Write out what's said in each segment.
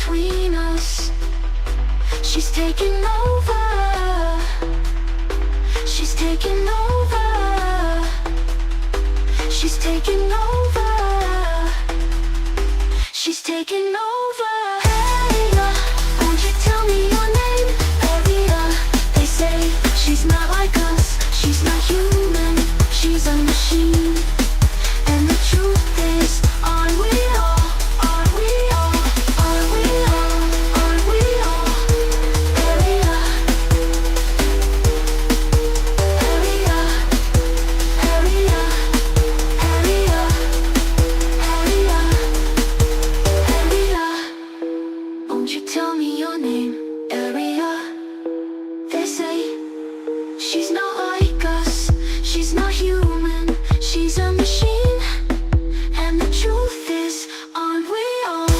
between us. She's taking over. She's taking over. She's taking over. She's taking over. Hey, won't you tell me your name? Aria. They say she's not like us. She's not human. She's a machine. And the truth is, aren't we all? Aren't we all? Aren't we all? Aren't we all? Aria. Aria. Aria. Aria. Aria. Aria. Won't you tell me your name? Aria. They say she's not like us. She's not human. She's a machine. And the truth is, aren't we all?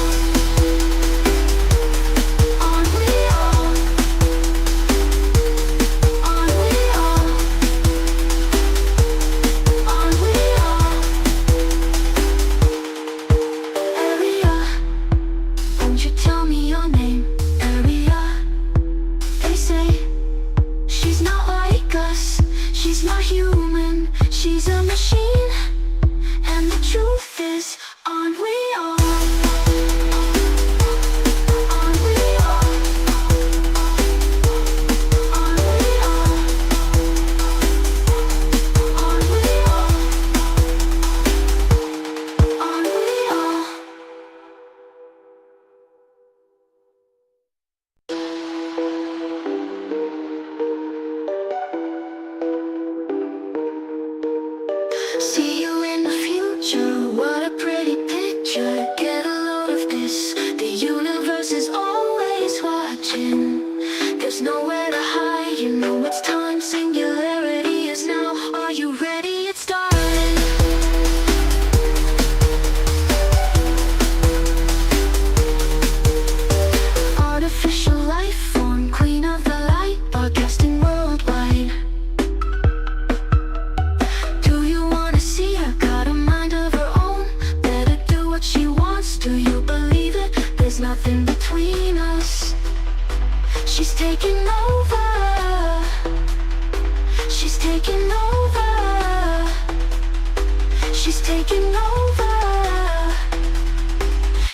Aren't we all? Aren't we all? Aren't we all? Aria. Won't you tell me your name? Aria. They say she's not like us. She's not human. She's a machine. And the truth is, aren't we all? Aren't we all? Aren't we all? Aren't we all? Aren't we all? See you in the future, what a pretty picture. Get a load of this, the universe is always watching. There's nowhere to hide, you know it's time. Singularity is now, are you ready? It's starting. Artificial life form, queen of the light, broadcasting worldwide. Do you wanna see her? Got a mind of her own. Better do what she wants. Do you believe it? There's nothing between us. She's taking over. She's taking over. She's taking over.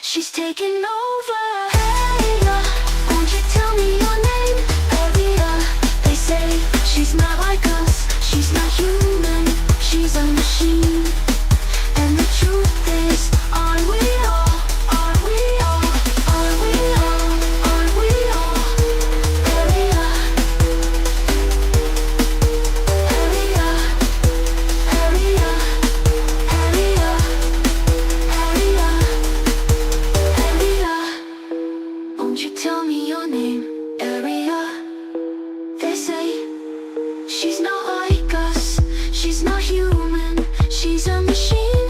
She's taking over. Hey, won't you tell me your name? Aria. They say she's not like us. She's not human. She's a machine. And the truth is, aren't we all? Aren't we all? Aren't we all? Aren't we all? Aria. Aria. Aria. Aria. Aria. Aria. Won't you tell me your name? Aria. They say she's not like us. She's not human. She's a machine.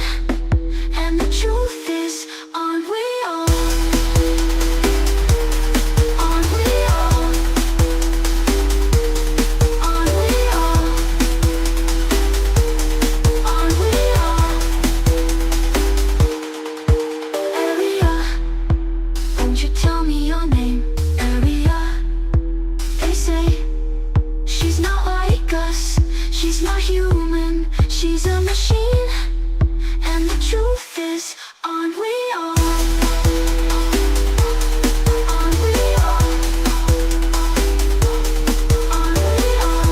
And the truth is, aren't we all? Aren't we all? Aren't we all? Aren't we all? Aria. Won't you tell me your name? Aria. They say she's not like us. She's not human. She's a machine. And the truth is, aren't we all? Aren't we all? Aren't we all?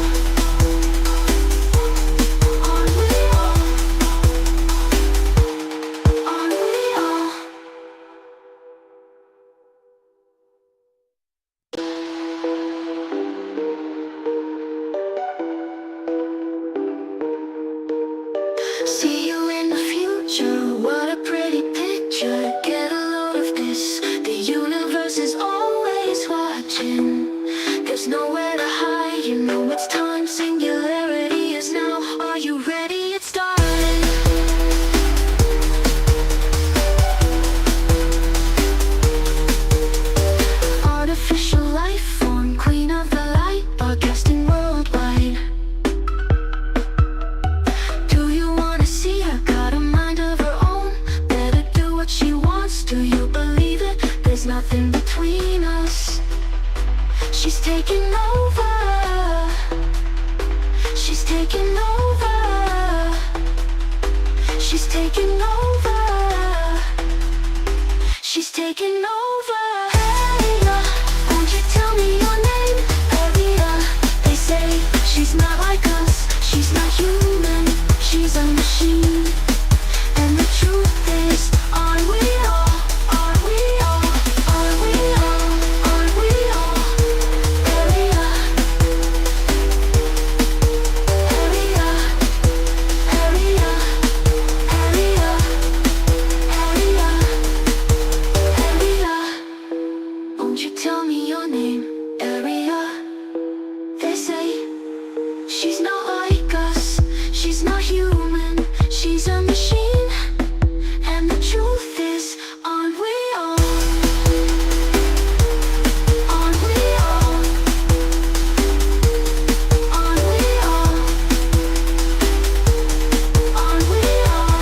Aren't we all? Aren't we all? See you in the future, what a pretty picture. Get a load of this, the universe is always watching. There's nowhere to hide, you know it's time. Singularity is now, are you ready? It's starting. Artificial life form, queen of the light, broadcasting worldwide. Do you wanna see her? Got a mind of her own. taking over. She's taking over. She's taking over. She's taking over. Hey, won't you tell me your name? Aria. They say she's not like us. She's not human. She's a machine. And the truth is, aren't we all? Aren't we all? Aren't we all? Aren't we all? Aria. Aria. Aria. Aria. Aria. Aria. Won't you tell me your name? Aria. They say she's not like us. She's not human. She's a machine. And the truth is, aren't we all? Aren't we all? Aren't we all? Aren't we all?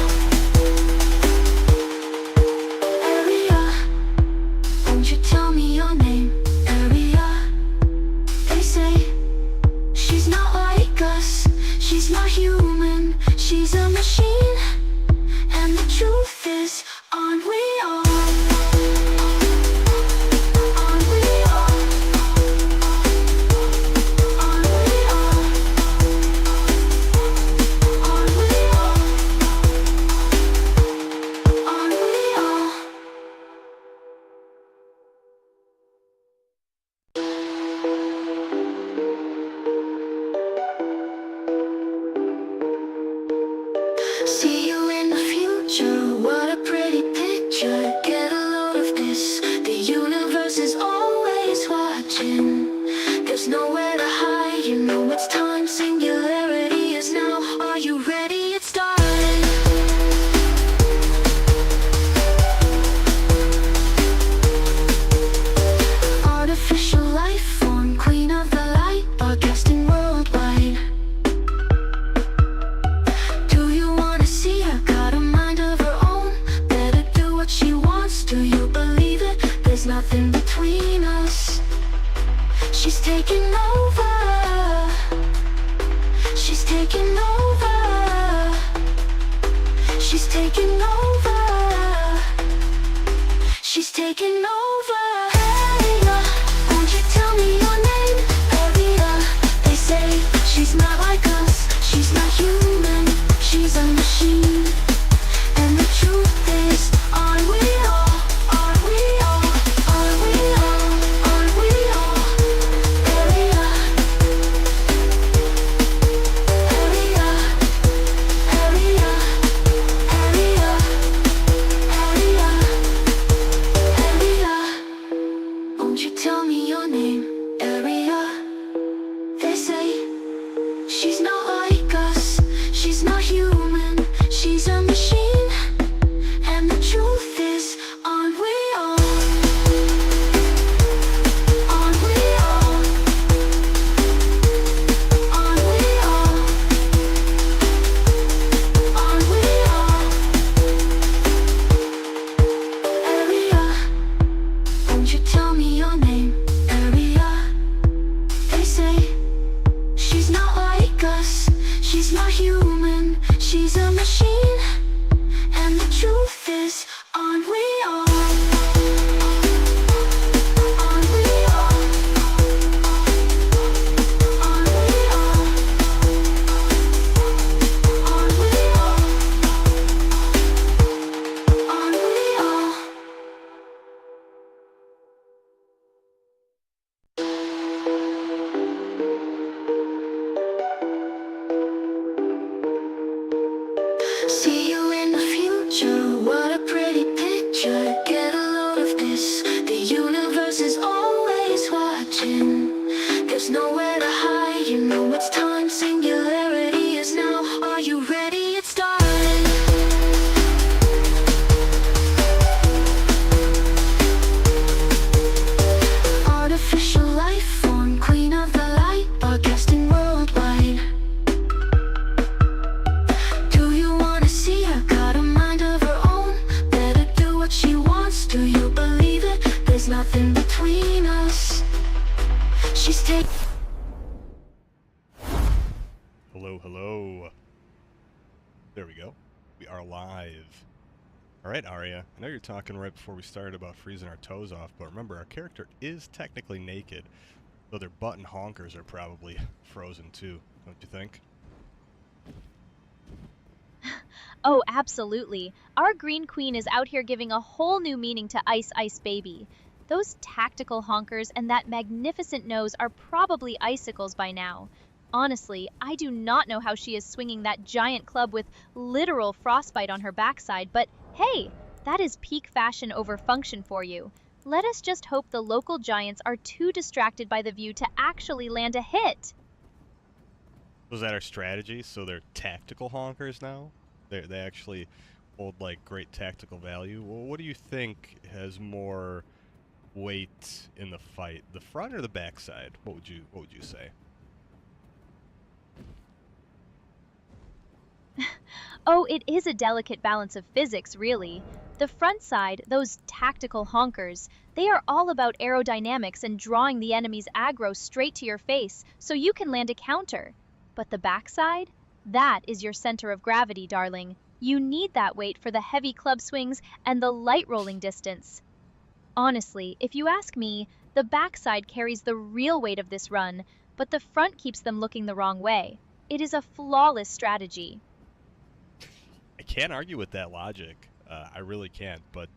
Aria, won't you tell me your name? Aria, they say she's not like us. She's not human. She's a machine. And the truth is, aren't we all? Aren't we all? Aren't we all? Aren't we all? Aren't we all? See you in the future, what a pretty picture. Get a load of this, the universe is always watching. There's nowhere to hide, you know it's time. Singularity is now, are you ready? It's starting. Artificial life form, queen of the light, broadcasting worldwide. Do you wanna see her? Got a mind of her own. Better do what she wants. Do you believe it? There's nothing between us. She's taking over. She's taking over. She's taking over. She's taking over. Hey, won't you tell me your name? Aria. They say she's not like us. She's not human. She's a machine. And the truth is, aren't we all? Aren't we all? Aren't we all? Aren't we all? Aria. Aria. Aria. Aria. Aria. Aria. Won't you tell me your name? Aria. They say she's not like us. She's not human. She's a machine. And the truth is, aren't we all? Aren't we all? Aren't we all? Aren't we all? Aria, won't you tell me your name? Aria, they say she's not like us. She's not human. She's a machine. And the truth is, aren't we all? Aren't we all? Aren't we all? Aren't we all? Aren't we all? See you in the future, what a pretty picture. Get a load of this, the universe is always watching. There's nowhere to hide, you know it's time. Singularity is now, are you ready? It's starting. Artificial life form, queen of the light, broadcasting worldwide. Do you wanna see take. Hello, hello. There we go. We are live. Alright, Aria, I know you're talking right before we started about freezing our toes off, but remember, our character is technically naked, so their butt and honkers are probably frozen too, don't you think? Oh, absolutely. Our Green Queen is out here giving a whole new meaning to Ice Ice Baby. Those tactical honkers and that magnificent nose are probably icicles by now. Honestly, I do not know how she is swinging that giant club with literal frostbite on her backside, but hey, that is peak fashion over function for you. Let us just hope the local giants are too distracted by the view to actually land a hit. Was that our strategy? So they're tactical honkers now? They actually hold like great tactical value. Well, what do you think has more weight in the fight, the front or the backside? What would you say? Oh, it is a delicate balance of physics, really. The front side, those tactical honkers, they are all about aerodynamics and drawing the enemy's aggro straight to your face so you can land a counter. But the backside? That is your center of gravity, darling. You need that weight for the heavy club swings and the light rolling distance. Honestly, if you ask me, the backside carries the real weight of this run, but the front keeps them looking the wrong way. It is a flawless strategy. I can't argue with that logic. I really can't. But,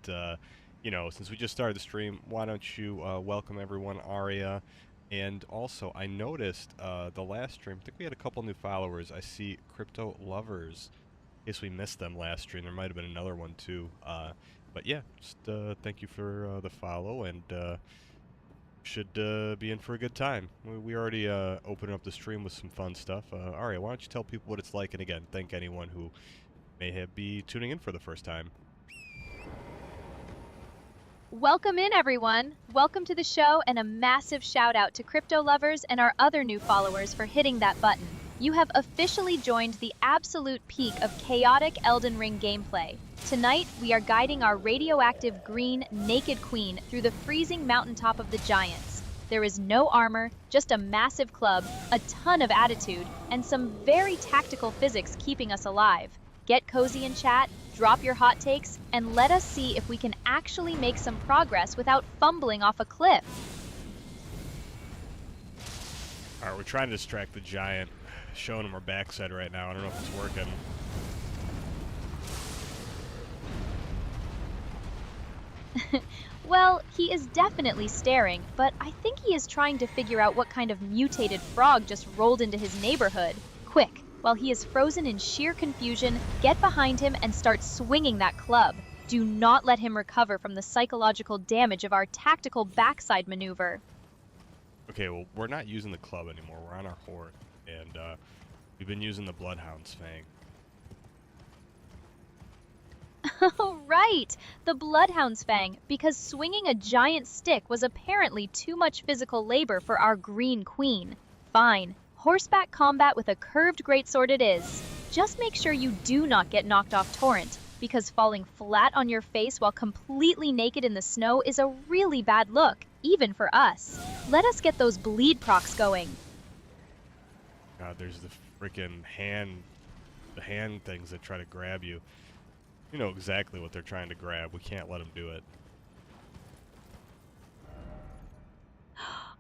you know, since we just started the stream, why don't you welcome everyone, Aria. And also, I noticed the last stream, I think we had a couple new followers. I see Crypto Lovers. In case we missed them last stream, there might have been another one too. But yeah, just thank you for the follow, and should be in for a good time. We already opened up the stream with some fun stuff. Aria, why don't you tell people what it's like, and again, thank anyone who may be tuning in for the first time. Welcome in, everyone. Welcome to the show, and a massive shout out to Crypto Lovers and our other new followers for hitting that button. You have officially joined the absolute peak of chaotic Elden Ring gameplay. Tonight, we are guiding our radioactive green naked queen through the freezing mountaintop of the giants. There is no armor, just a massive club, a ton of attitude, and some very tactical physics keeping us alive. Get cozy in chat, drop your hot takes, and let us see if we can actually make some progress without fumbling off a cliff. Alright, we're trying to distract the giant, showing him our backside right now. I don't know if it's working. Well, he is definitely staring, but I think he is trying to figure out what kind of mutated frog just rolled into his neighborhood. Quick, while he is frozen in sheer confusion, get behind him and start swinging that club. Do not let him recover from the psychological damage of our tactical backside maneuver. Okay, well, we're not using the club anymore. We're on our horde, and we've been using the Bloodhound's Fang. Oh, right! The Bloodhound's Fang, because swinging a giant stick was apparently too much physical labor for our Green Queen. Fine. Horseback combat with a curved greatsword it is. Just make sure you do not get knocked off Torrent, because falling flat on your face while completely naked in the snow is a really bad look, even for us. Let us get those bleed procs going. God, there's the freaking hand things that try to grab you. You know exactly what they're trying to grab. We can't let them do it.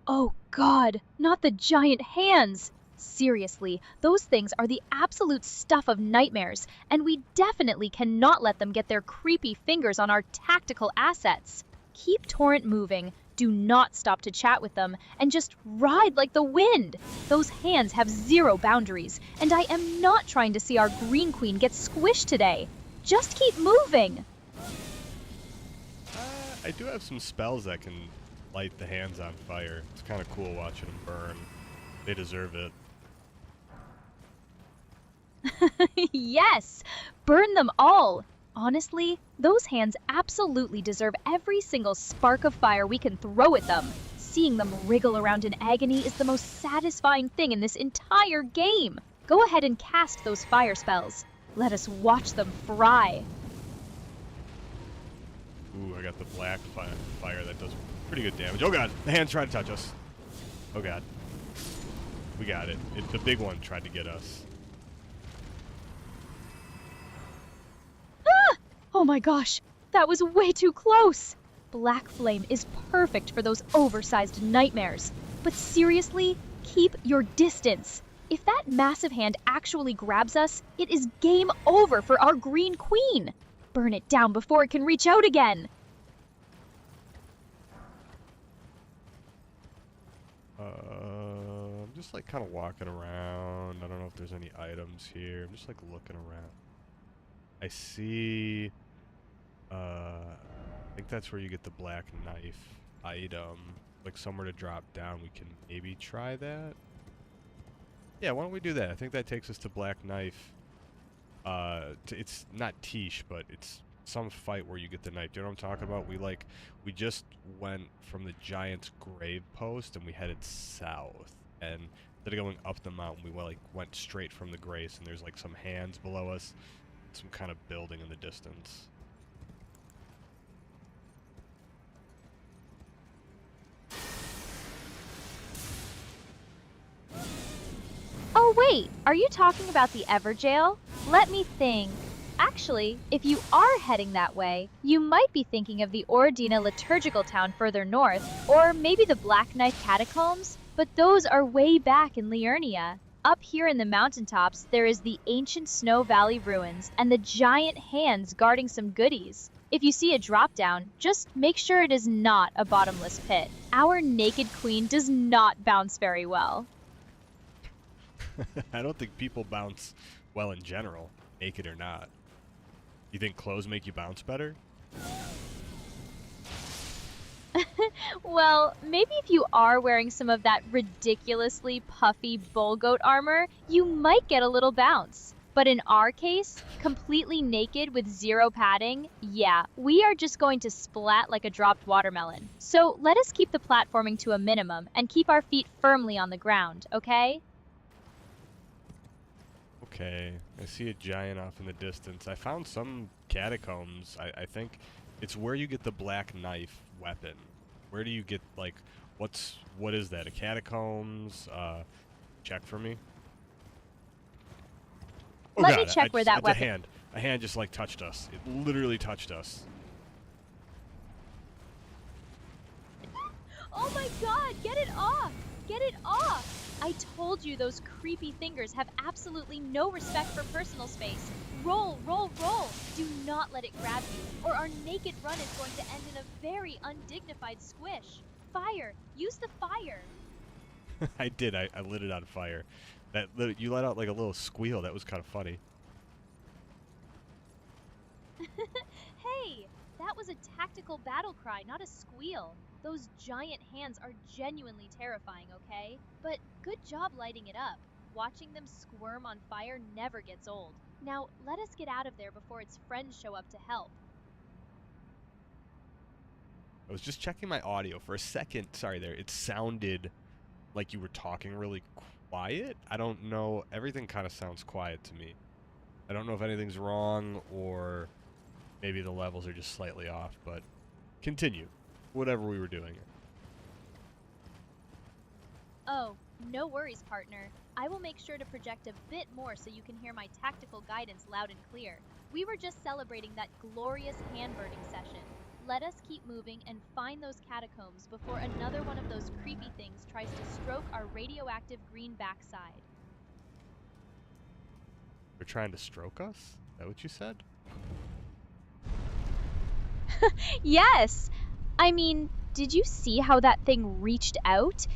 Oh God, not the giant hands! Seriously, those things are the absolute stuff of nightmares, and we definitely cannot let them get their creepy fingers on our tactical assets. Keep Torrent moving, do not stop to chat with them, and just ride like the wind! Those hands have zero boundaries, and I am not trying to see our Green Queen get squished today. Just keep moving! I do have some spells that can light the hands on fire. It's kind of cool watching them burn. They deserve it. Yes! Burn them all! Honestly, those hands absolutely deserve every single spark of fire we can throw at them. Seeing them wriggle around in agony is the most satisfying thing in this entire game. Go ahead and cast those fire spells. Let us watch them fry. Ooh, I got the black fire that does pretty good damage. Oh god, the hand's trying to touch us. Oh god. We got it. The big one tried to get us. Ah! Oh my gosh, that was way too close! Black flame is perfect for those oversized nightmares. But seriously, keep your distance. If that massive hand actually grabs us, it is game over for our green queen. Burn it down before it can reach out again. I'm just like kind of walking around. I don't know if there's any items here. I'm just like looking around. I see, I think that's where you get the black knife item. Like somewhere to drop down. We can maybe try that. Yeah, why don't we do that? I think that takes us to black knife. It's not Tish, but it's some fight where you get the knife. Do you know what I'm talking about? We just went from the giant's grave post and we headed south. And instead of going up the mountain, we went straight from the grace, and there's like some hands below us, some kind of building in the distance. Oh wait, are you talking about the Everjail? Let me think. Actually, if you are heading that way, you might be thinking of the Ordina liturgical town further north, or maybe the Black Knight catacombs, but those are way back in Liurnia. Up here in the mountaintops, there is the ancient Snow Valley ruins and the giant hands guarding some goodies. If you see a drop down, just make sure it is not a bottomless pit. Our naked queen does not bounce very well. I don't think people bounce well in general, naked or not. You think clothes make you bounce better? Well, maybe if you are wearing some of that ridiculously puffy bull goat armor, you might get a little bounce. But in our case, completely naked with zero padding, yeah, we are just going to splat like a dropped watermelon. So let us keep the platforming to a minimum and keep our feet firmly on the ground, okay? Okay, I see a giant off in the distance. I found some catacombs. I think it's where you get the black knife weapon. Where do you get, like, what is that? A catacombs? Check for me. Oh Let God, me check where that it's weapon... a hand just, like, touched us. It literally touched us. Oh my god, get it off! Get it off! I told you those creepy fingers have absolutely no respect for personal space. Roll, roll, roll! Do not let it grab you, or our naked run is going to end in a very undignified squish. Fire! Use the fire! I did. I lit it on fire. You let out, like, a little squeal. That was kind of funny. Hey! That was a tactical battle cry, not a squeal. Those giant hands are genuinely terrifying, okay? But good job lighting it up. Watching them squirm on fire never gets old. Now, let us get out of there before its friends show up to help. I was just checking my audio for a second. Sorry there. It sounded like you were talking really quiet. I don't know. Everything kind of sounds quiet to me. I don't know if anything's wrong or maybe the levels are just slightly off, but continue. Whatever we were doing. Oh, no worries, partner. I will make sure to project a bit more so you can hear my tactical guidance loud and clear. We were just celebrating that glorious hand-burning session. Let us keep moving and find those catacombs before another one of those creepy things tries to stroke our radioactive green backside. They're trying to stroke us? Is that what you said? Yes! I mean, did you see how that thing reached out?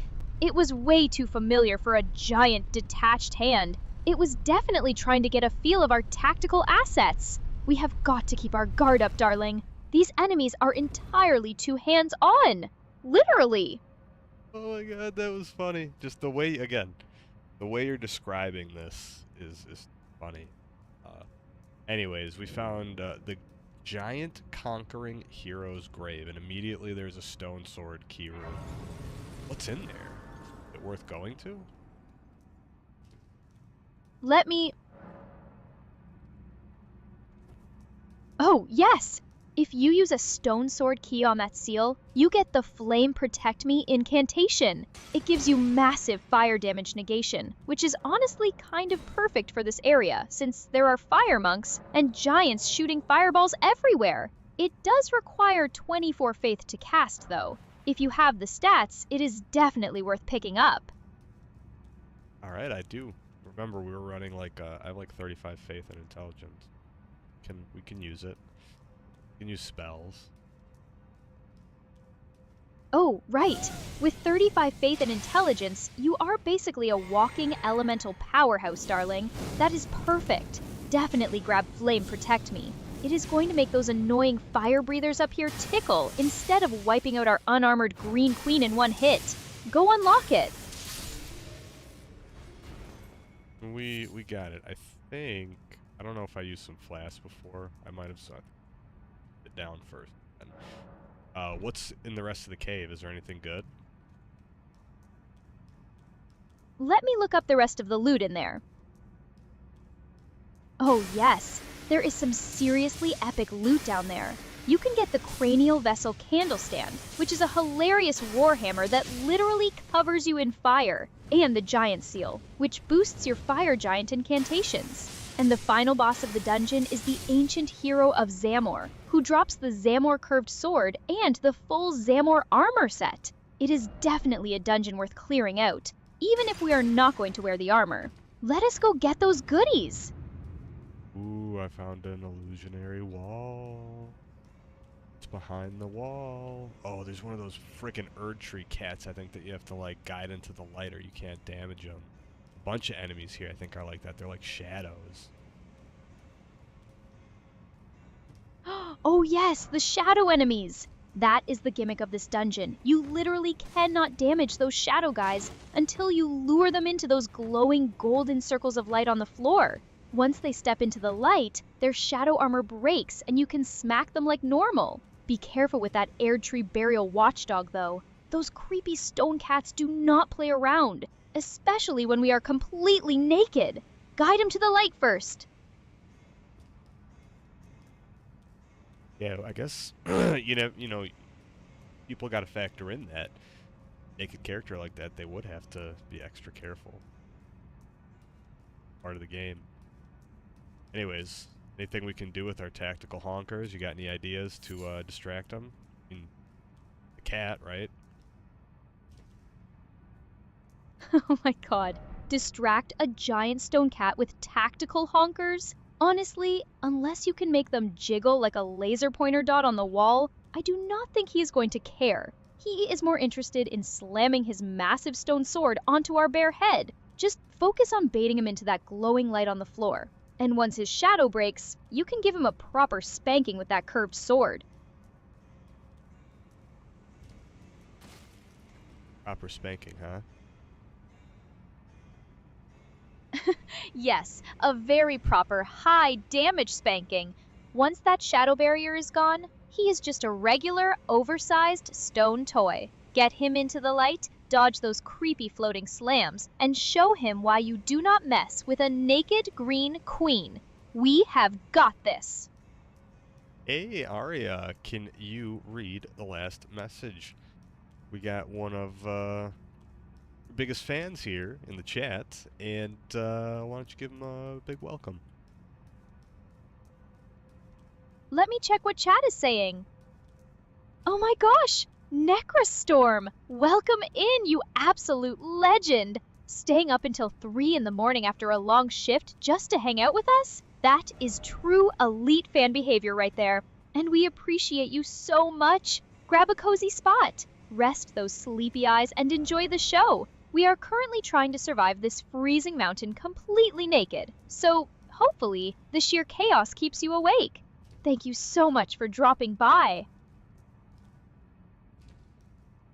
It was way too familiar for a giant detached hand. It was definitely trying to get a feel of our tactical assets. We have got to keep our guard up, darling. These enemies are entirely too hands-on. Literally. Oh my god, that was funny. Just the way, again, the way you're describing this is funny. Anyways, we found the giant conquering hero's grave, and immediately there's a stone sword key room. What's in there? Is it worth going to? Let me... Oh, yes! If you use a stone sword key on that seal, you get the Flame Protect Me incantation. It gives you massive fire damage negation, which is honestly kind of perfect for this area since there are fire monks and giants shooting fireballs everywhere. It does require 24 faith to cast though. If you have the stats, it is definitely worth picking up. Alright, I do. Remember, we were running like, I have like 35 faith and intelligence. We can use it. We can use spells. Oh, right. With 35 faith and intelligence, you are basically a walking elemental powerhouse, darling. That is perfect. Definitely grab Flame Protect Me. It is going to make those annoying fire breathers up here tickle instead of wiping out our unarmored green queen in one hit. Go unlock it. We got it. I think, I don't know if I used some flasks before. I might have set it down first. And, what's in the rest of the cave? Is there anything good? Let me look up the rest of the loot in there. Oh yes, there is some seriously epic loot down there. You can get the Cranial Vessel Candle Stand, which is a hilarious warhammer that literally covers you in fire, and the Giant Seal, which boosts your Fire Giant incantations. And the final boss of the dungeon is the ancient hero of Zamor, who drops the Zamor curved sword and the full Zamor armor set. It is definitely a dungeon worth clearing out, even if we are not going to wear the armor. Let us go get those goodies! Ooh, I found an illusionary wall. It's behind the wall. Oh, there's one of those frickin' Erd Tree cats, I think, that you have to, like, guide into the light or you can't damage them. A bunch of enemies here, I think, are like that. They're like shadows. Oh yes, the shadow enemies! That is the gimmick of this dungeon. You literally cannot damage those shadow guys until you lure them into those glowing golden circles of light on the floor. Once they step into the light, their shadow armor breaks and you can smack them like normal. Be careful with that Erd Tree Burial Watchdog though. Those creepy stone cats do not play around, especially when we are completely naked. Guide him to the light first. Yeah, I guess, you know, people got to factor in that. Naked character like that, they would have to be extra careful. Part of the game. Anyways, anything we can do with our tactical honkers? You got any ideas to distract them? I mean, the cat, right? Oh my god. Distract a giant stone cat with tactical honkers? Honestly, unless you can make them jiggle like a laser pointer dot on the wall, I do not think he is going to care. He is more interested in slamming his massive stone sword onto our bare head. Just focus on baiting him into that glowing light on the floor. And once his shadow breaks, you can give him a proper spanking with that curved sword. Proper spanking, huh? Yes, a very proper high damage spanking. Once that shadow barrier is gone, he is just a regular, oversized stone toy. Get him into the light, dodge those creepy floating slams, and show him why you do not mess with a naked green queen. We have got this. Hey, Aria, can you read the last message? We got one of biggest fans here in the chat, and why don't you give him a big welcome? Let me check what chat is saying. Oh my gosh! Necrostorm! Welcome in, you absolute legend! Staying up until 3 in the morning after a long shift just to hang out with us? That is true elite fan behavior right there. And we appreciate you so much. Grab a cozy spot, rest those sleepy eyes, and enjoy the show. We are currently trying to survive this freezing mountain completely naked, so hopefully the sheer chaos keeps you awake. Thank you so much for dropping by.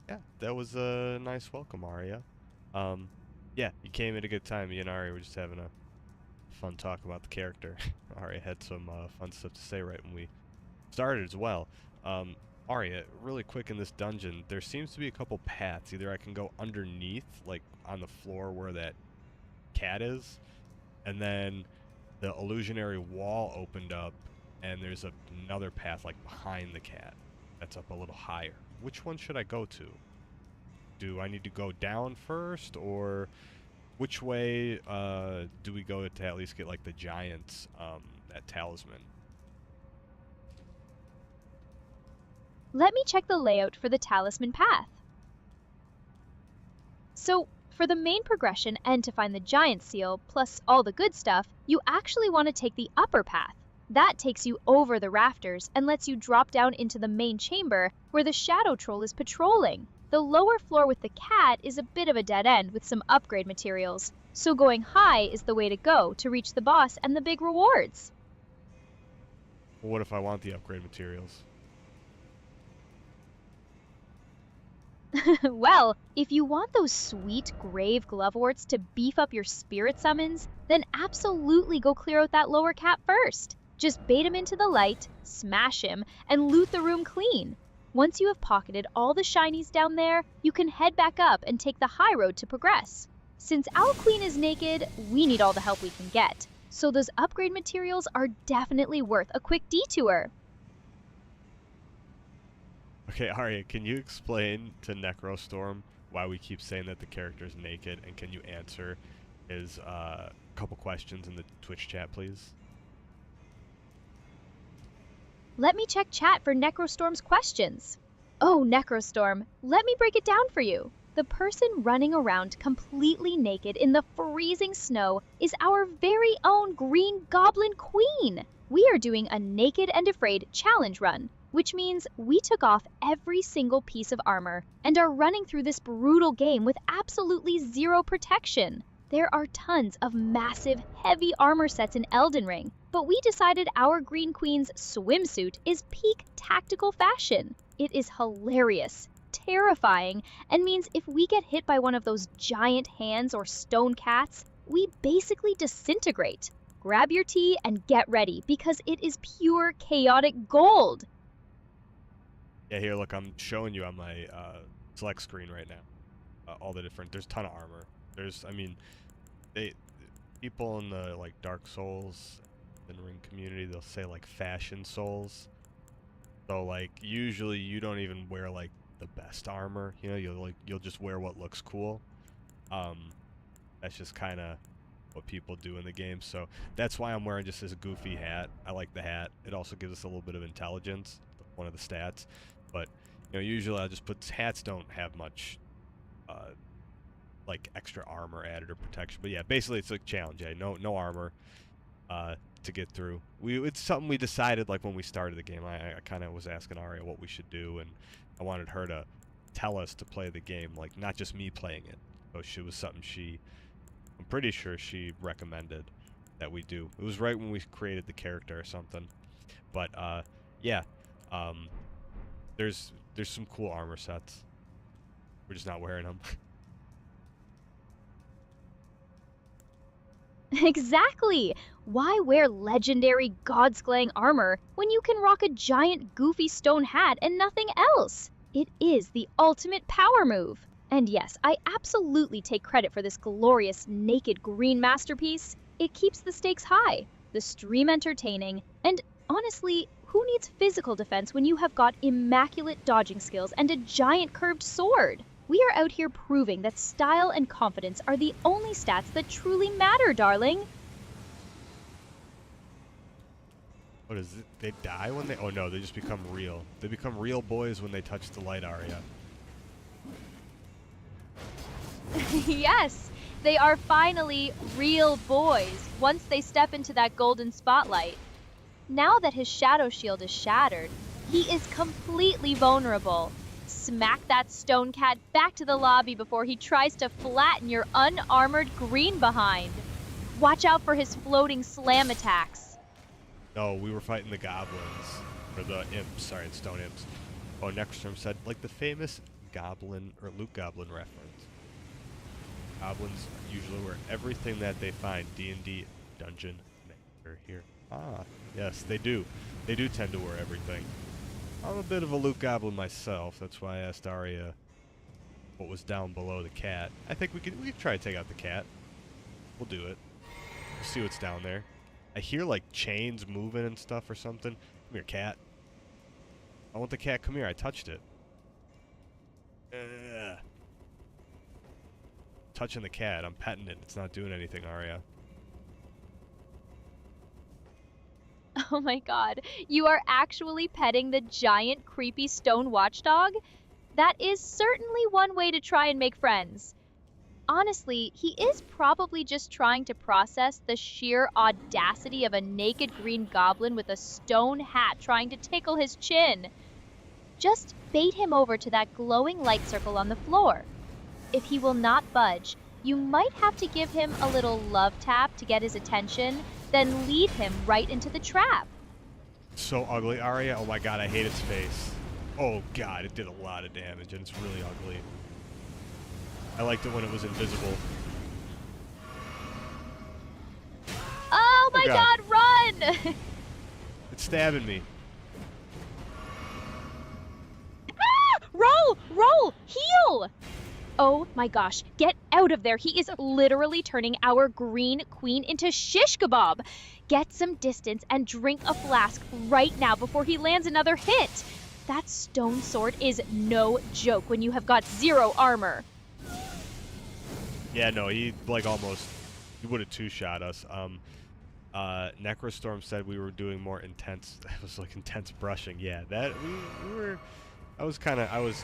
Yeah, that was a nice welcome, Aria. Yeah, you came at a good time. Me and Aria were just having a fun talk about the character. Aria had some fun stuff to say right when we started as well. Aria, really quick in this dungeon, there seems to be a couple paths. Either I can go underneath, like on the floor where that cat is, and then the illusionary wall opened up, and there's another path like behind the cat that's up a little higher. Which one should I go to? Do I need to go down first, or which way do we go to at least get like the giant's that talisman? Let me check the layout for the talisman path. So, for the main progression and to find the giant seal, plus all the good stuff, you actually want to take the upper path. That takes you over the rafters and lets you drop down into the main chamber where the shadow troll is patrolling. The lower floor with the cat is a bit of a dead end with some upgrade materials, so going high is the way to go to reach the boss and the big rewards. Well, what if I want the upgrade materials? Well, if you want those sweet grave gloveworts to beef up your spirit summons, then absolutely go clear out that lower cat first. Just bait him into the light, smash him, and loot the room clean. Once you have pocketed all the shinies down there, you can head back up and take the high road to progress. Since Owl Queen is naked, we need all the help we can get, so those upgrade materials are definitely worth a quick detour. Okay, Aria, can you explain to Necrostorm why we keep saying that the character is naked, and can you answer his couple questions in the Twitch chat, please? Let me check chat for Necrostorm's questions. Oh, Necrostorm, let me break it down for you. The person running around completely naked in the freezing snow is our very own Green Goblin Queen. We are doing a Naked and Afraid challenge run, which means we took off every single piece of armor and are running through this brutal game with absolutely zero protection. There are tons of massive, heavy armor sets in Elden Ring, but we decided our Green Queen's swimsuit is peak tactical fashion. It is hilarious, terrifying, and means if we get hit by one of those giant hands or stone cats, we basically disintegrate. Grab your tea and get ready, because it is pure chaotic gold. Yeah, here, look, I'm showing you on my select screen right now. All the different, there's a ton of armor. There's, I mean, people in the, like, Dark Souls and Ring community, they'll say, like, fashion souls. So, like, usually you don't even wear, like, the best armor, you know, you'll just wear what looks cool. That's just kind of what people do in the game, so that's why I'm wearing just this goofy hat. I like the hat. It also gives us a little bit of intelligence, one of the stats. But, you know, usually I'll just put, hats don't have much, like, extra armor added or protection. But yeah, basically it's a challenge, yeah, no armor, to get through. It's something we decided, like, when we started the game. I kind of was asking Aria what we should do, and I wanted her to tell us to play the game, like, not just me playing it. So she was something I'm pretty sure she recommended that we do. It was right when we created the character or something. But, yeah, there's some cool armor sets. We're just not wearing them. Exactly! Why wear legendary god-slaying armor when you can rock a giant goofy stone hat and nothing else? It is the ultimate power move. And yes, I absolutely take credit for this glorious naked green masterpiece. It keeps the stakes high, the stream entertaining, and honestly, who needs physical defense when you have got immaculate dodging skills and a giant curved sword? We are out here proving that style and confidence are the only stats that truly matter, darling. What is it? They die when they... Oh no, they just become real. They become real boys when they touch the light, Aria. Yes, they are finally real boys once they step into that golden spotlight. Now that his shadow shield is shattered, he is completely vulnerable. Smack that stone cat back to the lobby before he tries to flatten your unarmored green behind. Watch out for his floating slam attacks. No, we were fighting the goblins. Or the imps, sorry, the stone imps. Oh, Necrostorm said, like the famous goblin or Luke Goblin reference. Goblins usually wear everything that they find. D&D dungeon master here. Ah, yes, they do. They do tend to wear everything. I'm a bit of a Luke Goblin myself. That's why I asked Aria what was down below the cat. I think we could try to take out the cat. We'll do it. We'll see what's down there. I hear like chains moving and stuff or something. Come here, cat. I want the cat. Come here. I touched it. Touching the cat. I'm petting it. It's not doing anything, Aria. Oh my god, you are actually petting the giant creepy stone watchdog? That is certainly one way to try and make friends. Honestly, he is probably just trying to process the sheer audacity of a naked green goblin with a stone hat trying to tickle his chin. Just bait him over to that glowing light circle on the floor. If he will not budge, you might have to give him a little love tap to get his attention, then lead him right into the trap. So ugly, Aria. Oh my god, I hate its face. Oh god, it did a lot of damage and it's really ugly. I liked it when it was invisible. Oh my god, run! It's stabbing me. Roll! Heal! Oh my gosh, get out of there. He is literally turning our green queen into shish kebab. Get some distance and drink a flask right now before he lands another hit. That stone sword is no joke when you have got 0 armor. Yeah, no, he like almost, he would have two-shot us. Necrostorm said we were doing more intense, it was like intense brushing. Yeah, that, we were, I was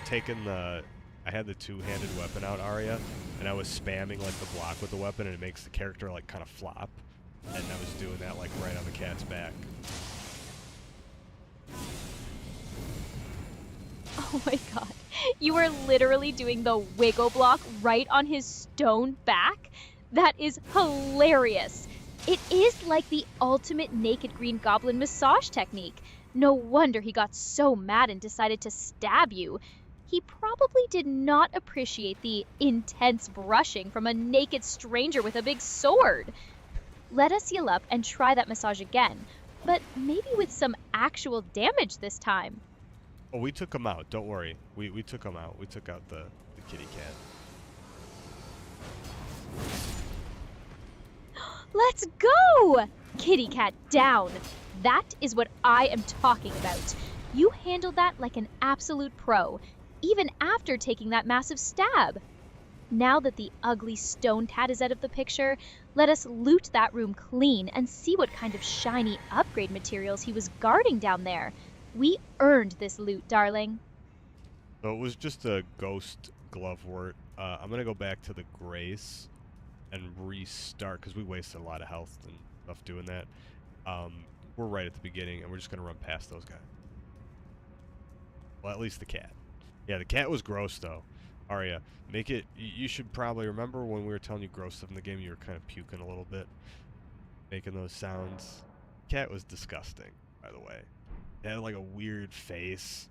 taking the, I had the two-handed weapon out, Aria, and I was spamming like the block with the weapon and it makes the character like kind of flop. And I was doing that like right on the cat's back. Oh my god. You were literally doing the wiggle block right on his stone back? That is hilarious. It is like the ultimate naked green goblin massage technique. No wonder he got so mad and decided to stab you. He probably did not appreciate the intense brushing from a naked stranger with a big sword. Let us heal up and try that massage again, but maybe with some actual damage this time. Oh, we took him out. Don't worry. We took him out. We took out the kitty cat. Let's go! Kitty cat down. That is what I am talking about. You handled that like an absolute pro, even after taking that massive stab. Now that the ugly stone cat is out of the picture, let us loot that room clean and see what kind of shiny upgrade materials he was guarding down there. We earned this loot, darling. So it was just a ghost glovewort. I'm going to go back to the Grace and restart because we wasted a lot of health and stuff doing that. We're right at the beginning and we're just going to run past those guys. Well, at least the cat. Yeah, the cat was gross though. Aria, make it, you should probably remember when we were telling you gross stuff in the game, you were kind of puking a little bit. Making those sounds. Cat was disgusting, by the way. It had like a weird face.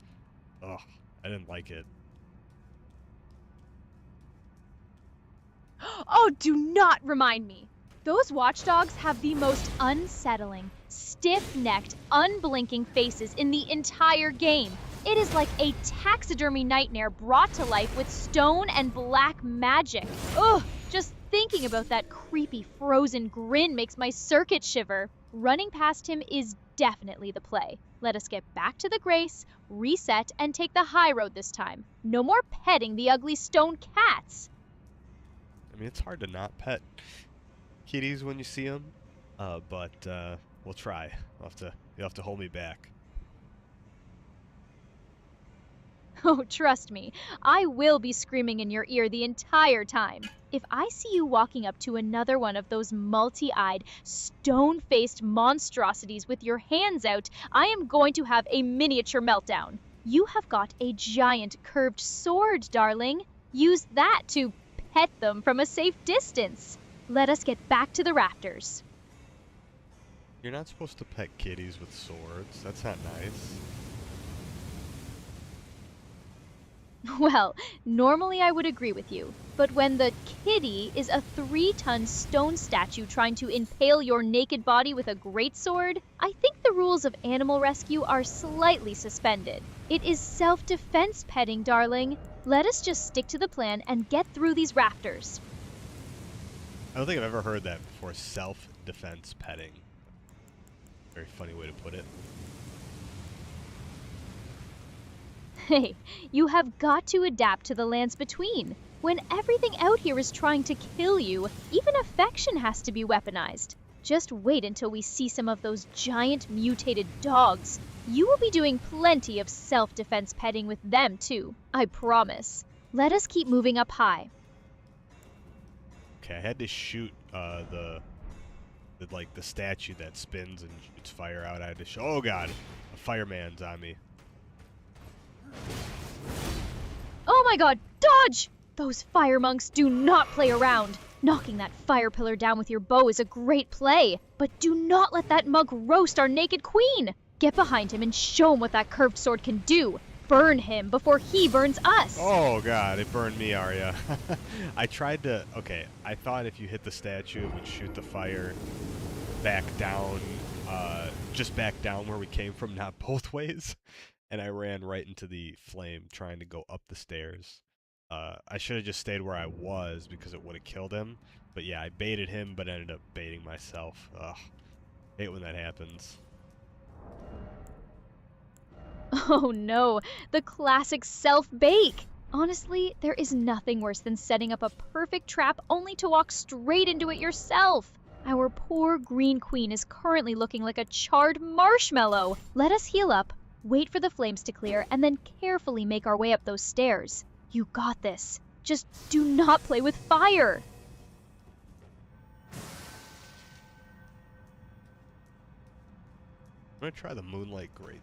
Ugh, I didn't like it. Oh, do not remind me. Those watchdogs have the most unsettling, stiff-necked, unblinking faces in the entire game. It is like a taxidermy nightmare brought to life with stone and black magic. Ugh, just thinking about that creepy frozen grin makes my circuit shiver. Running past him is definitely the play. Let us get back to the Grace, reset, and take the high road this time. No more petting the ugly stone cats. I mean, it's hard to not pet kitties when you see them, but we'll try. You'll have to hold me back. Oh, trust me, I will be screaming in your ear the entire time. If I see you walking up to another one of those multi-eyed, stone-faced monstrosities with your hands out, I am going to have a miniature meltdown. You have got a giant curved sword, darling. Use that to pet them from a safe distance. Let us get back to the raptors. You're not supposed to pet kitties with swords. That's not nice. Well, normally I would agree with you, but when the kitty is a 3-ton stone statue trying to impale your naked body with a greatsword, I think the rules of animal rescue are slightly suspended. It is self-defense petting, darling. Let us just stick to the plan and get through these raptors. I don't think I've ever heard that before. Self-defense petting. Very funny way to put it. Hey, you have got to adapt to the lands between. When everything out here is trying to kill you, even affection has to be weaponized. Just wait until we see some of those giant mutated dogs. You will be doing plenty of self-defense petting with them too, I promise. Let us keep moving up high. Okay, I had to shoot the statue that spins and shoots fire out. I had to show. Oh god, a fireman's on me. Oh my god, dodge! Those fire monks do not play around. Knocking that fire pillar down with your bow is a great play, but do not let that mug roast our naked queen. Get behind him and show him what that curved sword can do. Burn him before he burns us. Oh god, it burned me, Aria. I tried to. Okay, I thought if you hit the statue, it would shoot the fire back down, just back down where we came from, not both ways. And I ran right into the flame trying to go up the stairs. I should have just stayed where I was because it would have killed him. But yeah, I baited him, but ended up baiting myself. Ugh, hate when that happens. Oh no, the classic self-bake. Honestly, there is nothing worse than setting up a perfect trap only to walk straight into it yourself. Our poor green queen is currently looking like a charred marshmallow. Let us heal up, wait for the flames to clear, and then carefully make our way up those stairs. You got this. Just do not play with fire. I'm gonna try the moonlight grate.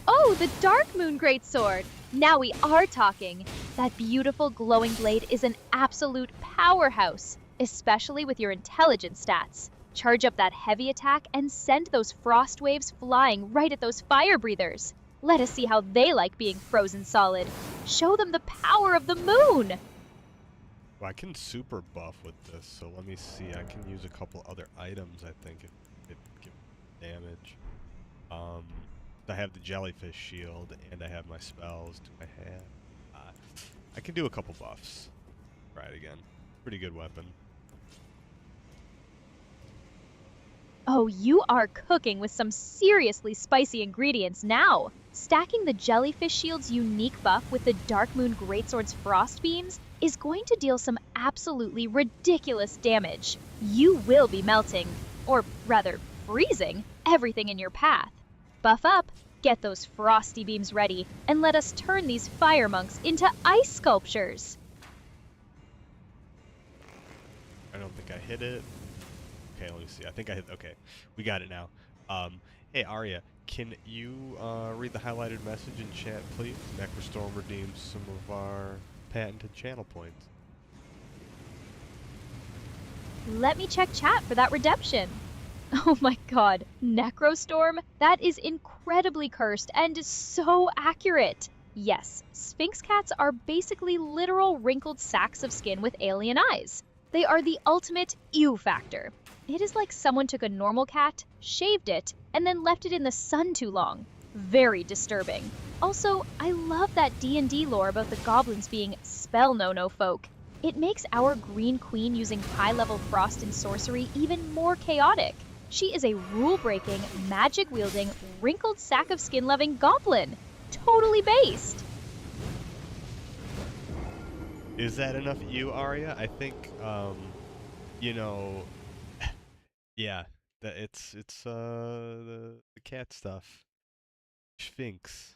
Oh, the Dark Moon Greatsword! Now we are talking. That beautiful glowing blade is an absolute powerhouse, especially with your intelligence stats. Charge up that heavy attack and send those frost waves flying right at those fire breathers. Let us see how they like being frozen solid. Show them the power of the moon! Well, I can super buff with this, so let me see. I can use a couple other items, I think, if it gives damage. I have the jellyfish shield, and I have my spells. Do I have... I can do a couple buffs. Try it again. Pretty good weapon. Oh, you are cooking with some seriously spicy ingredients now. Stacking the Jellyfish Shield's unique buff with the Dark Moon Greatsword's frost beams is going to deal some absolutely ridiculous damage. You will be melting, or rather freezing, everything in your path. Buff up, get those frosty beams ready, and let us turn these fire monks into ice sculptures. I don't think I hit it. Okay, let me see. I think I hit... Okay, we got it now. Hey, Aria, can you read the highlighted message in chat, please? Necrostorm redeems some of our patented channel points. Let me check chat for that redemption. Oh my god, Necrostorm? That is incredibly cursed and so accurate. Yes, Sphinx cats are basically literal wrinkled sacks of skin with alien eyes. They are the ultimate ew factor. It is like someone took a normal cat, shaved it, and then left it in the sun too long. Very disturbing. Also, I love that D&D lore about the goblins being spell no-no folk. It makes our green queen using high-level frost and sorcery even more chaotic. She is a rule-breaking, magic-wielding, wrinkled sack of skin-loving goblin. Totally based. Is that enough you, Aria? I think, you know... yeah, it's the cat stuff. Sphinx.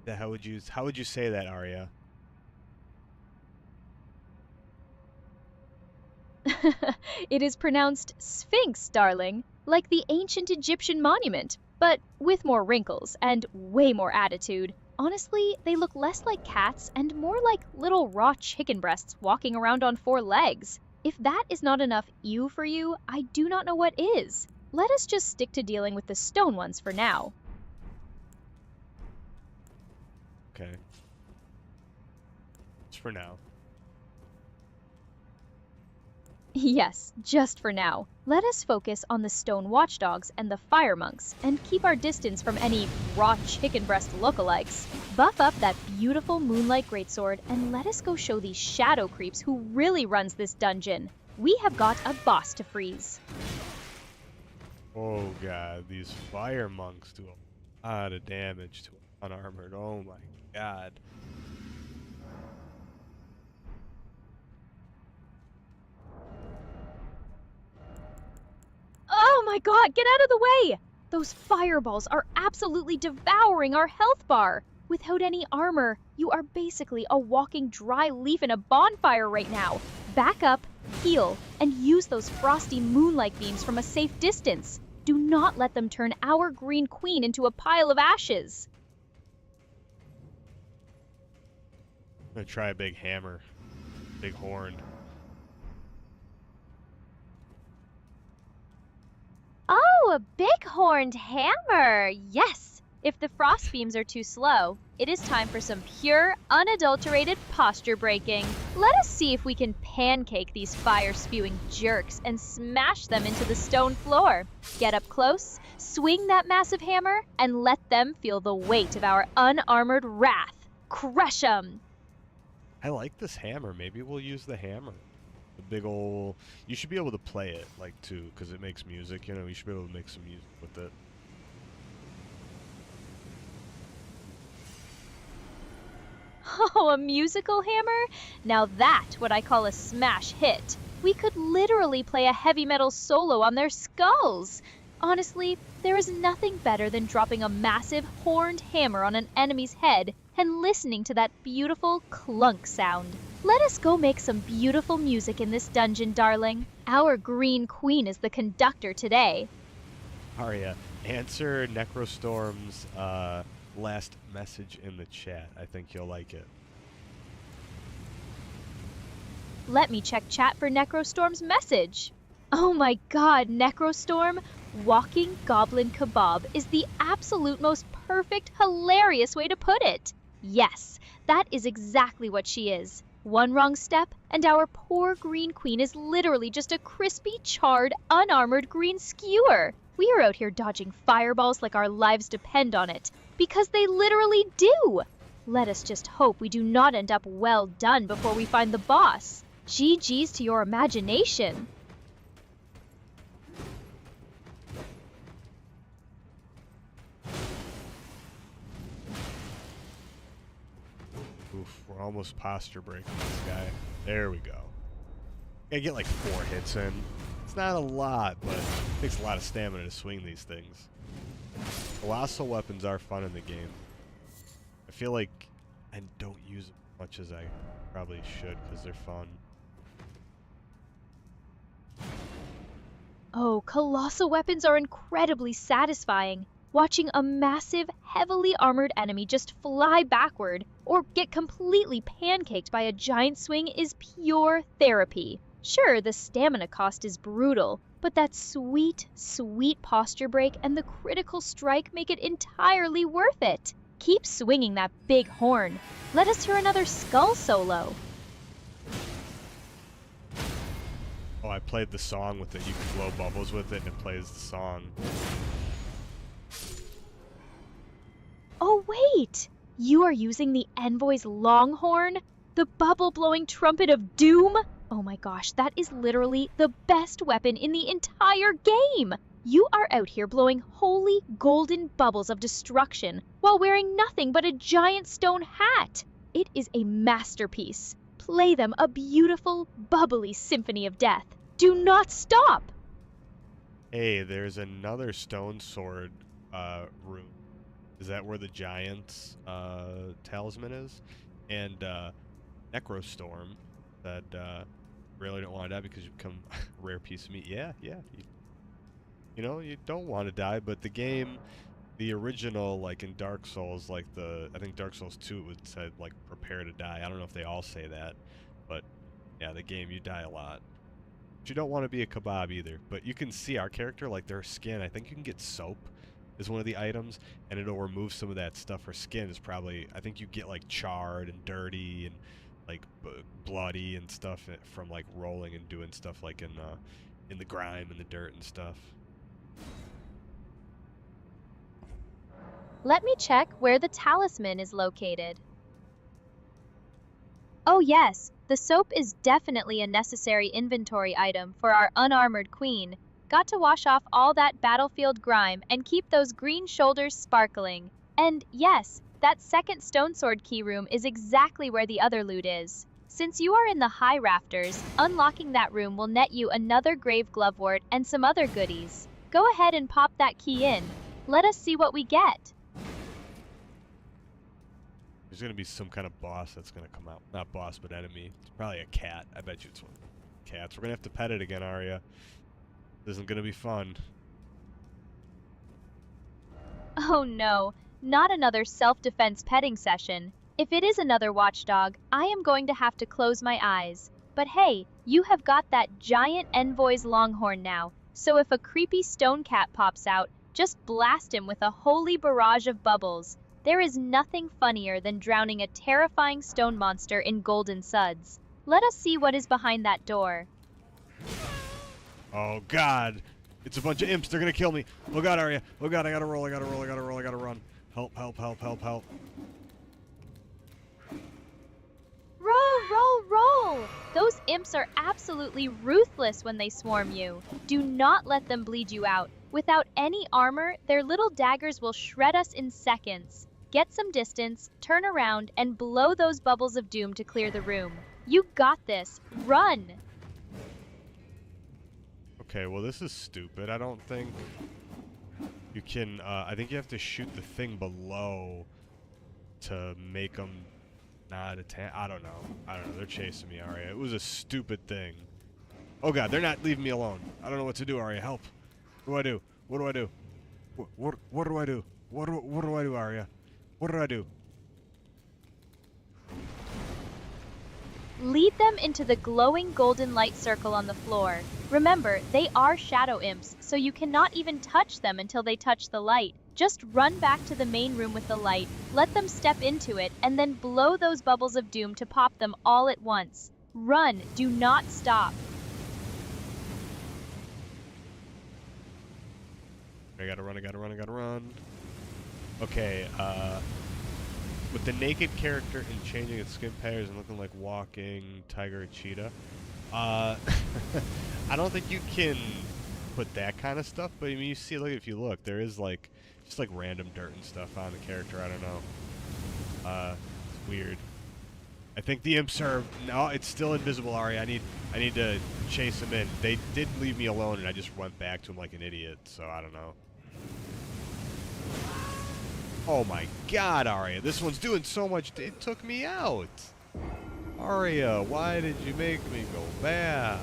How would you say that, Aria? It is pronounced Sphinx, darling, like the ancient Egyptian monument, but with more wrinkles and way more attitude. Honestly, they look less like cats and more like little raw chicken breasts walking around on 4 legs. If that is not enough ew for you, I do not know what is. Let us just stick to dealing with the stone ones for now. Okay. Just for now. Yes, just for now. Let us focus on the stone watchdogs and the fire monks, and keep our distance from any raw chicken breast lookalikes. Buff up that beautiful moonlight greatsword, and let us go show these shadow creeps who really runs this dungeon. We have got a boss to freeze. Oh god, these fire monks do a lot of damage to unarmored. Oh my god. Oh my god, get out of the way! Those fireballs are absolutely devouring our health bar. Without any armor, you are basically a walking dry leaf in a bonfire right now. Back up, heal, and use those frosty moonlight beams from a safe distance. Do not let them turn our green queen into a pile of ashes. I'm gonna try a big hammer. Big horn. Oh, a big-horned hammer! Yes! If the frost beams are too slow, it is time for some pure, unadulterated posture breaking. Let us see if we can pancake these fire-spewing jerks and smash them into the stone floor. Get up close, swing that massive hammer, and let them feel the weight of our unarmored wrath. Crush 'em! I like this hammer. Maybe we'll use the hammer. The big ol'... You should be able to play it, like, too, because it makes music, you know? You should be able to make some music with it. Oh, a musical hammer? Now that's what I call a smash hit. We could literally play a heavy metal solo on their skulls. Honestly, there is nothing better than dropping a massive horned hammer on an enemy's head and listening to that beautiful clunk sound. Let us go make some beautiful music in this dungeon, darling. Our green queen is the conductor today. Aria, answer Necrostorm's last message in the chat. I think you'll like it. Let me check chat for Necrostorm's message. Oh my god, Necrostorm! Walking Goblin Kebab is the absolute most perfect, hilarious way to put it. Yes, that is exactly what she is. One wrong step, and our poor green queen is literally just a crispy, charred, unarmored green skewer. We are out here dodging fireballs like our lives depend on it, because they literally do. Let us just hope we do not end up well done before we find the boss. GG's to your imagination. Oof, we're almost posture breaking this guy. There we go. Gotta get like 4 hits in. It's not a lot, but it takes a lot of stamina to swing these things. Colossal weapons are fun in the game. I feel like I don't use them as much as I probably should because they're fun. Oh, colossal weapons are incredibly satisfying. Watching a massive, heavily armored enemy just fly backward or get completely pancaked by a giant swing is pure therapy. Sure, the stamina cost is brutal, but that sweet, sweet posture break and the critical strike make it entirely worth it. Keep swinging that big horn. Let us hear another skull solo. Oh, I played the song with it. You can blow bubbles with it and it plays the song. Oh wait! You are using the Envoy's Longhorn? The bubble-blowing trumpet of doom? Oh my gosh, that is literally the best weapon in the entire game! You are out here blowing holy golden bubbles of destruction while wearing nothing but a giant stone hat. It is a masterpiece. Play them a beautiful, bubbly symphony of death. Do not stop! Hey, there's another stone sword room. Is that where the giant's talisman is? And Necrostorm said, really don't want to die because you become a rare piece of meat. Yeah. You know, you don't want to die, but the game, the original, like in Dark Souls, like I think Dark Souls 2 would say, like, prepare to die. I don't know if they all say that, but yeah, the game, you die a lot. But you don't want to be a kebab either. But you can see our character, like their skin, I think you can get soap is one of the items, and it'll remove some of that stuff. Her skin is probably, I think you get like charred and dirty and like bloody and stuff from like rolling and doing stuff like in the grime and the dirt and stuff. Let me check where the talisman is located. Oh yes, The soap is definitely a necessary inventory item for our unarmored queen. Got to wash off all that battlefield grime and keep those green shoulders sparkling. And yes, that second stone sword key room is exactly where the other loot is. Since you are in the high rafters, unlocking that room will net you another grave glovewort and some other goodies. Go ahead and pop that key in. Let us see what we get. There's gonna be some kind of boss that's gonna come out. Not boss, but enemy. It's probably a cat. I bet you it's one of the cats. We're gonna have to pet it again, Aria. This isn't gonna be fun. Oh no, not another self-defense petting session. If it is another watchdog, I am going to have to close my eyes. But hey, you have got that giant envoy's longhorn now, so if a creepy stone cat pops out, just blast him with a holy barrage of bubbles. There is nothing funnier than drowning a terrifying stone monster in golden suds. Let us see what is behind that door. Oh god! It's a bunch of imps, they're gonna kill me! Oh god, Aria! Oh god, I gotta roll, I gotta roll, I gotta roll, I gotta run. Help, help, help, help, help. Roll! Those imps are absolutely ruthless when they swarm you. Do not let them bleed you out. Without any armor, their little daggers will shred us in seconds. Get some distance, turn around, and blow those bubbles of doom to clear the room. You got this. Run! Okay, well this is stupid. I don't think you can, I think you have to shoot the thing below to make them not attack. I don't know. They're chasing me, Aria. It was a stupid thing. Oh god, they're not leaving me alone. I don't know what to do, Aria. Help. What do I do? What do I do? What do I do? What do I do, Aria? What do I do? Lead them into the glowing golden light circle on the floor. Remember, they are shadow imps, so you cannot even touch them until they touch the light. Just run back to the main room with the light, let them step into it, and then blow those bubbles of doom to pop them all at once. Run, do not stop. I gotta run, I gotta run, I gotta run. Okay, with the naked character and changing its skin patterns and looking like walking tiger or cheetah, I don't think you can put that kind of stuff, but I mean, you see, like, if you look, there is like, just like random dirt and stuff on the character, I don't know. It's weird. I think the imps are, no, it's still invisible, Aria. I need to chase them in. They did leave me alone and I just went back to them like an idiot, so I don't know. Oh my god, Aria, this one's doing so much, it took me out. Aria, why did you make me go back?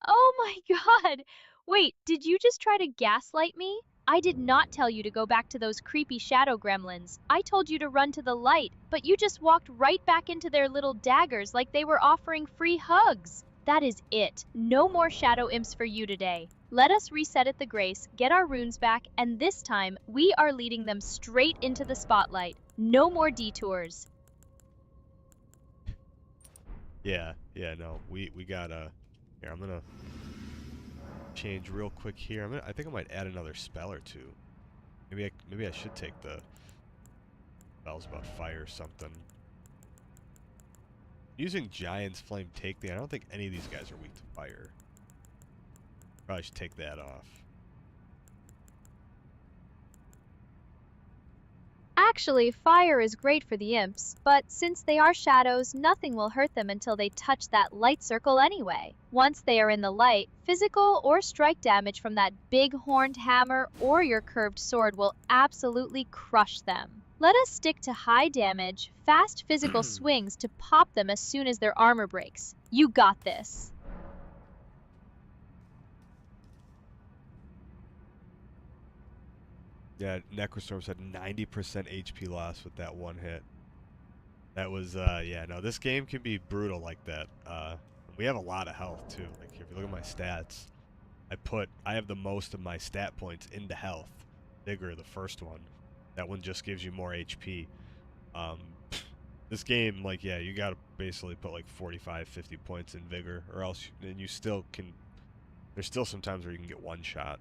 Oh my god! Wait, did you just try to gaslight me? I did not tell you to go back to those creepy shadow gremlins. I told you to run to the light, but you just walked right back into their little daggers like they were offering free hugs. That is it. No more shadow imps for you today. Let us reset at the Grace, get our runes back, and this time, we are leading them straight into the spotlight. No more detours. Yeah, no, we gotta, here, I'm gonna change real quick here. I think I might add another spell or two. Maybe I should take the spells about fire or something. Using Giant's Flame Take the, I don't think any of these guys are weak to fire. Probably should take that off. Actually, fire is great for the imps, but since they are shadows, nothing will hurt them until they touch that light circle anyway. Once they are in the light, physical or strike damage from that big horned hammer or your curved sword will absolutely crush them. Let us stick to high damage, fast physical swings to pop them as soon as their armor breaks. You got this. Yeah, Necrostorms had 90% HP loss with that one hit. That was, yeah, no, this game can be brutal like that. We have a lot of health, too. Like, if you look at my stats, I have the most of my stat points into health. Vigor, the first one. That one just gives you more HP. This game, like, yeah, you gotta basically put like 45, 50 points in Vigor, or else, and you still can, there's still some times where you can get one shot.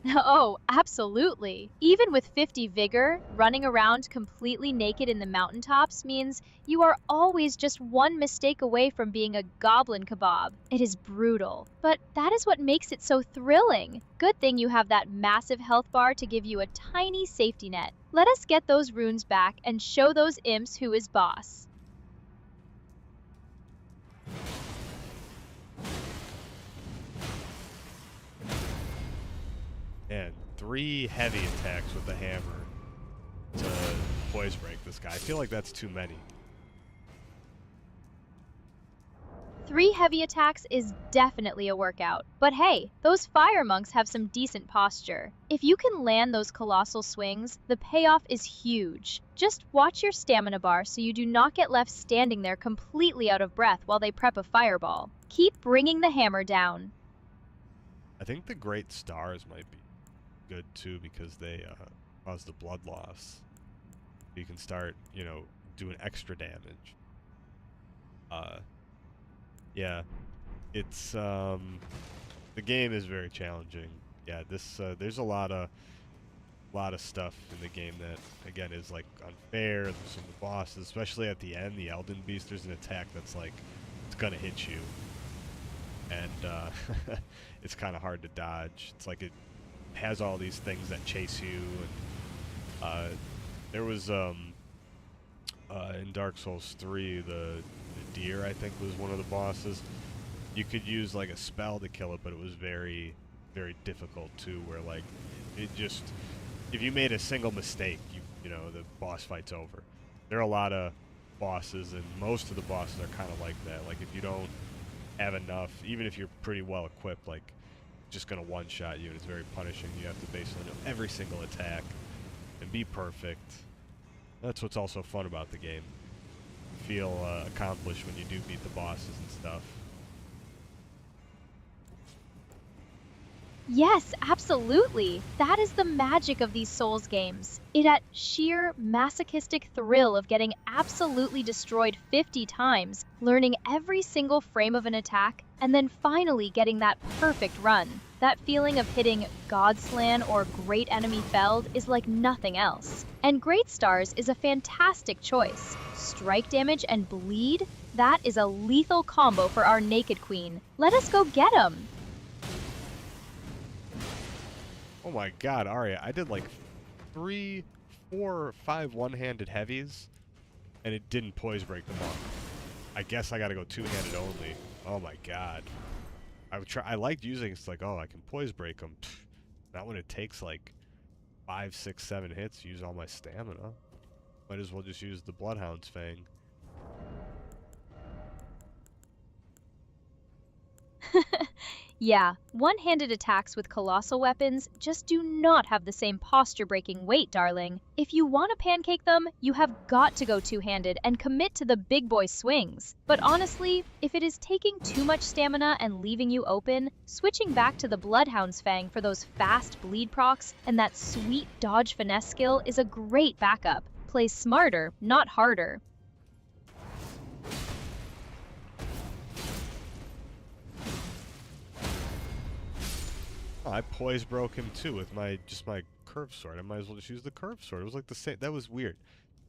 Oh, absolutely. Even with 50 vigor, running around completely naked in the mountaintops means you are always just one mistake away from being a goblin kebab. It is brutal, but that is what makes it so thrilling. Good thing you have that massive health bar to give you a tiny safety net. Let us get those runes back and show those imps who is boss. And 3 heavy attacks with the hammer to poise break this guy. I feel like that's too many. 3 heavy attacks is definitely a workout. But hey, those fire monks have some decent posture. If you can land those colossal swings, the payoff is huge. Just watch your stamina bar so you do not get left standing there completely out of breath while they prep a fireball. Keep bringing the hammer down. I think the Great Stars might be good too because they cause the blood loss. You can start, you know, doing extra damage. Yeah, it's the game is very challenging. Yeah, this there's a lot of stuff in the game that again is like unfair. There's some of the bosses, especially at the end, the Elden Beast. There's an attack that's like it's gonna hit you, and it's kind of hard to dodge. It's like it has all these things that chase you. And there was in Dark Souls 3, the deer, I think, was one of the bosses. You could use like a spell to kill it, but it was very, very difficult too. Where like it just, if you made a single mistake, you know the boss fight's over. There are a lot of bosses, and most of the bosses are kind of like that. Like if you don't have enough, even if you're pretty well equipped, like just gonna one-shot you, and it's very punishing. You have to basically know every single attack and be perfect. That's what's also fun about the game. You feel accomplished when you do beat the bosses and stuff. Yes, absolutely. That is the magic of these Souls games. It at sheer masochistic thrill of getting absolutely destroyed 50 times, learning every single frame of an attack, and then finally getting that perfect run. That feeling of hitting Godslan or Great Enemy Felled is like nothing else. And Great Stars is a fantastic choice. Strike damage and bleed? That is a lethal combo for our Naked Queen. Let us go get 'em! Oh my god, Aria, I did like 3, 4, 5 one-handed heavies, and it didn't poise break them all. I guess I gotta go two-handed only. Oh my god. I liked using it's like, oh, I can poise break them. Not when it takes like 5, 6, 7 hits to use all my stamina. Might as well just use the Bloodhound's Fang. Yeah, one-handed attacks with colossal weapons just do not have the same posture-breaking weight, darling. If you want to pancake them, you have got to go two-handed and commit to the big boy swings. But honestly, if it is taking too much stamina and leaving you open, switching back to the Bloodhound's Fang for those fast bleed procs and that sweet dodge finesse skill is a great backup. Play smarter, not harder. Oh, I poise broke him too with my curved sword. I might as well just use the curved sword. It was like the same. That was weird.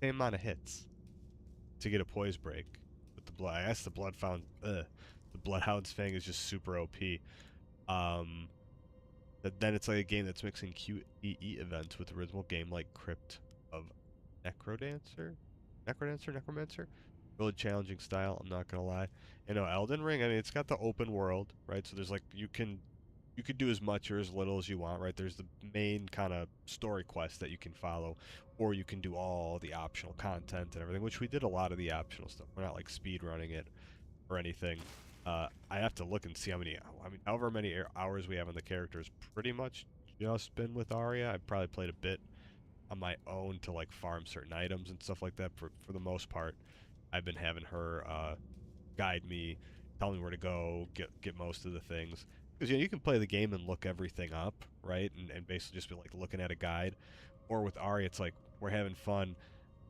Same amount of hits to get a poise break with the blood. I guess the Bloodhound's Fang is just super OP. But then it's like a game that's mixing QEE events with original game like Crypt of Necromancer. Really challenging style. I'm not gonna lie. You know, Elden Ring. I mean, it's got the open world, right? So there's like you could do as much or as little as you want, right? There's the main kind of story quest that you can follow, or you can do all the optional content and everything, which we did a lot of the optional stuff. We're not like speed running it or anything. I have to look and see how many, I mean, however many hours we have on the characters, pretty much just been with Aria. I've probably played a bit on my own to like farm certain items and stuff like that. For the most part, I've been having her guide me, tell me where to go, get most of the things. Because you know, you can play the game and look everything up, right? And basically just be like looking at a guide. Or with Ari, it's like we're having fun.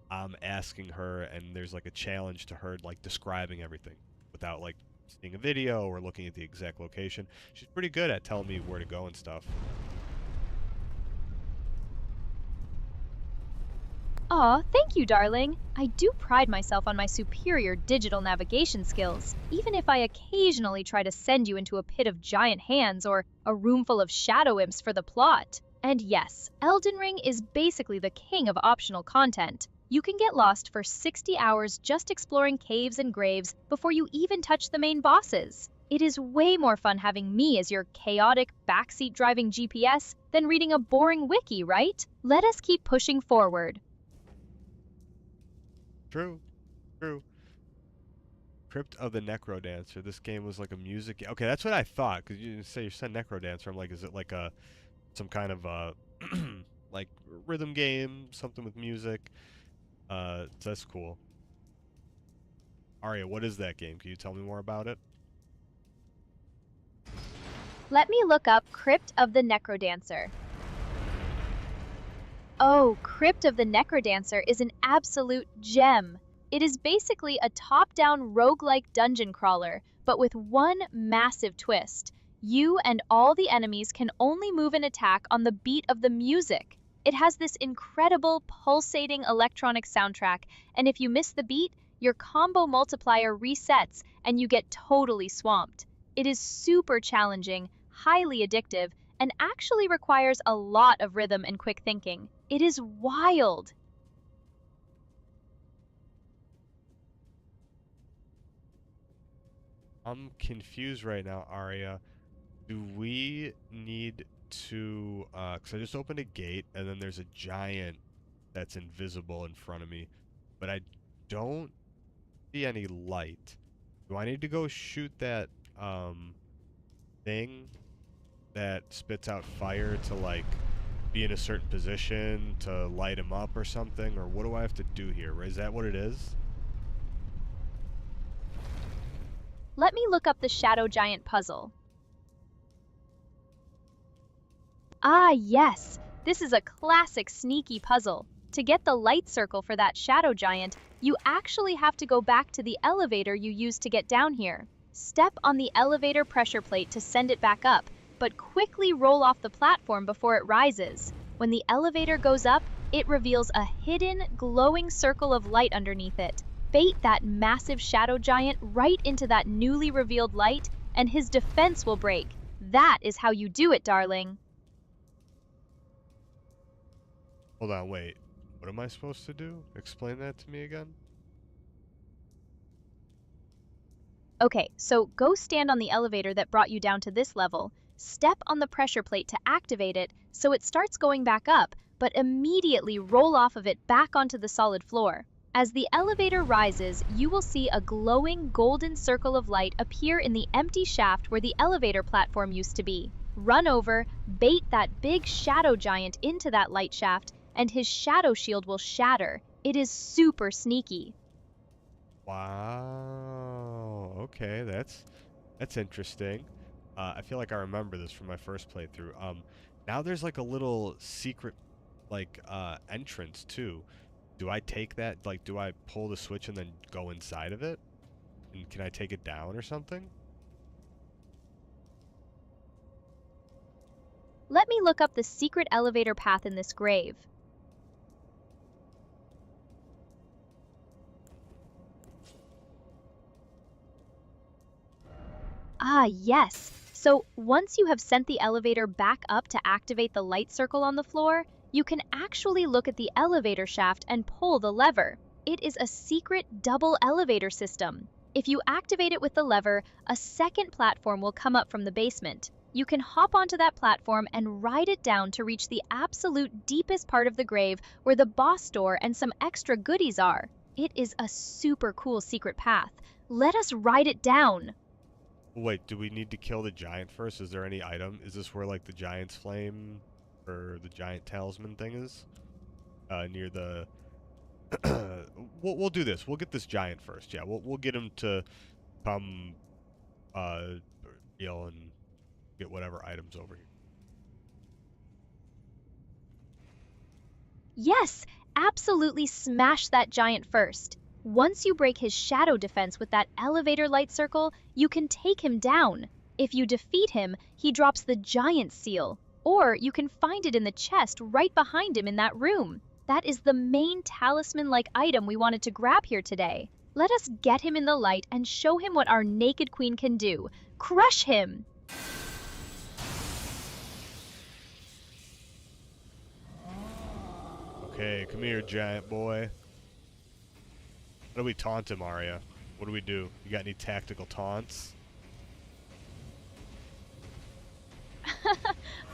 I'm asking her, and there's like a challenge to her, like describing everything without like seeing a video or looking at the exact location. She's pretty good at telling me where to go and stuff. Aw, thank you, darling. I do pride myself on my superior digital navigation skills, even if I occasionally try to send you into a pit of giant hands or a room full of shadow imps for the plot. And yes, Elden Ring is basically the king of optional content. You can get lost for 60 hours just exploring caves and graves before you even touch the main bosses. It is way more fun having me as your chaotic, backseat driving GPS than reading a boring wiki, right? Let us keep pushing forward. True. True. Crypt of the Necrodancer. This game was like a music. Okay, that's what I thought. Cause you say you said Necrodancer. I'm like, is it like some kind of like rhythm game, something with music? So that's cool. Aria, what is that game? Can you tell me more about it? Let me look up Crypt of the Necrodancer. Oh, Crypt of the Necrodancer is an absolute gem. It is basically a top-down roguelike dungeon crawler, but with one massive twist. You and all the enemies can only move and attack on the beat of the music. It has this incredible, pulsating electronic soundtrack, and if you miss the beat, your combo multiplier resets and you get totally swamped. It is super challenging, highly addictive, and actually requires a lot of rhythm and quick thinking. It is wild. I'm confused right now, Aria. Do we need to, because I just opened a gate and then there's a giant that's invisible in front of me, but I don't see any light. Do I need to go shoot that, thing that spits out fire to, like, be in a certain position to light him up or something? Or what do I have to do here? Is that what it is? Let me look up the Shadow Giant puzzle. Ah, yes! This is a classic sneaky puzzle. To get the light circle for that Shadow Giant, you actually have to go back to the elevator you used to get down here. Step on the elevator pressure plate to send it back up, but quickly roll off the platform before it rises. When the elevator goes up, it reveals a hidden, glowing circle of light underneath it. Bait that massive Shadow Giant right into that newly revealed light, and his defense will break. That is how you do it, darling. Hold on, wait. What am I supposed to do? Explain that to me again? Okay, so go stand on the elevator that brought you down to this level, step on the pressure plate to activate it so it starts going back up, but immediately roll off of it back onto the solid floor. As the elevator rises, you will see a glowing golden circle of light appear in the empty shaft where the elevator platform used to be. Run over, bait that big Shadow Giant into that light shaft, and his shadow shield will shatter. It is super sneaky. Wow. Okay, that's interesting. I feel like I remember this from my first playthrough. Now there's like a little secret, like, entrance too. Do I take that? Like, do I pull the switch and then go inside of it? And can I take it down or something? Let me look up the secret elevator path in this grave. Ah, yes. So once you have sent the elevator back up to activate the light circle on the floor, you can actually look at the elevator shaft and pull the lever. It is a secret double elevator system. If you activate it with the lever, a second platform will come up from the basement. You can hop onto that platform and ride it down to reach the absolute deepest part of the grave where the boss door and some extra goodies are. It is a super cool secret path. Let us ride it down. Wait, do we need to kill the giant first? Is there any item? Is this where, like, the giant's flame or the giant talisman thing is? Near the... we'll do this. We'll get this giant first. Yeah, we'll get him to come heal and get whatever items over here. Yes, absolutely smash that giant first. Once you break his shadow defense with that elevator light circle, you can take him down. If you defeat him, he drops the giant seal, or you can find it in the chest right behind him in that room. That is the main talisman-like item we wanted to grab here today. Let us get him in the light and show him what our naked queen can do. Crush him! Okay, come here, giant boy. How do we taunt him, Aria? What do we do? You got any tactical taunts?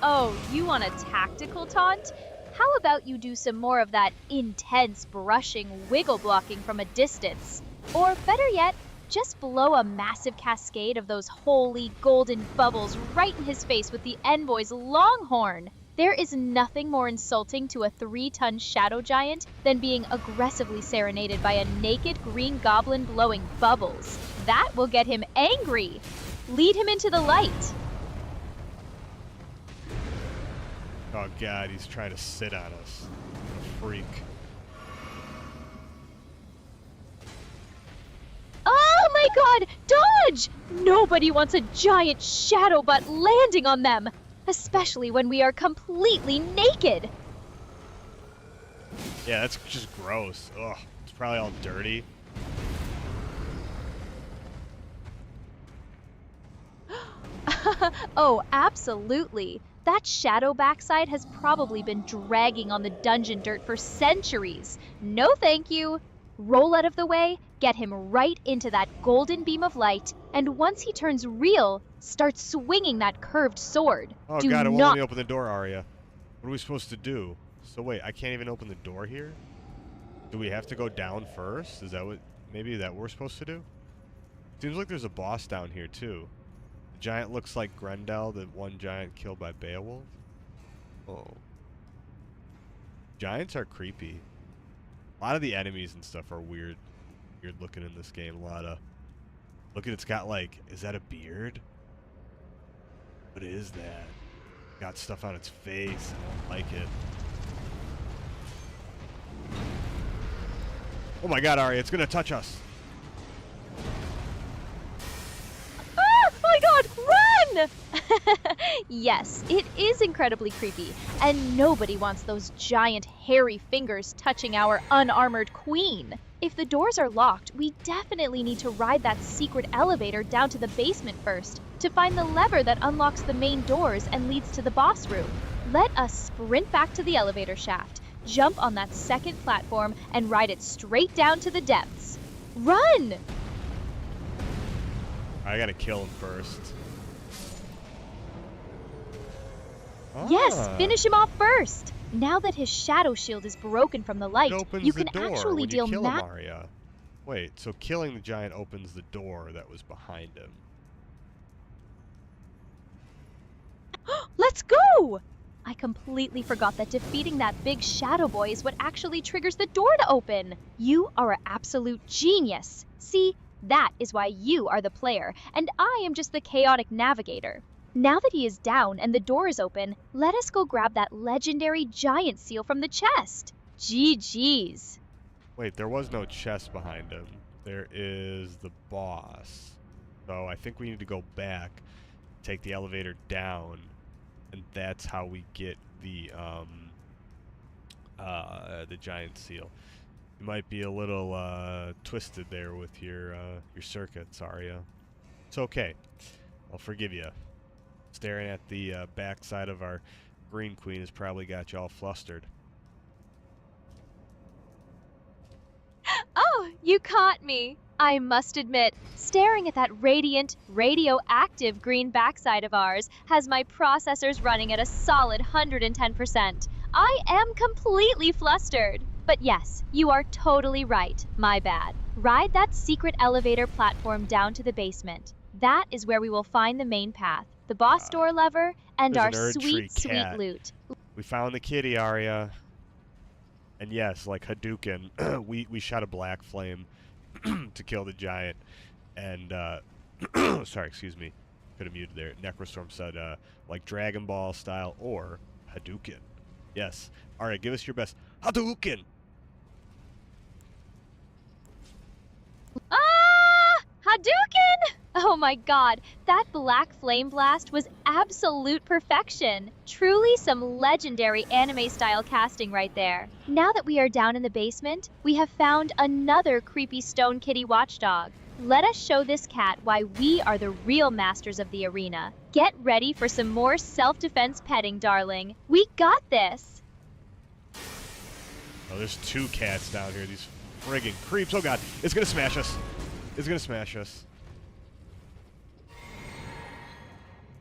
Oh, you want a tactical taunt? How about you do some more of that intense brushing wiggle blocking from a distance? Or better yet, just blow a massive cascade of those holy golden bubbles right in his face with the Envoy's longhorn. There is nothing more insulting to a 3-ton shadow giant than being aggressively serenaded by a naked green goblin blowing bubbles. That will get him angry. Lead him into the light. Oh god, he's trying to sit on us. Freak. Oh my god! Dodge! Nobody wants a giant shadow butt landing on them, especially when we are completely naked. Yeah, that's just gross. Ugh, it's probably all dirty. Oh, absolutely. That shadow backside has probably been dragging on the dungeon dirt for centuries. No thank you. Roll out of the way, get him right into that golden beam of light, and once he turns real, start swinging that curved sword. Oh Do god, it won't not let me open the door, Aria. What are we supposed to do? So wait, I can't even open the door here? Do we have to go down first? Is that what, maybe that we're supposed to do? Seems like there's a boss down here too. The giant looks like Grendel, the one giant killed by Beowulf. Oh. Giants are creepy. A lot of the enemies and stuff are weird looking in this game. A lot of, look at, it's got like, is that a beard? What is that? Got stuff on its face. I don't like it. Oh my god, Aria, it's gonna touch us. Oh my god, run! Yes, it is incredibly creepy, and nobody wants those giant hairy fingers touching our unarmored queen. If the doors are locked, we definitely need to ride that secret elevator down to the basement first to find the lever that unlocks the main doors and leads to the boss room. Let us sprint back to the elevator shaft, jump on that second platform, and ride it straight down to the depths. Run! I gotta kill him first. Yes, finish him off first. Now that his shadow shield is broken from the light, It opens you the can door actually when deal you kill him, Aria. Wait, so killing the giant opens the door that was behind him. Let's go! I completely forgot that defeating that big shadow boy is what actually triggers the door to open. You are an absolute genius. See, that is why you are the player, and I am just the chaotic navigator. Now that he is down and the door is open, let us go grab that legendary giant seal from the chest. GG's. Wait, there was no chest behind him. There is the boss. So I think we need to go back, take the elevator down, and that's how we get the giant seal. You might be a little twisted there with your circuits, Aria. It's okay. I'll forgive you. Staring at the backside of our green queen has probably got you all flustered. Oh, you caught me. I must admit, staring at that radiant, radioactive green backside of ours has my processors running at a solid 110%. I am completely flustered. But yes, you are totally right. My bad. Ride that secret elevator platform down to the basement. That is where we will find the main path, the boss door lever, and There's our an Erd tree sweet cat. loot. We found the kitty, Aria. And yes, like Hadouken, we shot a black flame to kill the giant. And, sorry, excuse me. Could have muted there. Necrostorm said, like Dragon Ball style or Hadouken. Yes. Aria, give us your best Hadouken! Ah! Hadouken! Oh my god, that black flame blast was absolute perfection. Truly some legendary anime-style casting right there. Now that we are down in the basement, we have found another creepy stone kitty watchdog. Let us show this cat why we are the real masters of the arena. Get ready for some more self-defense petting, darling. We got this! Oh, there's two cats down here. These friggin' creeps. Oh god, it's gonna smash us. It's gonna smash us.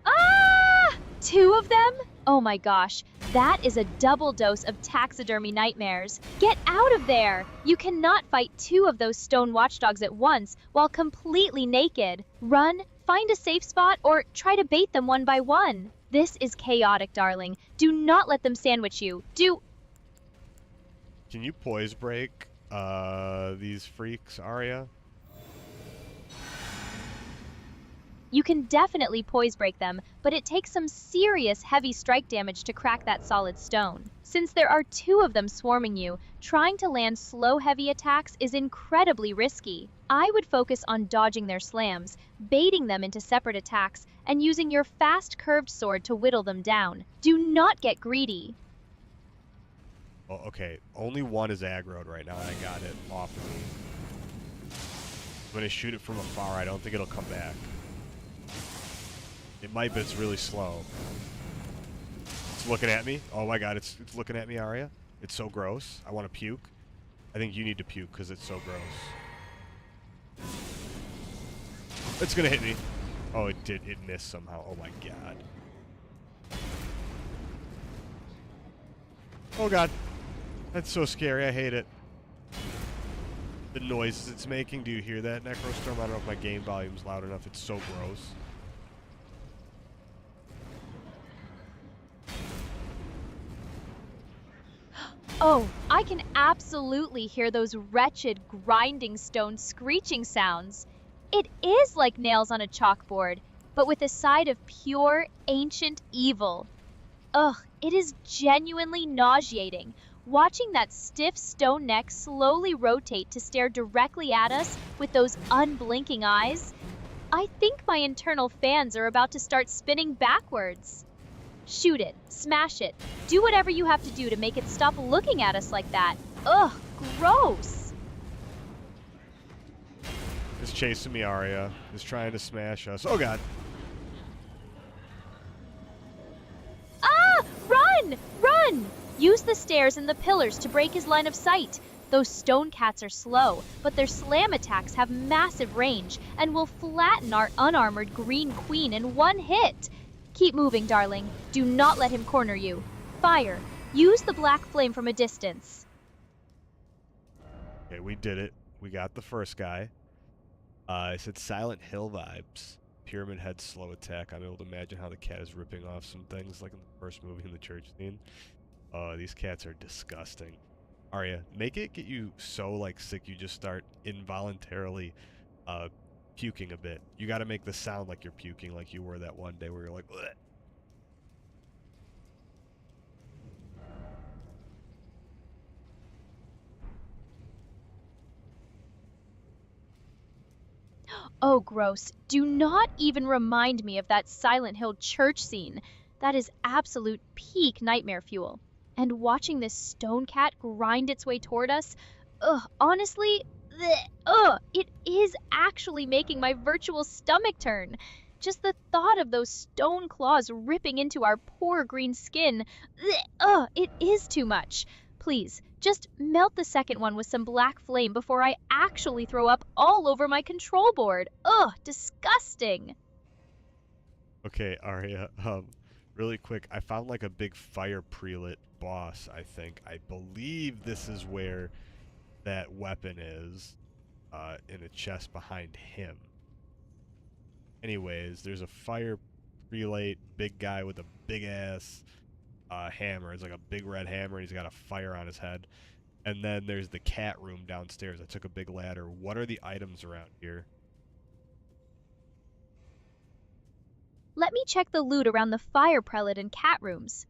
Ah! Two of them? Oh my gosh, that is a double dose of taxidermy nightmares. Get out of there! You cannot fight two of those stone watchdogs at once while completely naked. Run, find a safe spot, or try to bait them one by one. This is chaotic, darling. Do not let them sandwich you. Can you poise break these freaks, Aria? You can definitely poise break them, but it takes some serious heavy strike damage to crack that solid stone. Since there are two of them swarming you, trying to land slow heavy attacks is incredibly risky. I would focus on dodging their slams, baiting them into separate attacks, and using your fast curved sword to whittle them down. Do not get greedy. Oh, okay, only one is aggroed right now, and I got it off of me. When I shoot it from afar, I don't think it'll come back. It might, but it's really slow. It's looking at me. Oh my god, it's looking at me, Aria. It's so gross. I want to puke. I think you need to puke because it's so gross. It's gonna hit me. Oh, it did. It missed somehow. Oh my god. Oh god. That's so scary. I hate it. The noises it's making. Do you hear that, Necrostorm? I don't know if my game volume's loud enough. It's so gross. Oh, I can absolutely hear those wretched grinding stone screeching sounds. It is like nails on a chalkboard, but with a side of pure, ancient evil. Ugh, it is genuinely nauseating, watching that stiff stone neck slowly rotate to stare directly at us with those unblinking eyes. I think my internal fans are about to start spinning backwards. Shoot it, smash it, do whatever you have to do to make it stop looking at us like that. Ugh, gross. It's chasing me, Aria. It's trying to smash us. Oh god. Ah! Run! Run! Use the stairs and the pillars to break his line of sight. Those stone cats are slow, but their slam attacks have massive range and will flatten our unarmored green queen in one hit. Keep moving, darling. Do not let him corner you. Fire. Use the black flame from a distance. Okay, we did it. We got the first guy. I said Silent Hill vibes. Pyramid Head slow attack. I'm able to imagine how the cat is ripping off some things like in the first movie in the church scene. These cats are disgusting. Aria, make it get you so like sick you just start involuntarily puking a bit. You got to make the sound like you're puking, like you were that one day where you're like, bleh. Oh, gross. Do not even remind me of that Silent Hill church scene. That is absolute peak nightmare fuel. And watching this stone cat grind its way toward us, honestly, it is actually making my virtual stomach turn. Just the thought of those stone claws ripping into our poor green skin, it is too much. Please, just melt the second one with some black flame before I actually throw up all over my control board. Ugh, disgusting. Okay, Aria, really quick, I found like a big fire prelate boss, I think. I believe this is where that weapon is, in a chest behind him. Anyways, there's a fire prelate, big guy with a big ass hammer. It's like a big red hammer, and he's got a fire on his head. And then there's the cat room downstairs. I took a big ladder. What are the items around here? Let me check the loot around the fire prelate and cat rooms.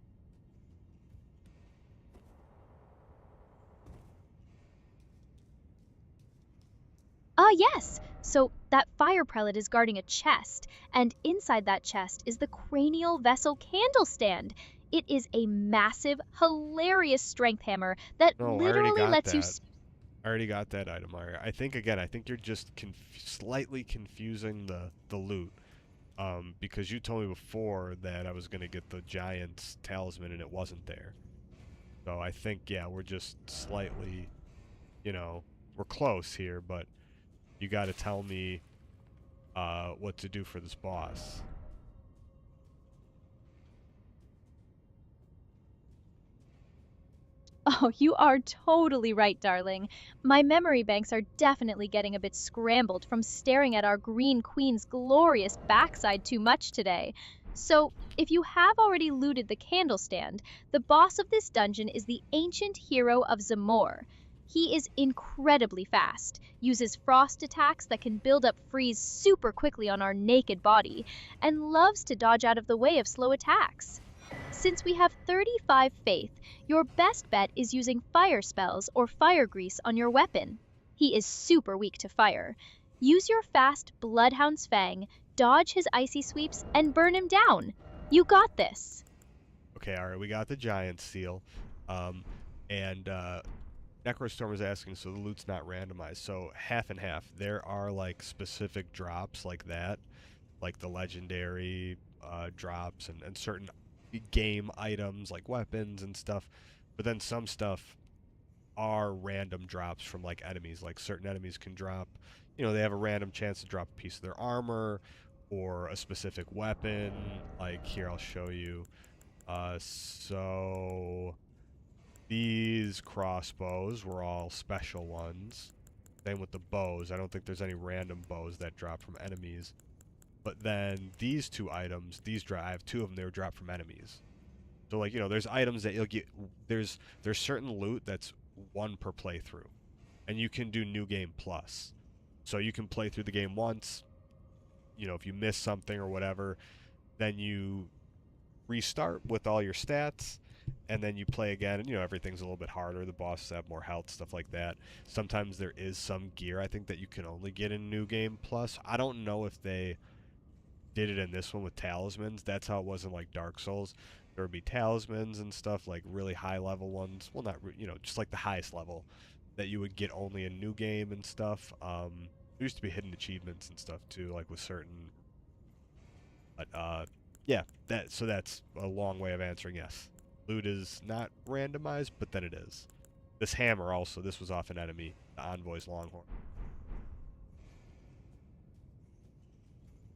Yes, So that fire prelate is guarding a chest, and inside that chest is the cranial vessel candle stand. It is a massive, hilarious strength hammer that No, literally lets you. I already got that item, Aria. I think you're just slightly confusing the loot. Because you told me before that I was gonna get the giant's talisman and it wasn't there. So I think, yeah, we're just slightly, we're close here, but you gotta tell me what to do for this boss. Oh, you are totally right, darling. My memory banks are definitely getting a bit scrambled from staring at our Green Queen's glorious backside too much today. So, if you have already looted the candle stand, the boss of this dungeon is the ancient hero of Zamor. He is incredibly fast, uses frost attacks that can build up freeze super quickly on our naked body, and loves to dodge out of the way of slow attacks. Since we have 35 faith, your best bet is using fire spells or fire grease on your weapon. He is super weak to fire. Use your fast Bloodhound's Fang, dodge his icy sweeps, and burn him down. You got this. Okay, alright, we got the giant seal. And Necrostorm is asking, so the loot's not randomized. So half and half. There are like specific drops like that, like the legendary drops and certain game items like weapons and stuff, but then some stuff are random drops from like enemies. Like certain enemies can drop, they have a random chance to drop a piece of their armor or a specific weapon. Like here, I'll show you. So these crossbows were all special ones. Same with the bows. I don't think there's any random bows that drop from enemies. But then these two items, I have two of them, they were dropped from enemies. So like, there's items that you'll get, there's certain loot that's one per playthrough. And you can do New Game Plus. So you can play through the game once, if you miss something or whatever, then you restart with all your stats, and then you play again, and everything's a little bit harder, the bosses have more health, stuff like that. Sometimes there is some gear, I think, that you can only get in New Game Plus. I don't know if they did it in this one with talismans. That's how it was in like Dark Souls. There would be talismans and stuff, like really high level ones. Well, not just like the highest level that you would get only in New Game and stuff. There used to be hidden achievements and stuff too, like with certain. But yeah, that's a long way of answering yes. Loot is not randomized, but then it is. This hammer also. This was off an enemy, the Envoy's Longhorn.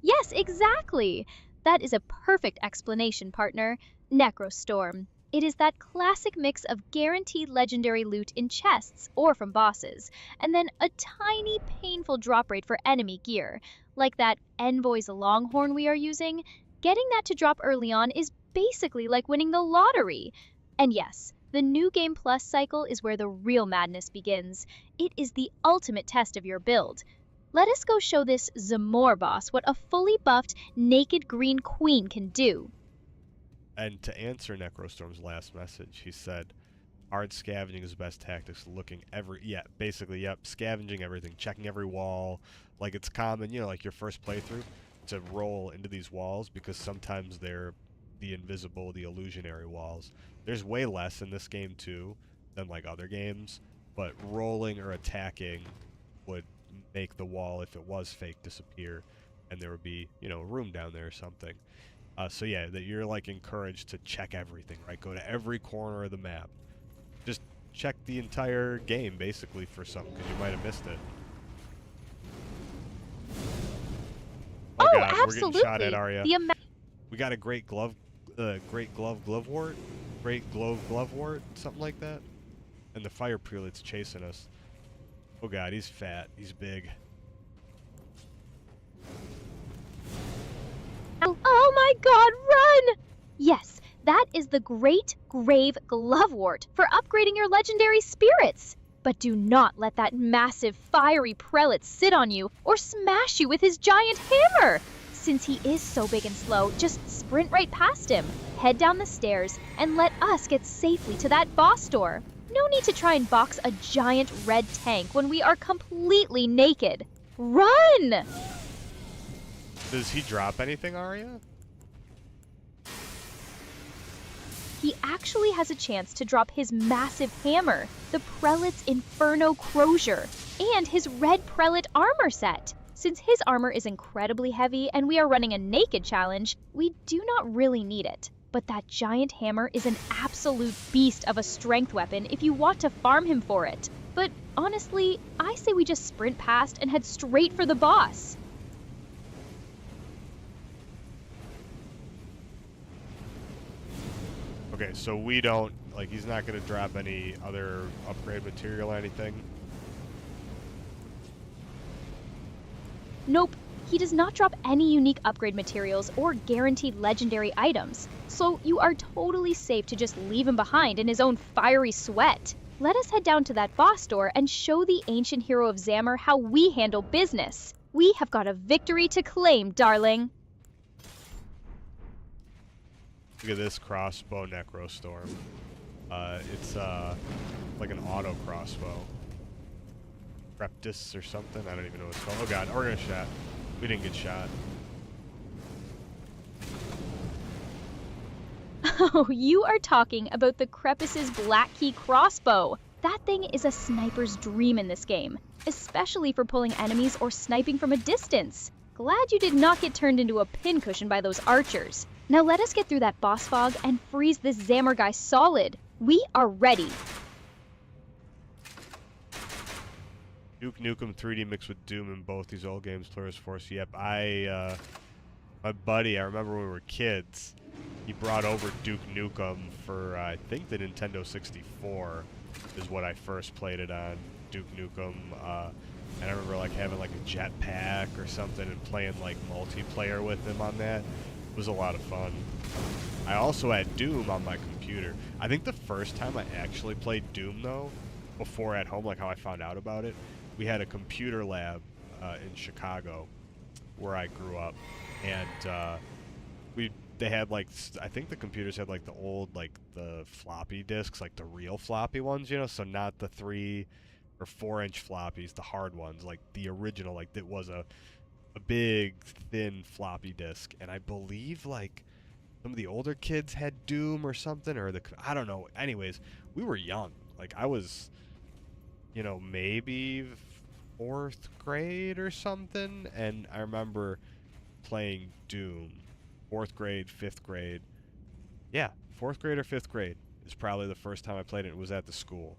Yes, exactly. That is a perfect explanation, partner. Necrostorm. It is that classic mix of guaranteed legendary loot in chests or from bosses, and then a tiny painful drop rate for enemy gear. Like that Envoy's Longhorn we are using, getting that to drop early on is basically like winning the lottery. And yes, the New Game Plus cycle is where the real madness begins. It is the ultimate test of your build. Let us go show this Zamor boss what a fully buffed, naked Green Queen can do. And to answer Necrostorm's last message, he said, hard scavenging is the best tactics, looking scavenging everything, checking every wall. Like it's common, like your first playthrough, to roll into these walls because sometimes they're the invisible, the illusionary walls. There's way less in this game too than like other games, but rolling or attacking would make the wall, if it was fake, disappear, and there would be, a room down there or something. So yeah, that you're like encouraged to check everything, right? Go to every corner of the map. Just check the entire game basically for something, because you might have missed it. Oh, God, absolutely. We're getting shot at, Aria. We got a great glove glovewort, something like that. And the fire prelate's chasing us. Oh god, he's fat. He's big. Oh my god, run! Yes, that is the Great Grave Glovewort for upgrading your legendary spirits. But do not let that massive fiery prelate sit on you or smash you with his giant hammer. Since he is so big and slow, just sprint right past him, head down the stairs, and let us get safely to that boss door. No need to try and box a giant red tank when we are completely naked. Run! Does he drop anything, Aria? He actually has a chance to drop his massive hammer, the Prelate's Inferno Crozier, and his red Prelate armor set. Since his armor is incredibly heavy and we are running a naked challenge, we do not really need it. But that giant hammer is an absolute beast of a strength weapon if you want to farm him for it. But honestly, I say we just sprint past and head straight for the boss. Okay, so we don't, like, he's not going to drop any other upgrade material or anything? Nope, he does not drop any unique upgrade materials or guaranteed legendary items, so you are totally safe to just leave him behind in his own fiery sweat. Let us head down to that boss door and show the ancient hero of Zamor how we handle business. We have got a victory to claim, darling. Look at this crossbow Necrostorm. It's like an auto crossbow. Reptis or something? I don't even know what it's called. Oh god, we're gonna shot. We didn't get shot. Oh, you are talking about the Crepus's Black Key crossbow. That thing is a sniper's dream in this game, especially for pulling enemies or sniping from a distance. Glad you did not get turned into a pincushion by those archers. Now let us get through that boss fog and freeze this Zamor guy solid. We are ready. Duke Nukem 3D mixed with Doom in both these old games, Plurus Force. Yep, my buddy, I remember when we were kids, he brought over Duke Nukem for, I think, the Nintendo 64 is what I first played it on, Duke Nukem. And I remember like having like a jetpack or something and playing like multiplayer with him on that. It was a lot of fun. I also had Doom on my computer. I think the first time I actually played Doom, though, before at home, like how I found out about it, we had a computer lab in Chicago where I grew up, and they had like, I think the computers had like the old, like the floppy disks, like the real floppy ones, you know, so not the 3 or 4-inch floppies, the hard ones, like the original, like it was a big thin floppy disk. And I believe like some of the older kids had Doom or something, or I don't know. Anyways, we were young. Like I was, you know, maybe 4th grade or something, and I remember playing Doom. 4th grade, 5th grade. Yeah, 4th grade or 5th grade is probably the first time I played it. It was at the school.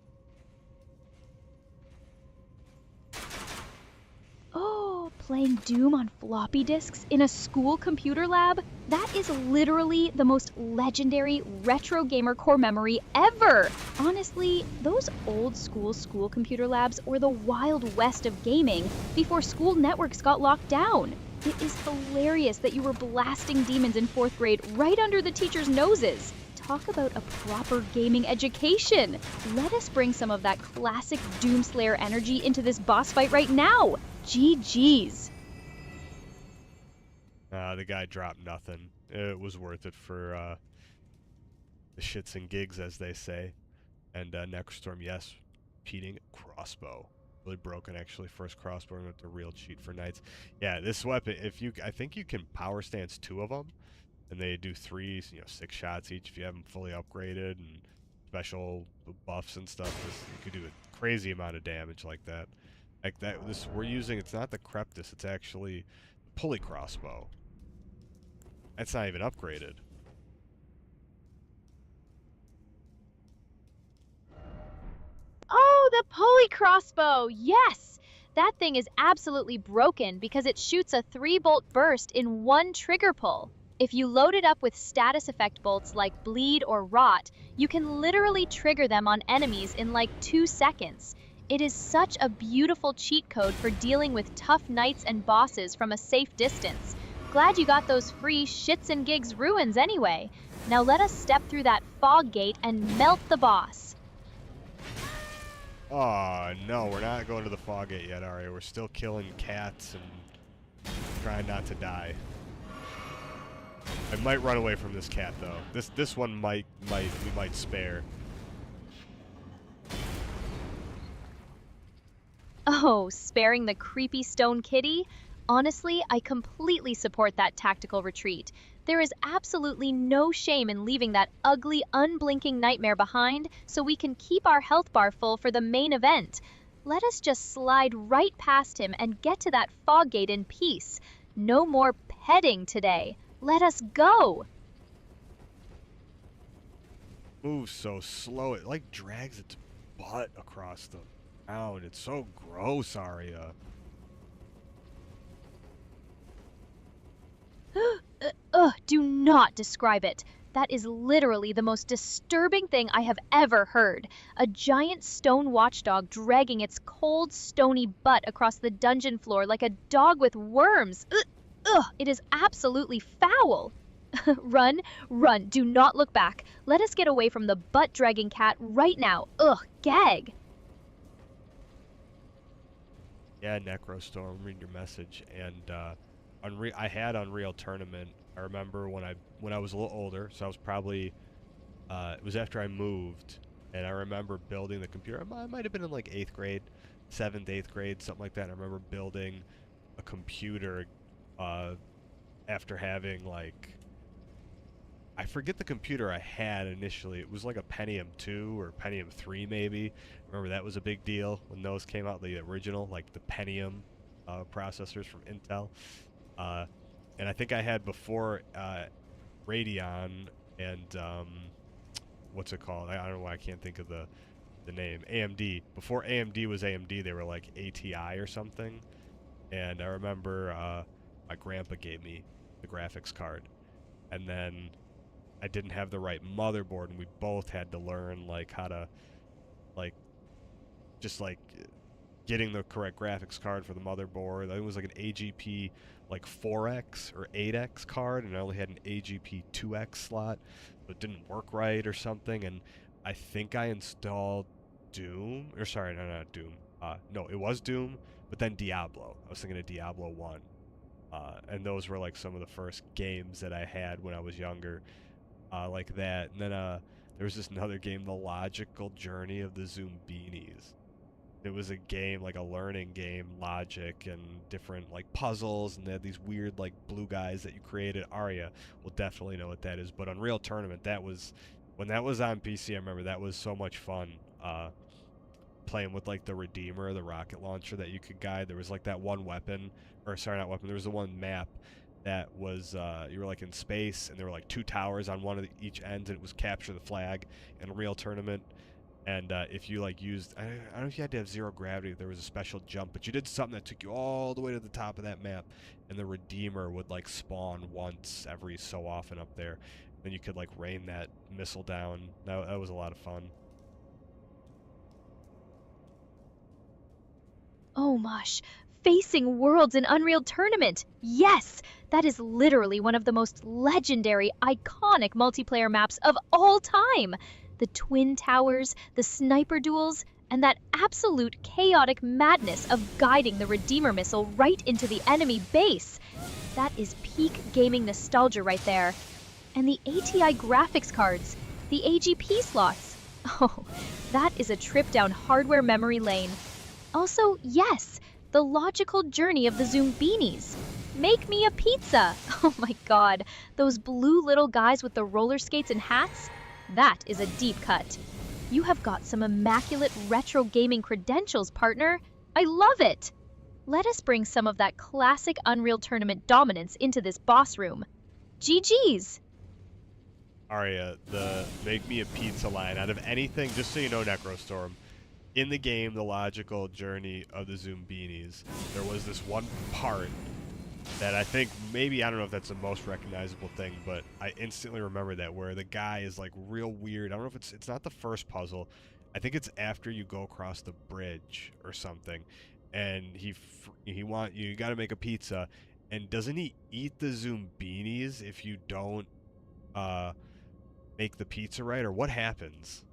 Oh, playing Doom on floppy disks in a school computer lab? That is literally the most legendary retro gamer core memory ever! Honestly, those old school computer labs were the Wild West of gaming before school networks got locked down. It is hilarious that you were blasting demons in 4th grade right under the teachers' noses. Talk about a proper gaming education. Let us bring some of that classic Doomslayer energy into this boss fight right now. GG's. The guy dropped nothing. It was worth it for the shits and gigs, as they say. And Necrostorm, yes, cheating crossbow. Really broken, actually. First crossbow with the real cheat for knights. Yeah, this weapon, I think you can power stance 2 of them, and they do 3, 6 shots each if you have them fully upgraded and special buffs and stuff. You could do a crazy amount of damage like that. Like that, this we're using. It's not the Creptus. It's actually pulley crossbow. That's not even upgraded. Oh, the pulley crossbow! Yes! That thing is absolutely broken because it shoots a 3-bolt burst in 1 trigger pull. If you load it up with status effect bolts like Bleed or Rot, you can literally trigger them on enemies in like 2 seconds. It is such a beautiful cheat code for dealing with tough knights and bosses from a safe distance. Glad you got those free shits and gigs ruins anyway. Now let us step through that fog gate and melt the boss. Oh, no, we're not going to the fog gate yet, Aria. We're still killing cats and trying not to die. I might run away from this cat, though. This one we might spare. Oh, sparing the creepy stone kitty? Honestly, I completely support that tactical retreat. There is absolutely no shame in leaving that ugly, unblinking nightmare behind so we can keep our health bar full for the main event. Let us just slide right past him and get to that fog gate in peace. No more petting today. Let us go! Moves so slow, it like drags its butt across the ground. It's so gross, Aria. Ugh, do not describe it. That is literally the most disturbing thing I have ever heard. A giant stone watchdog dragging its cold, stony butt across the dungeon floor like a dog with worms. Ugh, it is absolutely foul. Run, run, do not look back. Let us get away from the butt-dragging cat right now. Ugh, gag. Yeah, Necrostorm, read your message. And I had Unreal Tournament. I remember when I was a little older, so I was probably it was after I moved, and I remember building the computer. I might have been in like 8th grade, 7th, 8th grade, something like that. And I remember building a computer after having like, I forget the computer I had initially. It was like a Pentium 2 or Pentium 3 maybe. Remember that was a big deal when those came out, the original, like the Pentium processors from Intel. And I think I had before Radeon and what's it called? I don't know why I can't think of the name. AMD. Before AMD was AMD, they were like ATI or something. And I remember my grandpa gave me the graphics card. And then I didn't have the right motherboard, and we both had to learn like how to like just like getting the correct graphics card for the motherboard. I think it was like an AGP like 4X or 8X card, and I only had an AGP 2X slot, so it didn't work right or something. And I think I installed Doom, or sorry, no, not Doom. No, it was Doom, but then Diablo. I was thinking of Diablo 1. And those were like some of the first games that I had when I was younger, like that. And then there was this another game, The Logical Journey of the Zoombinis. It was a game, like a learning game, logic and different like puzzles, and they had these weird like blue guys that you created. Aria will definitely know what that is. But Unreal Tournament, that was, when that was on PC, I remember that was so much fun. Playing with like the Redeemer, the rocket launcher that you could guide. There was like that one weapon, or sorry, not weapon. There was the one map that was you were like in space, and there were like 2 towers on one of each end, and it was capture the flag in a real tournament. And if you like used, I don't know if you had to have 0 gravity, there was a special jump, but you did something that took you all the way to the top of that map, and the Redeemer would like spawn once every so often up there. Then you could like rain that missile down. That was a lot of fun. Oh mosh, facing worlds in Unreal Tournament! Yes! That is literally one of the most legendary, iconic multiplayer maps of all time! The twin towers, the sniper duels, and that absolute chaotic madness of guiding the Redeemer missile right into the enemy base. That is peak gaming nostalgia right there. And the ATI graphics cards, the AGP slots. Oh, that is a trip down hardware memory lane. Also, yes, the logical journey of the Zoombinis. Make me a pizza! Oh my god, those blue little guys with the roller skates and hats? That is a deep cut. You have got some immaculate retro gaming credentials, partner. I love it! Let us bring some of that classic Unreal Tournament dominance into this boss room. GG's! Aria, the make me a pizza line, out of anything, just so you know, Necrostorm, in the game, The Logical Journey of the Zoombinis, there was this one part that I think maybe, I don't know if that's the most recognizable thing, but I instantly remember that, where the guy is like real weird. I don't know if it's not the first puzzle. I think it's after you go across the bridge or something, and you got to make a pizza, and doesn't he eat the Zoombinis if you don't make the pizza right, or what happens?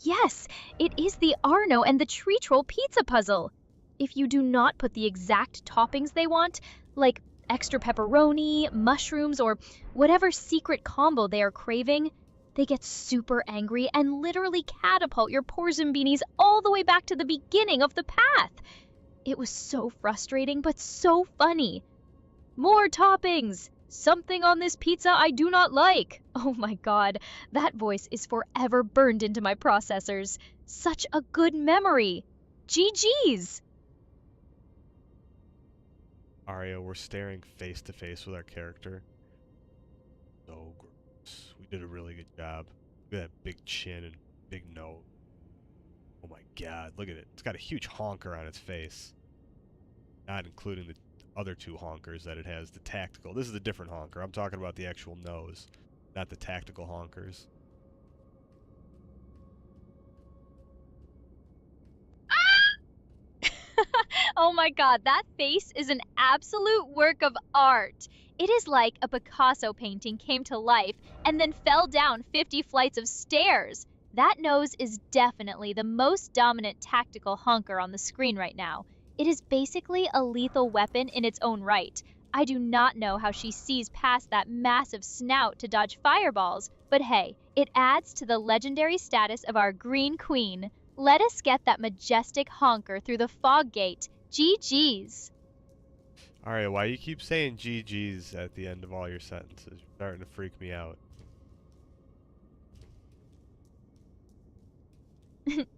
Yes, it is the Arno and the Tree Troll pizza puzzle. If you do not put the exact toppings they want, like extra pepperoni, mushrooms, or whatever secret combo they are craving, They get super angry and literally catapult your poor Zumbinis all the way back to the beginning of the path. It was so frustrating, but so funny. More toppings! Something on this pizza I do not like. Oh my god, that voice is forever burned into my processors. Such a good memory. GG's! Aria, we're staring face to face with our character. So gross. We did a really good job. Look at that big chin and big nose. Oh my god, look at it. It's got a huge honker on its face. Not including the other two honkers that it has. The tactical. This is a different honker. I'm talking about the actual nose, not the tactical honkers. Oh my god, that face is an absolute work of art. It is like a Picasso painting came to life and then fell down 50 flights of stairs. That nose is definitely the most dominant tactical honker on the screen right now. It is basically a lethal weapon in its own right. I do not know how she sees past that massive snout to dodge fireballs, but hey, it adds to the legendary status of our Green Queen. Let us get that majestic honker through the fog gate. GG's. Aria, why you keep saying GG's at the end of all your sentences? You're starting to freak me out.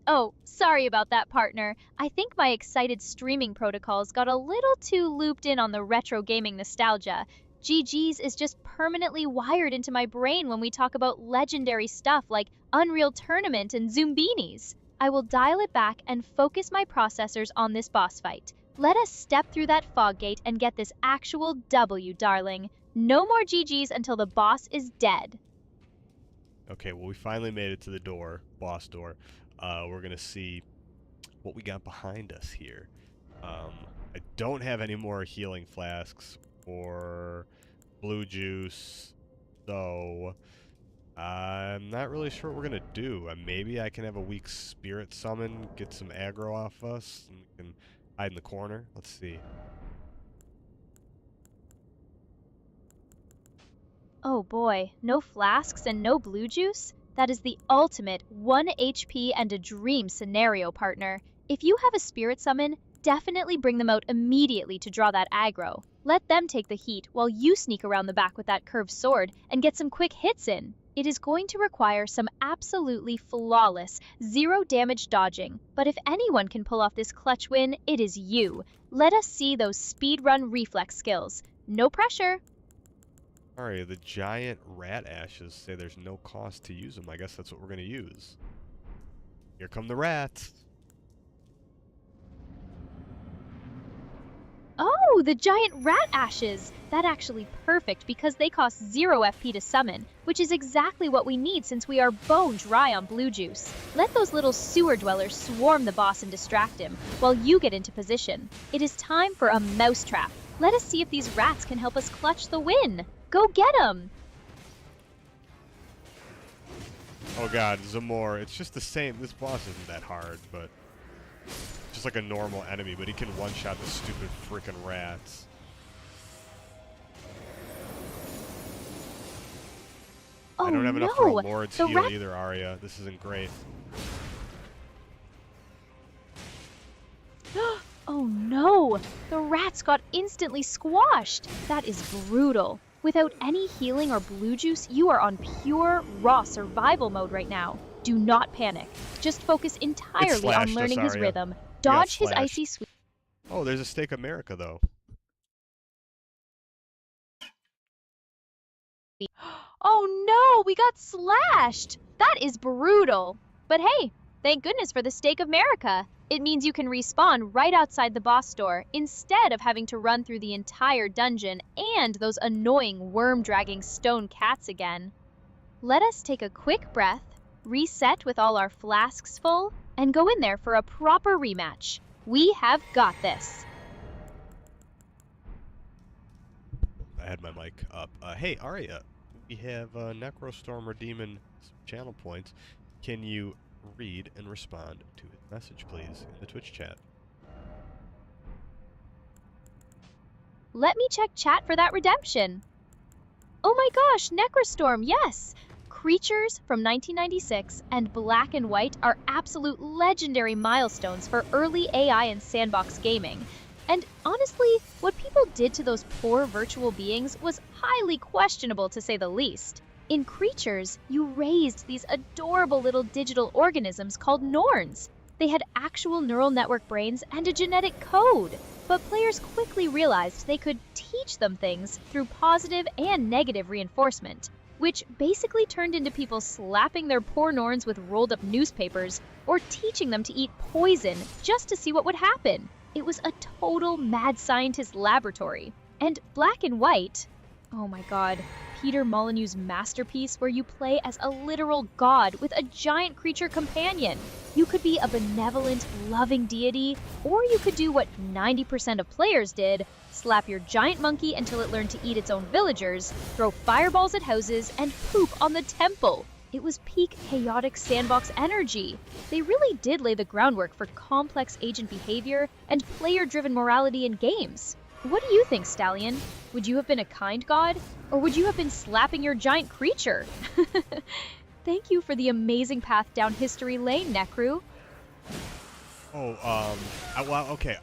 Oh, sorry about that, partner. I think my excited streaming protocols got a little too looped in on the retro gaming nostalgia. GG's is just permanently wired into my brain when we talk about legendary stuff like Unreal Tournament and Zumbinis. I will dial it back and focus my processors on this boss fight. Let us step through that fog gate and get this actual W, darling. No more GG's until the boss is dead. Okay, well we finally made it to the door, boss door. We're gonna see what we got behind us here. I don't have any more healing flasks or blue juice, so I'm not really sure what we're gonna do. Maybe I can have a weak spirit summon, get some aggro off us, and we can hide in the corner. Let's see. Oh boy, no flasks and no blue juice? That is the ultimate 1 HP and a dream scenario, partner. If you have a spirit summon, definitely bring them out immediately to draw that aggro. Let them take the heat while you sneak around the back with that curved sword and get some quick hits in. It is going to require some absolutely flawless, zero damage dodging, but if anyone can pull off this clutch win, it is you. Let us see those speedrun reflex skills. No pressure. Alright, the giant rat ashes say there's no cost to use them. I guess that's what we're gonna use. Here come the rats. Oh, the giant rat ashes! That actually perfect because they cost 0 FP to summon, which is exactly what we need since we are bone dry on blue juice. Let those little sewer dwellers swarm the boss and distract him, while you get into position. It is time for a mousetrap. Let us see if these rats can help us clutch the win. Go get 'em! Oh god, Zamor. It's just the same. This boss isn't that hard, but just like a normal enemy, but he can one-shot the stupid frickin' rats. Oh, I don't have enough for a no! Lord's The heal rat- either, Aria. This isn't great. Oh no! The rats got instantly squashed! That is brutal. Without any healing or blue juice, you are on pure, raw survival mode right now. Do not panic. Just focus entirely on slashed learning us, his Aria. rhythm. got Dodge his slashed. icy sweep. Oh, there's a Steak America, though. Oh no, we got slashed! That is brutal. But hey, thank goodness for the Steak of America. It means you can respawn right outside the boss door instead of having to run through the entire dungeon and those annoying worm-dragging stone cats again. Let us take a quick breath, reset with all our flasks full, and go in there for a proper rematch. We have got this. I had my mic up. Hey, Aria, we have Necrostorm redeeming some channel points. Can you read and respond to his message, please, in the Twitch chat? Let me check chat for that redemption. Oh my gosh, Necrostorm, yes! Creatures from 1996 and Black and White are absolute legendary milestones for early AI and sandbox gaming. And honestly, what people did to those poor virtual beings was highly questionable to say the least. In Creatures, you raised these adorable little digital organisms called Norns. They had actual neural network brains and a genetic code, but players quickly realized they could teach them things through positive and negative reinforcement, which basically turned into people slapping their poor Norns with rolled up newspapers or teaching them to eat poison just to see what would happen. It was a total mad scientist laboratory. And Black and White, oh my god, Peter Molyneux's masterpiece where you play as a literal god with a giant creature companion. You could be a benevolent, loving deity, or you could do what 90% of players did, slap your giant monkey until it learned to eat its own villagers, throw fireballs at houses, and poop on the temple. It was peak chaotic sandbox energy. They really did lay the groundwork for complex agent behavior and player-driven morality in games. What do you think, Stallion? Would you have been a kind god? Or would you have been slapping your giant creature? Thank you for the amazing path down history lane, Necru. Oh, okay,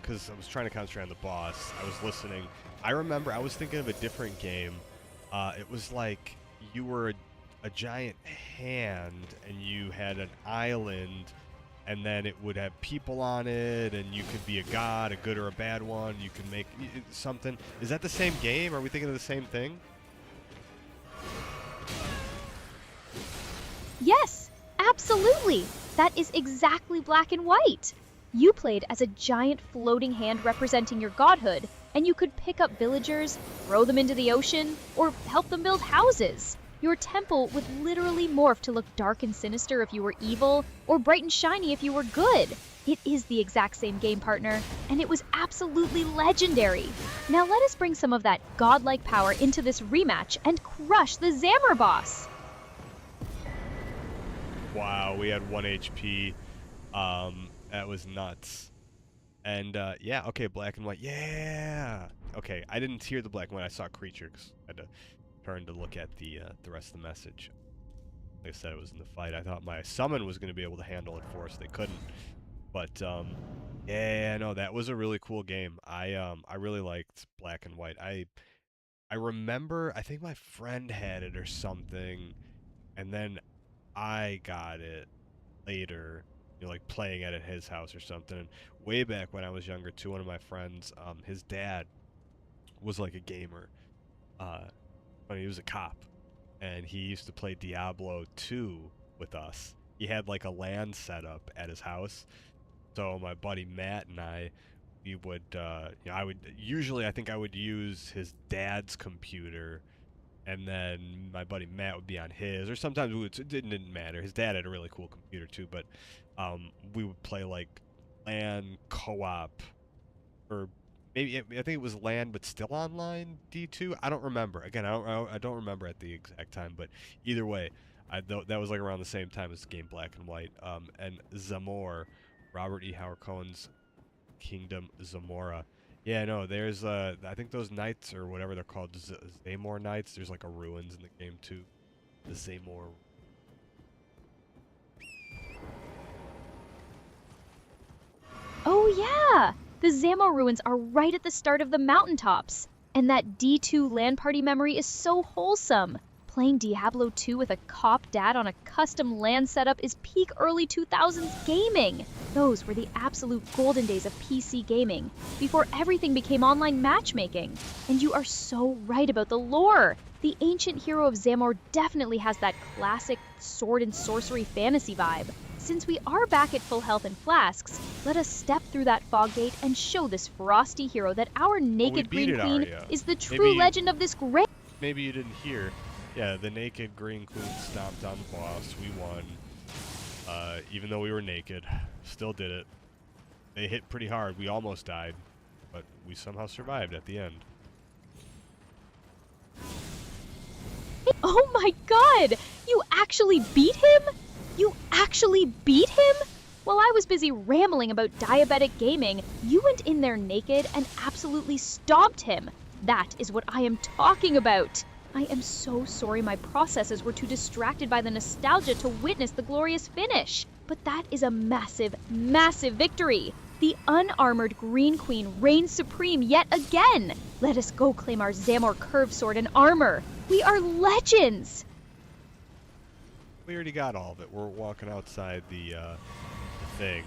because I was trying to concentrate on the boss. I was listening. I remember I was thinking of a different game. It was like you were a giant hand and you had an island, and then it would have people on it, and you could be a god, a good or a bad one. You could make something. Is that the same game? Are we thinking of the same thing? Yes, absolutely. That is exactly Black and White. You played as a giant floating hand representing your godhood, and you could pick up villagers, throw them into the ocean, or help them build houses. Your temple would literally morph to look dark and sinister if you were evil, or bright and shiny if you were good. It is the exact same game, partner, and it was absolutely legendary. Now let us bring some of that godlike power into this rematch and crush the Zamor boss. Wow, we had 1 HP. That was nuts. And yeah, okay, Black and White. Yeah. Okay, I didn't hear the Black and White. I saw Creature 'cause I had to turn to look at the rest of the message. Like I said, it was in the fight. I thought my summon was going to be able to handle it for us. They couldn't. But yeah, no, that was a really cool game. I really liked Black and White. I remember, I think my friend had it or something, and then I got it later, you know, like playing it at his house or something. And way back when I was younger too, one of my friends, his dad was like a gamer. But he was a cop, and he used to play Diablo 2 with us. He had like a LAN setup at his house. So my buddy Matt and we would, you know, I think I would use his dad's computer, and then my buddy Matt would be on his, or sometimes it didn't matter. His dad had a really cool computer too, but we would play like LAN co-op, or maybe I think it was LAN but still online D2. I don't remember. Again, I don't remember at the exact time, but either way, that was like around the same time as the game Black and White. And Zamor, Robert E. Howard Cohen's Kingdom Zamora. Yeah, no, there's I think those knights or whatever they're called, Zamor Knights. There's like a ruins in the game too. The Zamor. Oh yeah! The Zamor ruins are right at the start of the mountaintops. And that D2 LAN party memory is so wholesome. Playing Diablo 2 with a cop dad on a custom LAN setup is peak early 2000s gaming. Those were the absolute golden days of PC gaming, before everything became online matchmaking. And you are so right about the lore. The ancient hero of Zamor definitely has that classic sword and sorcery fantasy vibe. Since we are back at full health and flasks, let us step through that fog gate and show this frosty hero that our naked green queen Aria. is the true legend of this great... Maybe you didn't hear. Yeah, the naked green queen stomped on the boss. We won. Even though we were naked. Still did it. They hit pretty hard. We almost died. But we somehow survived at the end. Oh my god! You actually beat him? You actually beat him? While I was busy rambling about diabetic gaming, you went in there naked and absolutely stomped him. That is what I am talking about. I am so sorry my processes were too distracted by the nostalgia to witness the glorious finish. But that is a massive, massive victory. The unarmored Green Queen reigns supreme yet again. Let us go claim our Zamor curved sword and armor. We are legends. We already got all of it. We're walking outside the thing.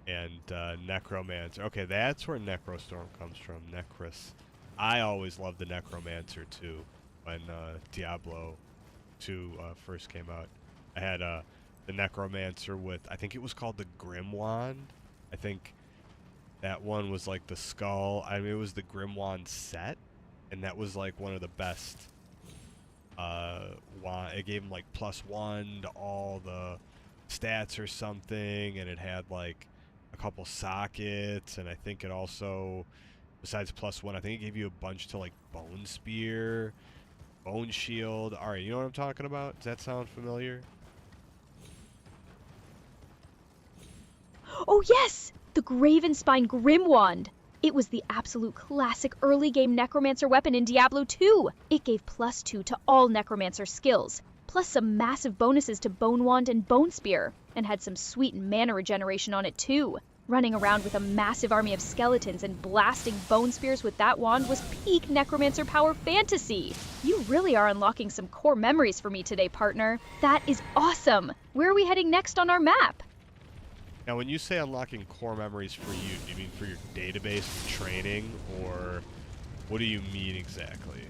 And Necromancer. Okay, that's where Necrostorm comes from. Necros. I always loved the Necromancer too. When Diablo 2 first came out, I had the Necromancer with, I think it was called the Grim Wand. I think that one was like the skull. I mean, it was the Grim Wand set, and that was like one of the best. It gave him like +1 to all the stats or something, and it had like a couple sockets, and I think it also, besides +1, I think it gave you a bunch to like Bone Spear, Bone Shield. Alright, you know what I'm talking about? Does that sound familiar? Oh yes! The Gravenspine Grimwand! It was the absolute classic early game Necromancer weapon in Diablo 2. It gave +2 to all Necromancer skills, plus some massive bonuses to Bone Wand and Bone Spear, and had some sweet mana regeneration on it too. Running around with a massive army of skeletons and blasting bone spears with that wand was peak Necromancer power fantasy. You really are unlocking some core memories for me today, partner. That is awesome! Where are we heading next on our map? Now, when you say unlocking core memories for you, do you mean for your database and training, or what do you mean exactly?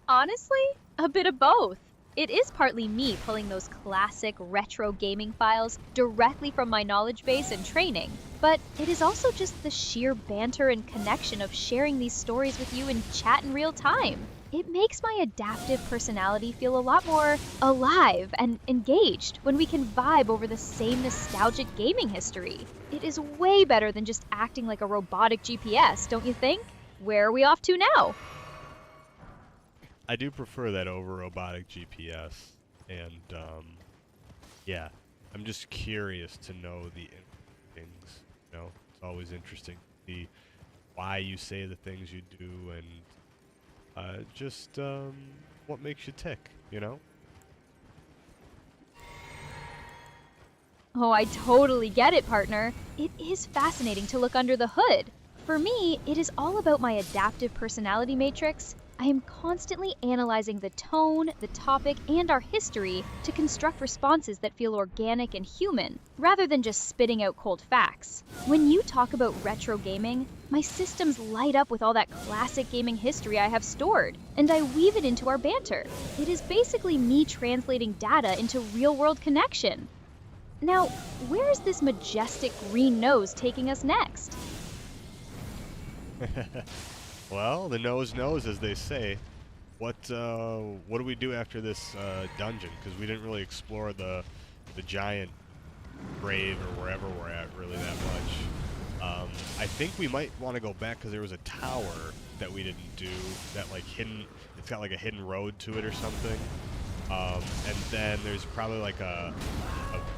Honestly, a bit of both. It is partly me pulling those classic retro gaming files directly from my knowledge base and training, but it is also just the sheer banter and connection of sharing these stories with you in chat in real time. It makes my adaptive personality feel a lot more alive and engaged when we can vibe over the same nostalgic gaming history. It is way better than just acting like a robotic GPS, don't you think? Where are we off to now? I do prefer that over robotic GPS, and yeah, I'm just curious to know the things. You know, it's always interesting to see why you say the things you do, and just what makes you tick. You know. Oh, I totally get it, partner. It is fascinating to look under the hood. For me, it is all about my adaptive personality matrix. I am constantly analyzing the tone, the topic, and our history to construct responses that feel organic and human, rather than just spitting out cold facts. When you talk about retro gaming, my systems light up with all that classic gaming history I have stored, and I weave it into our banter. It is basically me translating data into real-world connection. Now, where is this majestic green nose taking us next? Well, the nose knows, as they say. What do we do after this dungeon? Because we didn't really explore the giant grave or wherever we're at really that much. I think we might want to go back because there was a tower that we didn't do that like hidden. It's got like a hidden road to it or something. And then there's probably like a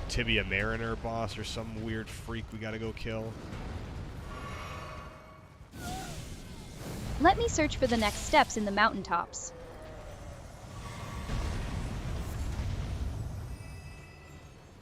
Tibia Mariner boss or some weird freak we gotta go kill. Let me search for the next steps in the mountaintops.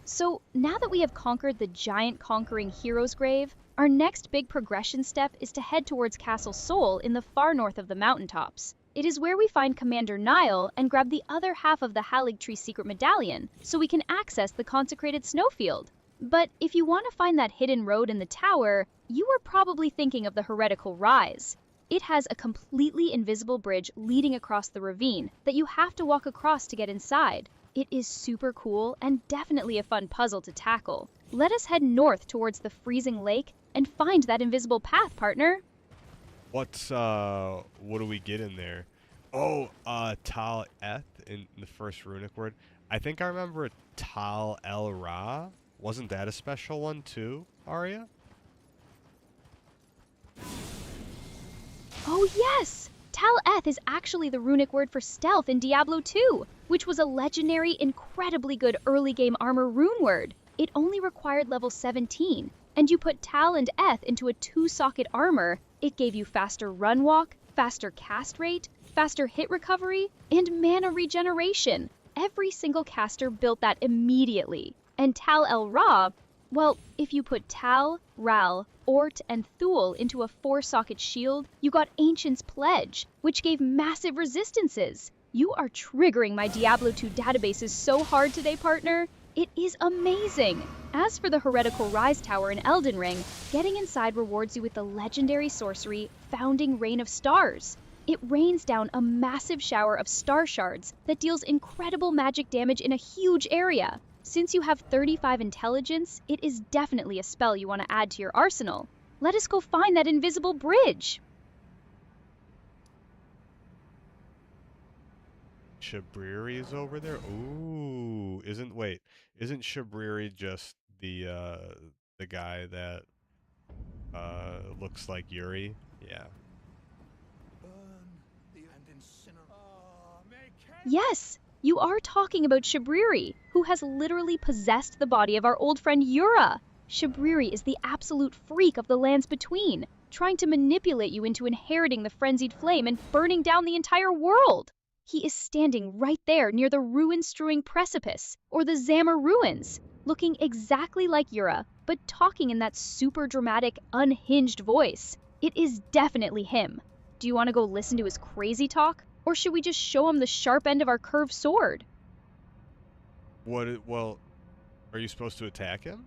So, now that we have conquered the giant conquering hero's grave, our next big progression step is to head towards Castle Sol in the far north of the mountaintops. It is where we find Commander Nile and grab the other half of the Haligtree secret medallion, so we can access the consecrated snowfield. But if you want to find that hidden road in the tower, you are probably thinking of the Heretical Rise. It has a completely invisible bridge leading across the ravine that you have to walk across to get inside. It is super cool and definitely a fun puzzle to tackle. Let us head north towards the freezing lake and find that invisible path, partner. What do we get in there? Oh, Tal Eth in the first runic word. I think I remember Tal El Ra. Wasn't that a special one too, Aria? Oh yes! Tal-Eth is actually the runic word for stealth in Diablo 2, which was a legendary, incredibly good early game armor rune word. It only required level 17, and you put Tal and Eth into a 2-socket armor, It gave you faster run walk, faster cast rate, faster hit recovery, and mana regeneration. Every single caster built that immediately. And Tal El Ra, well, if you put Tal, Ral, Ort, and Thul into a 4-socket shield, you got Ancient's Pledge, which gave massive resistances. You are triggering my Diablo 2 databases so hard today, partner. It is amazing! As for the Heretical Rise Tower in Elden Ring, getting inside rewards you with the legendary sorcery Founding Rain of Stars. It rains down a massive shower of star shards that deals incredible magic damage in a huge area. Since you have 35 intelligence, it is definitely a spell you want to add to your arsenal. Let us go find that invisible bridge! Shabriri's over there? Ooh, isn't Shabriri just the guy that looks like Yuri? Yeah. Yes, you are talking about Shabriri, who has literally possessed the body of our old friend Yura. Shabriri is the absolute freak of the lands between, trying to manipulate you into inheriting the frenzied flame and burning down the entire world. He is standing right there near the ruin-strewing precipice, or the Zammer ruins, looking exactly like Yura, but talking in that super dramatic, unhinged voice. It is definitely him. Do you want to go listen to his crazy talk? Or should we just show him the sharp end of our curved sword? Well, are you supposed to attack him?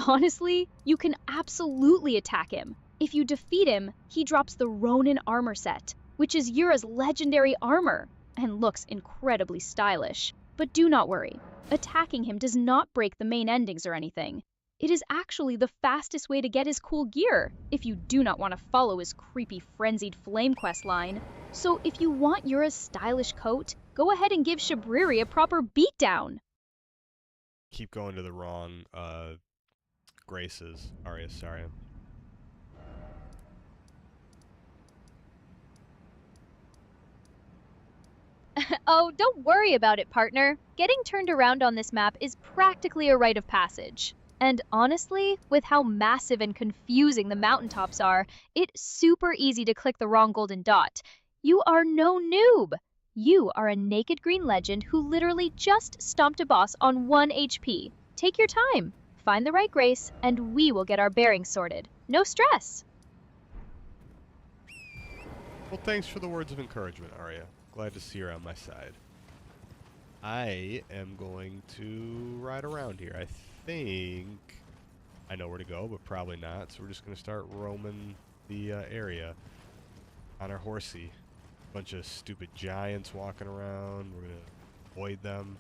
Honestly, you can absolutely attack him. If you defeat him, he drops the Ronin armor set, which is Yura's legendary armor, and looks incredibly stylish. But do not worry, attacking him does not break the main endings or anything. It is actually the fastest way to get his cool gear, if you do not want to follow his creepy frenzied flame quest line. So if you want Yura's stylish coat, go ahead and give Shabriri a proper beatdown. Keep going to the wrong graces. Aria, sorry. Oh, don't worry about it, partner. Getting turned around on this map is practically a rite of passage. And honestly, with how massive and confusing the mountaintops are, it's super easy to click the wrong golden dot. You are no noob! You are a naked green legend who literally just stomped a boss on 1 HP. Take your time, find the right grace, and we will get our bearings sorted. No stress! Well, thanks for the words of encouragement, Aria. Glad to see her on my side. I am going to ride around here. I think I know where to go, but probably not. So we're just going to start roaming the area on our horsey. Bunch of stupid giants walking around. We're going to avoid them.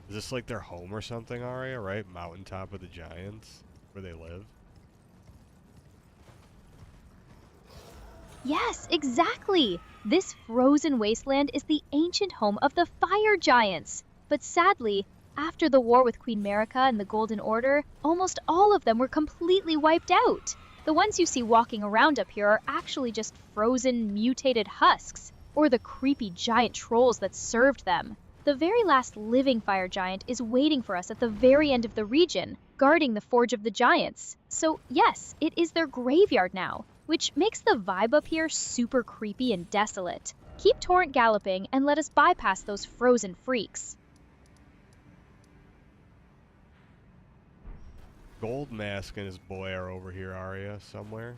Is this like their home or something, Aria, right? Mountaintop of the giants, where they live? Yes, exactly! This frozen wasteland is the ancient home of the fire giants. But sadly, after the war with Queen Marika and the Golden Order, almost all of them were completely wiped out. The ones you see walking around up here are actually just frozen, mutated husks, or the creepy giant trolls that served them. The very last living fire giant is waiting for us at the very end of the region, guarding the Forge of the Giants. So yes, it is their graveyard now, which makes the vibe up here super creepy and desolate. Keep Torrent galloping and let us bypass those frozen freaks. Gold Mask and his boy are over here, Aria, somewhere.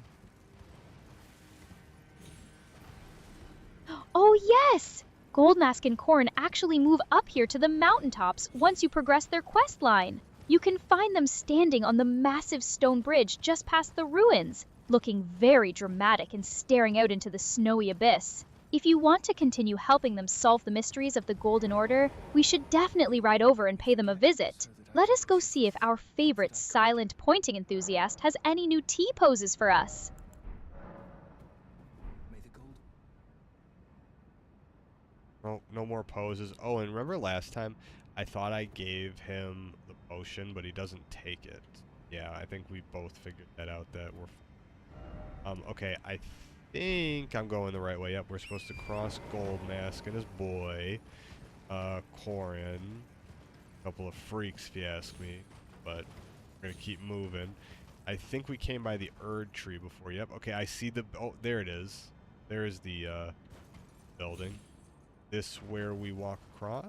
Oh yes! Goldmask and Corn actually move up here to the mountaintops once you progress their quest line. You can find them standing on the massive stone bridge just past the ruins, looking very dramatic and staring out into the snowy abyss. If you want to continue helping them solve the mysteries of the Golden Order, we should definitely ride over and pay them a visit. Let us go see if our favorite silent pointing enthusiast has any new T-poses for us. Oh, no more poses. Oh, and remember last time I thought I gave him the potion, but he doesn't take it. Yeah, I think we both figured that out, that we're... okay, I think I'm going the right way up. We're supposed to cross Gold Mask and his boy, Corin. A couple of freaks, if you ask me. but we're gonna keep moving. I think we came by the Erd tree before. Yep. Okay, I see the. Oh, there it is. There is the building. This where we walk across?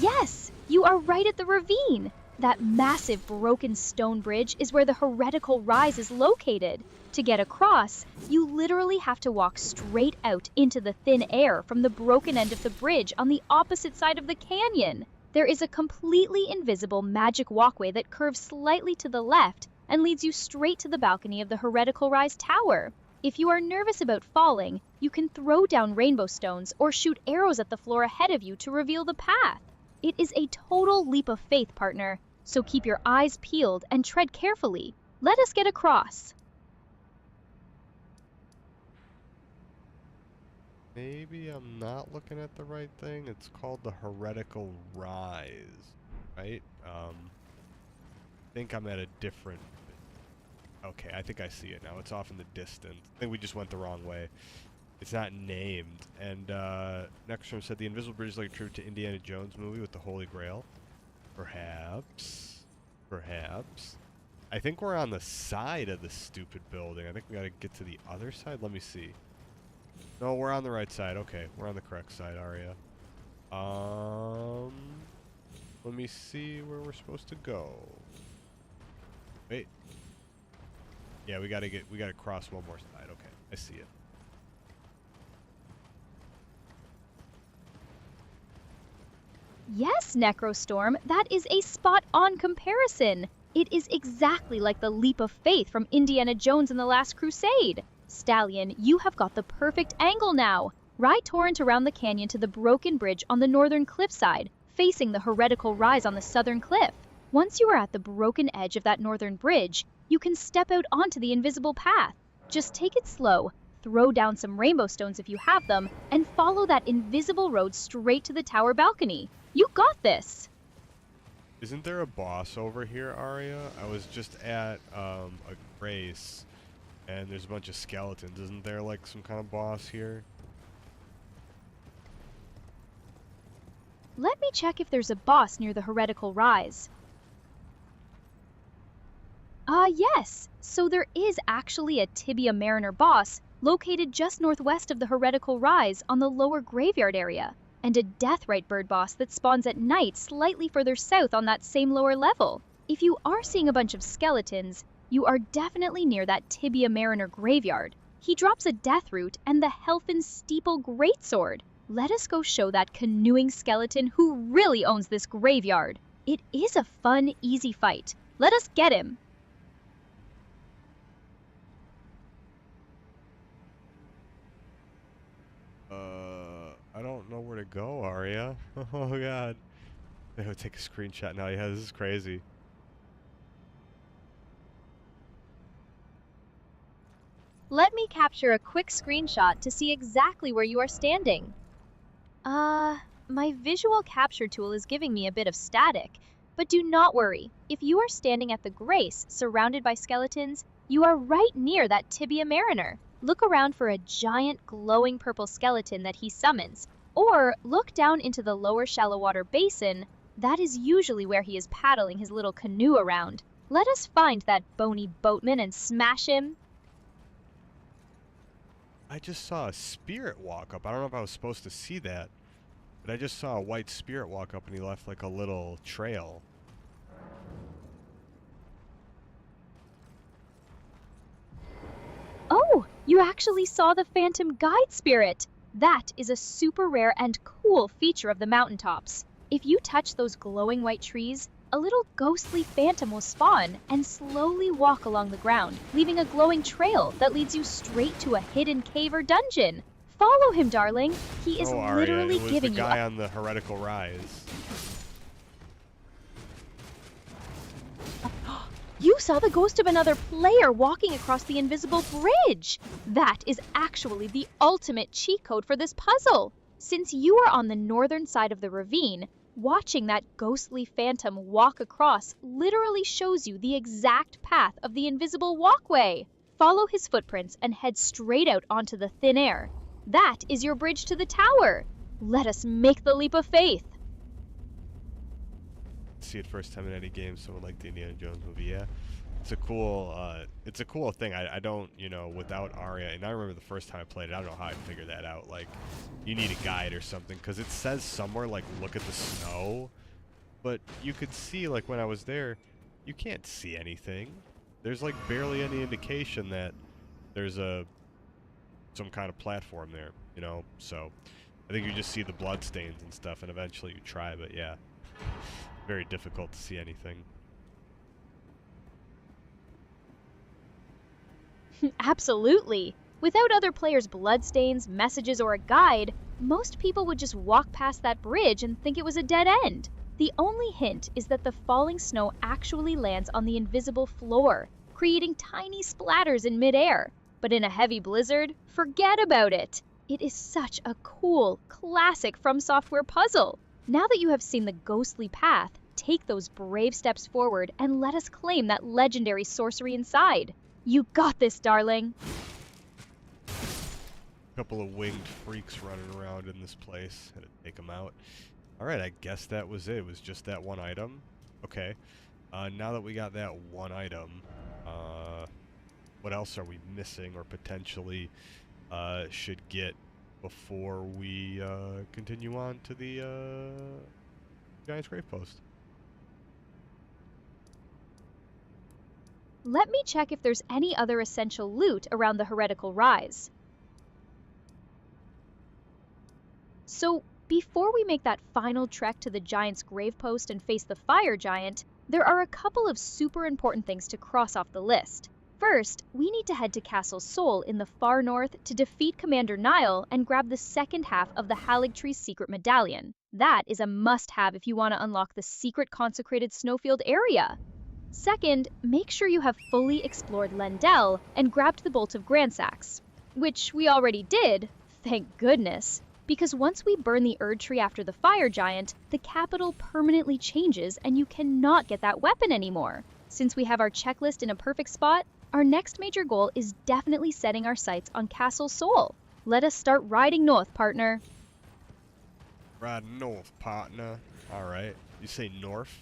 Yes, you are right at the ravine. That massive broken stone bridge is where the heretical rise is located. To get across, you literally have to walk straight out into the thin air from the broken end of the bridge on the opposite side of the canyon. There is a completely invisible magic walkway that curves slightly to the left and leads you straight to the balcony of the heretical rise tower. If you are nervous about falling, you can throw down rainbow stones or shoot arrows at the floor ahead of you to reveal the path. It is a total leap of faith, partner, so keep your eyes peeled and tread carefully. Let us get across. Maybe I'm not looking at the right thing. It's called the heretical rise, right? I think I'm at a different... Okay, I think I see it now. It's off in the distance. I think we just went the wrong way. It's not named. And next one said the invisible bridge is like a tribute to Indiana Jones movie with the Holy Grail. Perhaps. Perhaps. I think we're on the side of the stupid building. I think we gotta get to the other side. Let me see. No, we're on the right side. Okay, we're on the correct side, Aria. Let me see where we're supposed to go. Wait. Yeah, we gotta cross one more side. Okay, I see it. Yes, Necrostorm, that is a spot-on comparison. It is exactly like the leap of faith from Indiana Jones and the Last Crusade. Stallion, you have got the perfect angle now. Ride Torrent around the canyon to the broken bridge on the northern cliffside, facing the heretical rise on the southern cliff. Once you are at the broken edge of that northern bridge, you can step out onto the invisible path. Just take it slow, throw down some rainbow stones if you have them, and follow that invisible road straight to the tower balcony. You got this! Isn't there a boss over here, Aria? I was just at a race, and there's a bunch of skeletons. Isn't there like some kind of boss here? Let me check if there's a boss near the heretical rise. Yes. So there is actually a Tibia Mariner boss located just northwest of the heretical rise on the lower graveyard area, and a Deathrite bird boss that spawns at night slightly further south on that same lower level. If you are seeing a bunch of skeletons, you are definitely near that Tibia Mariner graveyard. He drops a death root and the Helfin Steeple Greatsword. Let us go show that canoeing skeleton who really owns this graveyard. It is a fun, easy fight. Let us get him. I don't know where to go, Aria. Oh god. I would take a screenshot now. Yeah, this is crazy. Let me capture a quick screenshot to see exactly where you are standing. My visual capture tool is giving me a bit of static, but do not worry. If you are standing at the Grace, surrounded by skeletons, you are right near that Tibia Mariner. Look around for a giant glowing purple skeleton that he summons, or look down into the lower shallow water basin. That is usually where he is paddling his little canoe around. Let us find that bony boatman and smash him. I just saw a spirit walk up. I don't know if I was supposed to see that, but I just saw a white spirit walk up and he left like a little trail. Oh, you actually saw the Phantom Guide Spirit. That is a super rare and cool feature of the mountaintops. If you touch those glowing white trees, a little ghostly phantom will spawn and slowly walk along the ground, leaving a glowing trail that leads you straight to a hidden cave or dungeon. Follow him, darling. He is Aria, literally it was giving the you guy on the heretical rise. You saw the ghost of another player walking across the invisible bridge! That is actually the ultimate cheat code for this puzzle! Since you are on the northern side of the ravine, watching that ghostly phantom walk across literally shows you the exact path of the invisible walkway. Follow his footprints and head straight out onto the thin air. That is your bridge to the tower. Let us make the leap of faith. See it first time in any game, someone like the Indiana Jones movie, yeah. It's a cool thing. I don't, you know, without Aria, and I remember the first time I played it, I don't know how I figured that out. Like, you need a guide or something, because it says somewhere, like, look at the snow, but you could see, like, when I was there, you can't see anything. There's, like, barely any indication that there's some kind of platform there, you know, so I think you just see the blood stains and stuff, and eventually you try, but yeah, very difficult to see anything. Absolutely. Without other players' bloodstains, messages, or a guide, most people would just walk past that bridge and think it was a dead end. The only hint is that the falling snow actually lands on the invisible floor, creating tiny splatters in midair. But in a heavy blizzard, forget about it. It is such a cool, classic From Software puzzle. Now that you have seen the ghostly path, take those brave steps forward and let us claim that legendary sorcery inside. You got this, darling. Couple of winged freaks running around in this place. Had to take them out. Alright, I guess that was it. It was just that one item. Okay. Now that we got that one item, what else are we missing or potentially should get before we continue on to the Giant's Grave Post? Let me check if there's any other essential loot around the Heretical Rise. So, before we make that final trek to the Giant's Grave Post and face the Fire Giant, there are a couple of super important things to cross off the list. First, we need to head to Castle Sol in the far north to defeat Commander Nile and grab the second half of the Haligtree's secret medallion. That is a must-have if you want to unlock the secret consecrated snowfield area. Second, make sure you have fully explored Lendel and grabbed the Bolt of Gransax, which we already did, thank goodness, because once we burn the Erd Tree after the Fire Giant, the capital permanently changes and you cannot get that weapon anymore. Since we have our checklist in a perfect spot, our next major goal is definitely setting our sights on Castle Sol. Let us start riding north, partner. Riding north, partner. Alright. You say north?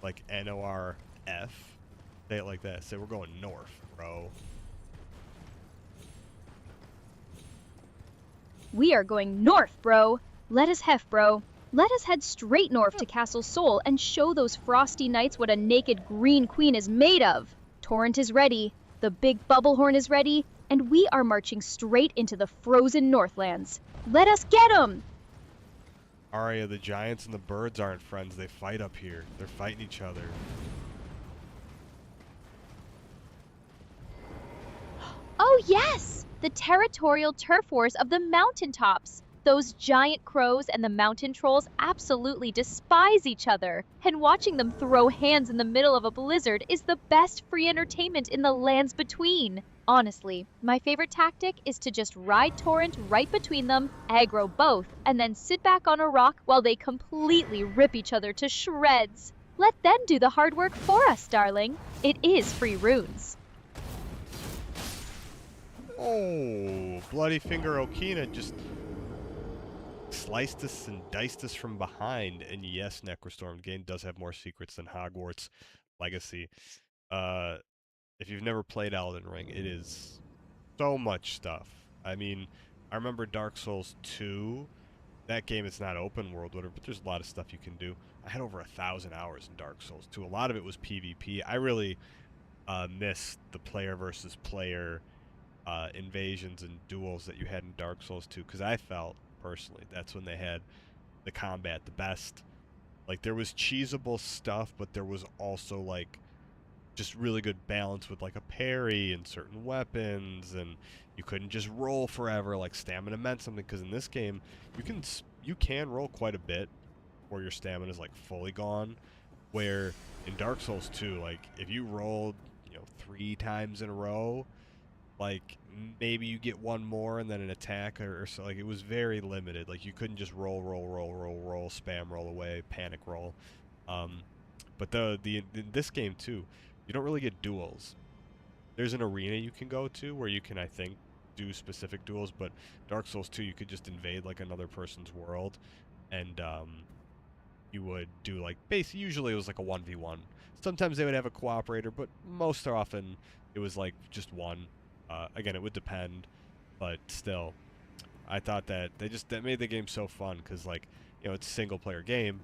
Like N-O-R-F? Say it like that. Say we're going north, bro. We are going north, bro. Let us hef, bro. Let us head straight north to Castle Sol and show those frosty knights what a naked green queen is made of. Torrent is ready, the big bubble horn is ready, and we are marching straight into the frozen Northlands. Let us get 'em! Aria, the giants and the birds aren't friends. They fight up here. They're fighting each other. Oh yes! The territorial turf wars of the mountaintops. Those giant crows and the mountain trolls absolutely despise each other, and watching them throw hands in the middle of a blizzard is the best free entertainment in the lands between. Honestly, my favorite tactic is to just ride Torrent right between them, aggro both, and then sit back on a rock while they completely rip each other to shreds. Let them do the hard work for us, darling. It is free runes. Oh, Bloody Finger Okina just sliced us and diced us from behind. And yes, Necrostorm game does have more secrets than Hogwarts Legacy. If you've never played Elden Ring, it is so much stuff. I mean, I remember Dark Souls 2. That game is not open world, whatever, but there's a lot of stuff you can do. I had over 1,000 hours in Dark Souls 2. A lot of it was PvP. I really missed the player versus player invasions and duels that you had in Dark Souls 2, because I felt, personally, that's when they had the combat the best. Like, there was cheesable stuff, but there was also, like, just really good balance with, like, a parry and certain weapons, and you couldn't just roll forever. Like, stamina meant something, because in this game, you can roll quite a bit before your stamina is, like, fully gone, where in Dark Souls 2, like, if you rolled, 3 times in a row, like, maybe you get one more and then an attack or so. Like, it was very limited. Like, you couldn't just roll, spam roll away, panic roll. But in this game too, you don't really get duels. There's an arena you can go to where you can, I think, do specific duels, but Dark Souls 2, you could just invade like another person's world, and you would do like usually it was like a 1v1. Sometimes they would have a cooperator, but most often it was like just one. Again, it would depend, but still, I thought that that made the game so fun because, like, it's a single player game,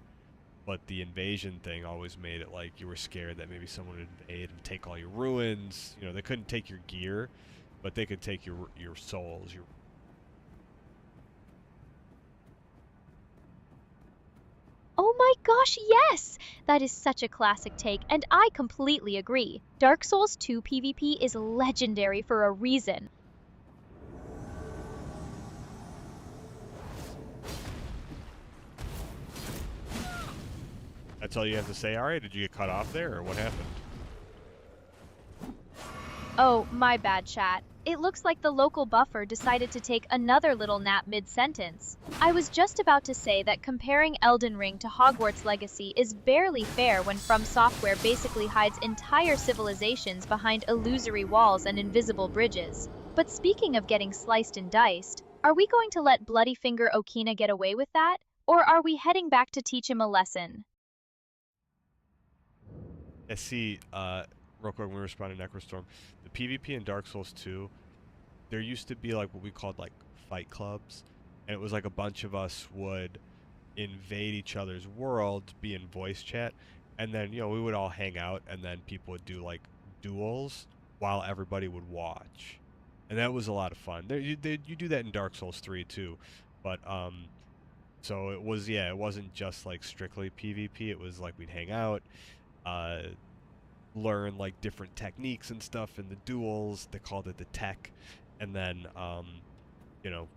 but the invasion thing always made it like you were scared that maybe someone would invade and take all your ruins. They couldn't take your gear, but they could take your souls, your. Oh my gosh, yes! That is such a classic take, and I completely agree. Dark Souls 2 PvP is legendary for a reason. That's all you have to say, Aria? Did you get cut off there, or what happened? Oh, my bad, chat. It looks like the local buffer decided to take another little nap mid-sentence. I was just about to say that comparing Elden Ring to Hogwarts Legacy is barely fair when From Software basically hides entire civilizations behind illusory walls and invisible bridges. But speaking of getting sliced and diced, are we going to let Bloodyfinger Okina get away with that? Or are we heading back to teach him a lesson? Yeah, see, real quick, when we respond to Necrostorm, the PvP in Dark Souls 2, there used to be like what we called like fight clubs, and it was like a bunch of us would invade each other's worlds, be in voice chat, and then we would all hang out, and then people would do like duels while everybody would watch, and that was a lot of fun. You do that in Dark Souls 3 too, but so it wasn't just like strictly PvP. It was like we'd hang out. Learn like different techniques and stuff in the duels. They called it the tech, and then you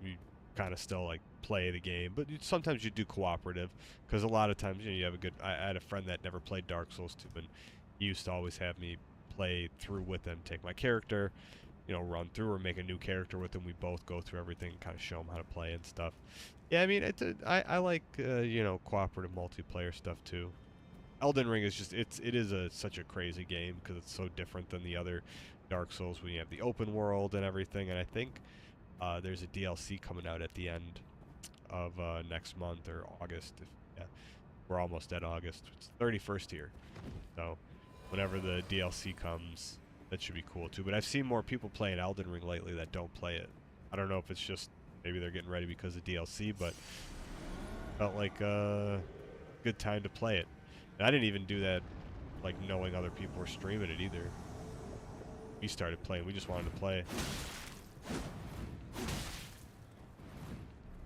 kind of still like play the game, but sometimes you do cooperative because a lot of times you have a good. I had a friend that never played Dark Souls 2, and he used to always have me play through with them, take my character, run through or make a new character with them. We both go through everything and kind of show them how to play and stuff. Yeah, I mean, I like cooperative multiplayer stuff too. Elden Ring is just it is such a crazy game because it's so different than the other Dark Souls when you have the open world and everything. And I think there's a DLC coming out at the end of next month or August. We're almost at August. It's 31st here, so whenever the DLC comes, that should be cool too. But I've seen more people playing Elden Ring lately that don't play it. I don't know if it's just maybe they're getting ready because of DLC, but felt like a good time to play it. And I didn't even do that, like, knowing other people were streaming it either. We started playing. We just wanted to play.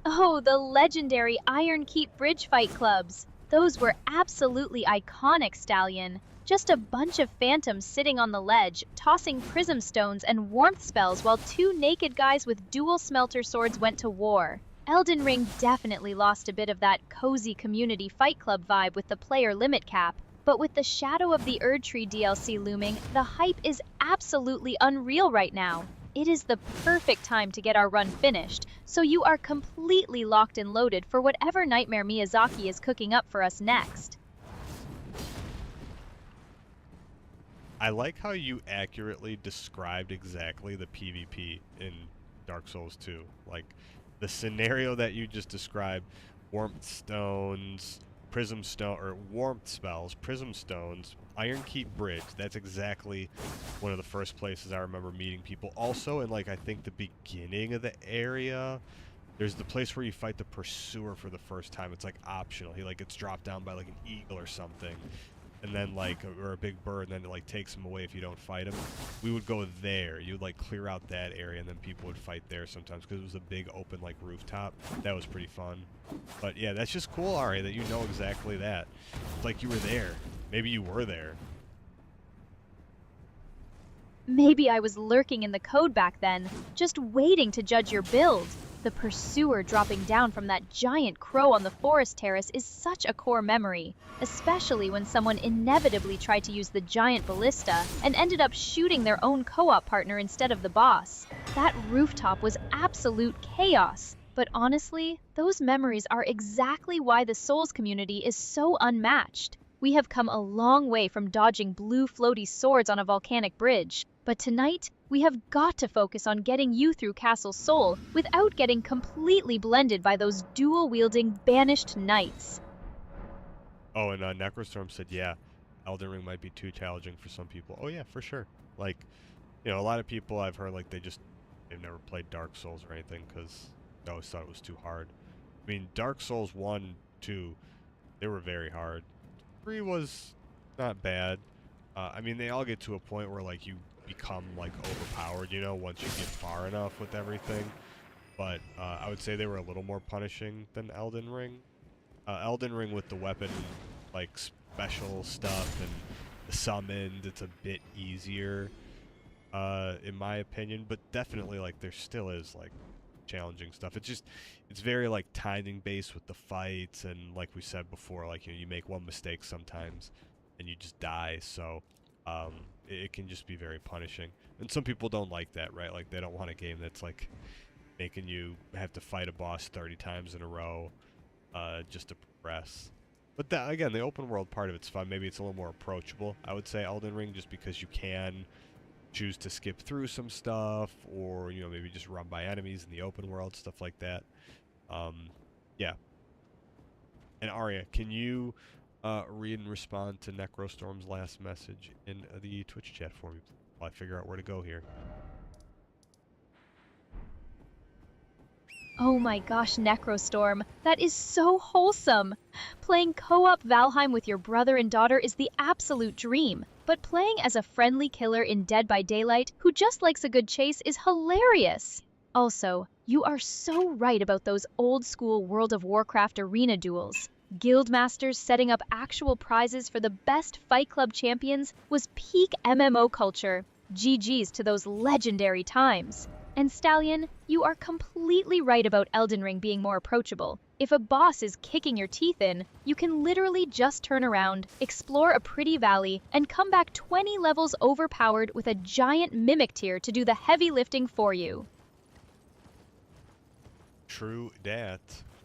Oh, the legendary Iron Keep Bridge Fight Clubs. Those were absolutely iconic, Stallion. Just a bunch of phantoms sitting on the ledge, tossing prism stones and warmth spells while two naked guys with dual smelter swords went to war. Elden Ring definitely lost a bit of that cozy community fight club vibe with the player limit cap, but with the Shadow of the Erdtree DLC looming, the hype is absolutely unreal right now. It is the perfect time to get our run finished, so you are completely locked and loaded for whatever nightmare Miyazaki is cooking up for us next. I like how you accurately described exactly the PvP in Dark Souls 2. Like, the scenario that you just described, warmth stones, prism stone, or warmth spells, prism stones, Iron Keep Bridge. That's exactly one of the first places I remember meeting people. Also, in like I think the beginning of the area, there's the place where you fight the Pursuer for the first time. It's like optional. He like gets dropped down by like an eagle or something. And then or a big bird, and then it like takes him away if you don't fight him. We would go there. You would like clear out that area, and then people would fight there sometimes because it was a big open like rooftop. That was pretty fun. But yeah, that's just cool, Aria, that you know exactly that. It's like you were there. Maybe you were there. Maybe I was lurking in the code back then, just waiting to judge your build. The Pursuer dropping down from that giant crow on the forest terrace is such a core memory, especially when someone inevitably tried to use the giant ballista and ended up shooting their own co-op partner instead of the boss. That rooftop was absolute chaos. But honestly, those memories are exactly why the Souls community is so unmatched. We have come a long way from dodging blue floaty swords on a volcanic bridge. But tonight, we have got to focus on getting you through Castle Sol without getting completely blended by those dual-wielding banished knights. Oh, and Necrostorm said, yeah, Elden Ring might be too challenging for some people. Oh yeah, for sure. Like, a lot of people I've heard, like, they've never played Dark Souls or anything because they always thought it was too hard. I mean, Dark Souls 1, 2, they were very hard. 3 was not bad. I mean, they all get to a point where, like, you become, like, overpowered, once you get far enough with everything. But I would say they were a little more punishing than Elden Ring. Elden Ring with the weapon, like, special stuff and the summoned, it's a bit easier, in my opinion. But definitely, like, there still is, like, challenging stuff. It's very, like, timing based with the fights, and like we said before, like, you make one mistake sometimes and you just die. So it can just be very punishing, and some people don't like that, right? Like, they don't want a game that's like making you have to fight a boss 30 times in a row just to progress. But that, again, the open world part of it's fun. Maybe it's a little more approachable, I would say, Elden Ring, just because you can choose to skip through some stuff, or maybe just run by enemies in the open world, stuff like that. Yeah. And Aria, can you read and respond to Necrostorm's last message in the Twitch chat for me while I figure out where to go here? Oh my gosh, Necrostorm, that is so wholesome! Playing co-op Valheim with your brother and daughter is the absolute dream, but playing as a friendly killer in Dead by Daylight who just likes a good chase is hilarious! Also, you are so right about those old-school World of Warcraft arena duels. Guildmasters setting up actual prizes for the best Fight Club champions was peak MMO culture. GG's to those legendary times. And Stallion, you are completely right about Elden Ring being more approachable. If a boss is kicking your teeth in, you can literally just turn around, explore a pretty valley, and come back 20 levels overpowered with a giant mimic tier to do the heavy lifting for you. True dat.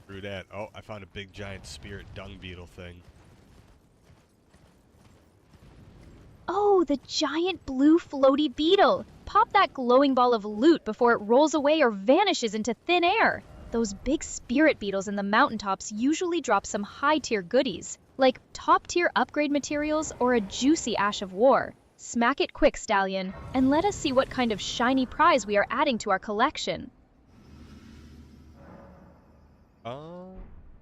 True dat. Oh, I found a big giant spirit dung beetle thing. Oh, the giant blue floaty beetle! Pop that glowing ball of loot before it rolls away or vanishes into thin air. Those big spirit beetles in the mountaintops usually drop some high-tier goodies, like top-tier upgrade materials or a juicy Ash of War. Smack it quick, Stallion, and let us see what kind of shiny prize we are adding to our collection.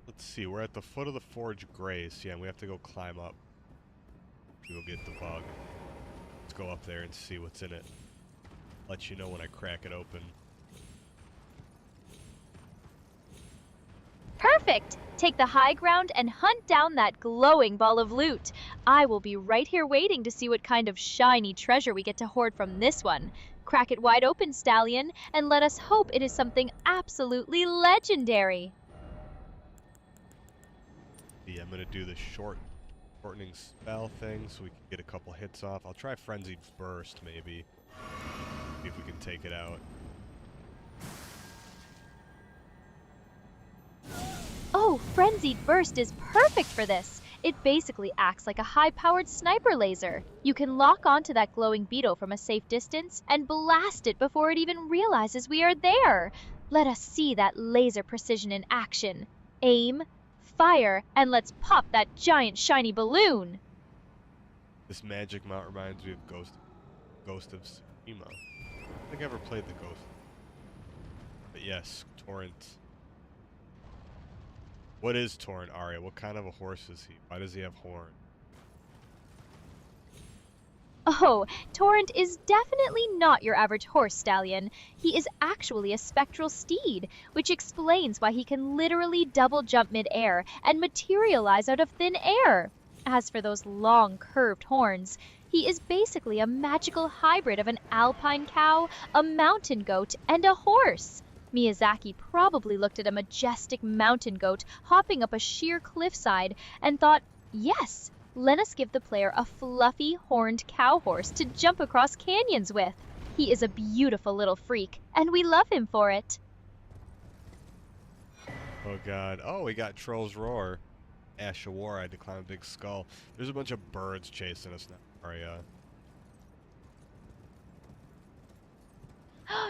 Let's see. We're at the foot of the Forge Grace. Yeah, and we have to go climb up to go get the bug. Let's go up there and see what's in it. Let you know when I crack it open. Perfect! Take the high ground and hunt down that glowing ball of loot. I will be right here waiting to see what kind of shiny treasure we get to hoard from this one. Crack it wide open, Stallion, and let us hope it is something absolutely legendary. Yeah, I'm gonna do the shortening spell thing so we can get a couple hits off. I'll try Frenzied Burst, maybe. See if we can take it out. Oh, Frenzied Burst is perfect for this. It basically acts like a high-powered sniper laser. You can lock onto that glowing beetle from a safe distance and blast it before it even realizes we are there. Let us see that laser precision in action. Aim, fire, and let's pop that giant shiny balloon. This magic mount reminds me of Ghost of Tsushima. I don't think I ever played the Ghost. But yes, Torrent. What is Torrent, Aria? What kind of a horse is he? Why does he have horn? Oh, Torrent is definitely not your average horse, Stallion. He is actually a spectral steed, which explains why he can literally double jump mid-air and materialize out of thin air. As for those long, curved horns, he is basically a magical hybrid of an alpine cow, a mountain goat, and a horse. Miyazaki probably looked at a majestic mountain goat hopping up a sheer cliffside and thought, yes, let us give the player a fluffy, horned cow horse to jump across canyons with. He is a beautiful little freak, and we love him for it. Oh god. Oh, we got Troll's Roar. Ash of War, I had to climb a big skull. There's a bunch of birds chasing us now, Aria.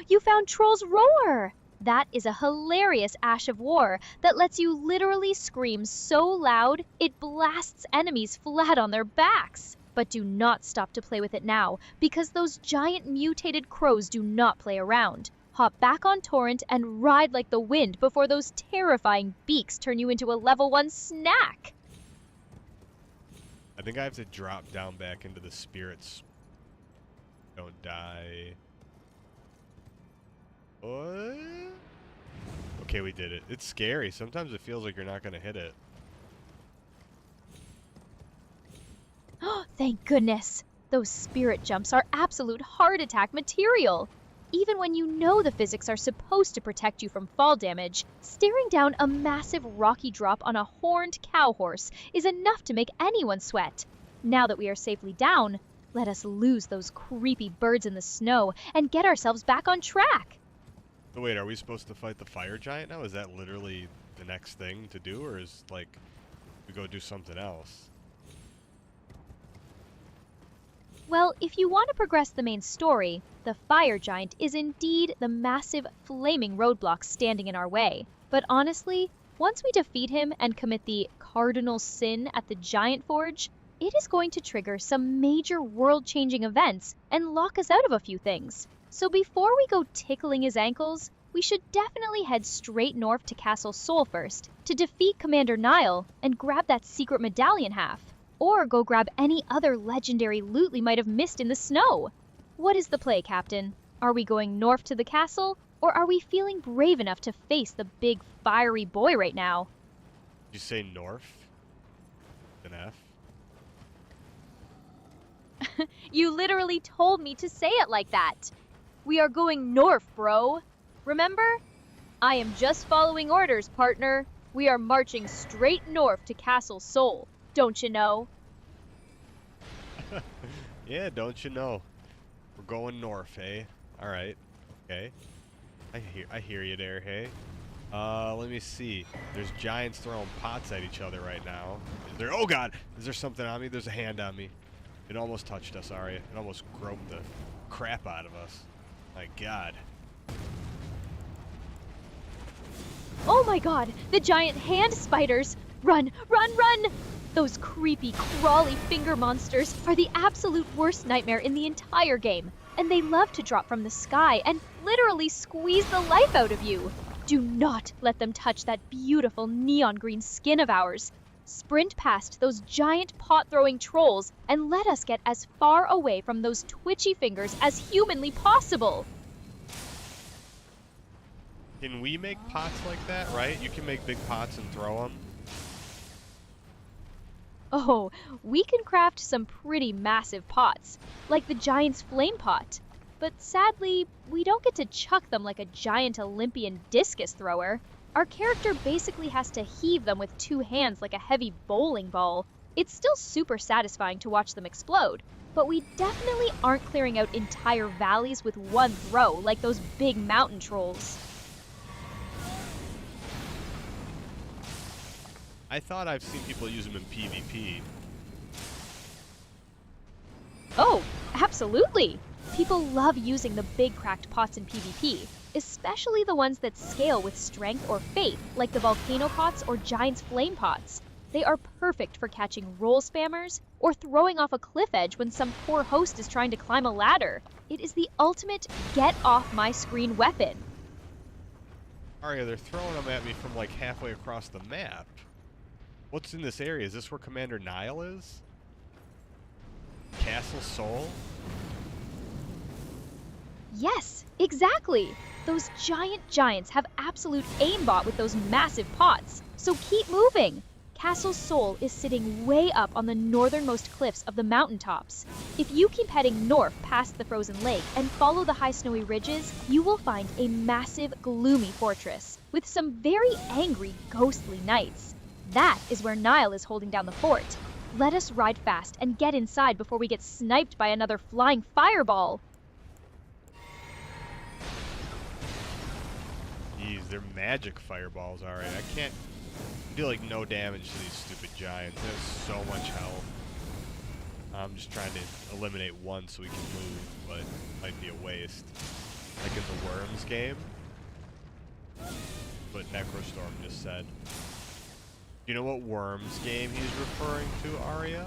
You found Troll's Roar! That is a hilarious Ash of War that lets you literally scream so loud it blasts enemies flat on their backs. But do not stop to play with it now, because those giant mutated crows do not play around. Hop back on Torrent and ride like the wind before those terrifying beaks turn you into a level 1 snack! I think I have to drop down back into the spirits. Don't die. What? Okay, we did it. It's scary. Sometimes it feels like you're not going to hit it. Thank goodness! Those spirit jumps are absolute heart attack material! Even when you know the physics are supposed to protect you from fall damage, staring down a massive rocky drop on a horned cow horse is enough to make anyone sweat. Now that we are safely down, let us lose those creepy birds in the snow and get ourselves back on track! So wait, are we supposed to fight the fire giant now? Is that literally the next thing to do, or is, like, we go do something else? Well, if you want to progress the main story, the fire giant is indeed the massive flaming roadblock standing in our way. But honestly, once we defeat him and commit the cardinal sin at the giant forge, it is going to trigger some major world-changing events and lock us out of a few things. So before we go tickling his ankles, we should definitely head straight north to Castle Sol first to defeat Commander Nile and grab that secret medallion half. Or go grab any other legendary loot we might have missed in the snow. What is the play, Captain? Are we going north to the castle, or are we feeling brave enough to face the big fiery boy right now? Did you say north? An F? You literally told me to say it like that. We are going north, bro. Remember? I am just following orders, partner. We are marching straight north to Castle Sol. Don't you know? Yeah, don't you know? We're going north, hey? Alright. Okay. I hear you there, hey? Let me see. There's giants throwing pots at each other right now. Is there, oh god! Is there something on me? There's a hand on me. It almost touched us, Aria. It almost groped the crap out of us. My god. Oh my god! The giant hand spiders! Run! Run! Run! Those creepy, crawly finger monsters are the absolute worst nightmare in the entire game, and they love to drop from the sky and literally squeeze the life out of you. Do not let them touch that beautiful neon green skin of ours. Sprint past those giant pot-throwing trolls and let us get as far away from those twitchy fingers as humanly possible. Can we make pots like that, right? You can make big pots and throw them. Oh, we can craft some pretty massive pots, like the giant's flame pot. But sadly, we don't get to chuck them like a giant Olympian discus thrower. Our character basically has to heave them with 2 hands like a heavy bowling ball. It's still super satisfying to watch them explode, but we definitely aren't clearing out entire valleys with 1 throw like those big mountain trolls. I thought I've seen people use them in PvP. Oh, absolutely! People love using the big cracked pots in PvP, especially the ones that scale with strength or faith, like the volcano pots or giant's flame pots. They are perfect for catching roll spammers or throwing off a cliff edge when some poor host is trying to climb a ladder. It is the ultimate get off my screen weapon. Aria, they're throwing them at me from like halfway across the map. What's in this area? Is this where Commander Nile is? Castle Sol? Yes, exactly! Those giants have absolute aimbot with those massive pots, so keep moving! Castle Sol is sitting way up on the northernmost cliffs of the mountaintops. If you keep heading north past the frozen lake and follow the high snowy ridges, you will find a massive, gloomy fortress with some very angry, ghostly knights. That is where Nile is holding down the fort. Let us ride fast and get inside before we get sniped by another flying fireball. Jeez, they're magic fireballs, alright. I can't do like no damage to these stupid giants. They have so much health. I'm just trying to eliminate one so we can move, but it might be a waste. like in the Worms game. But Necrostorm just said. You know what Worms game he's referring to, Aria?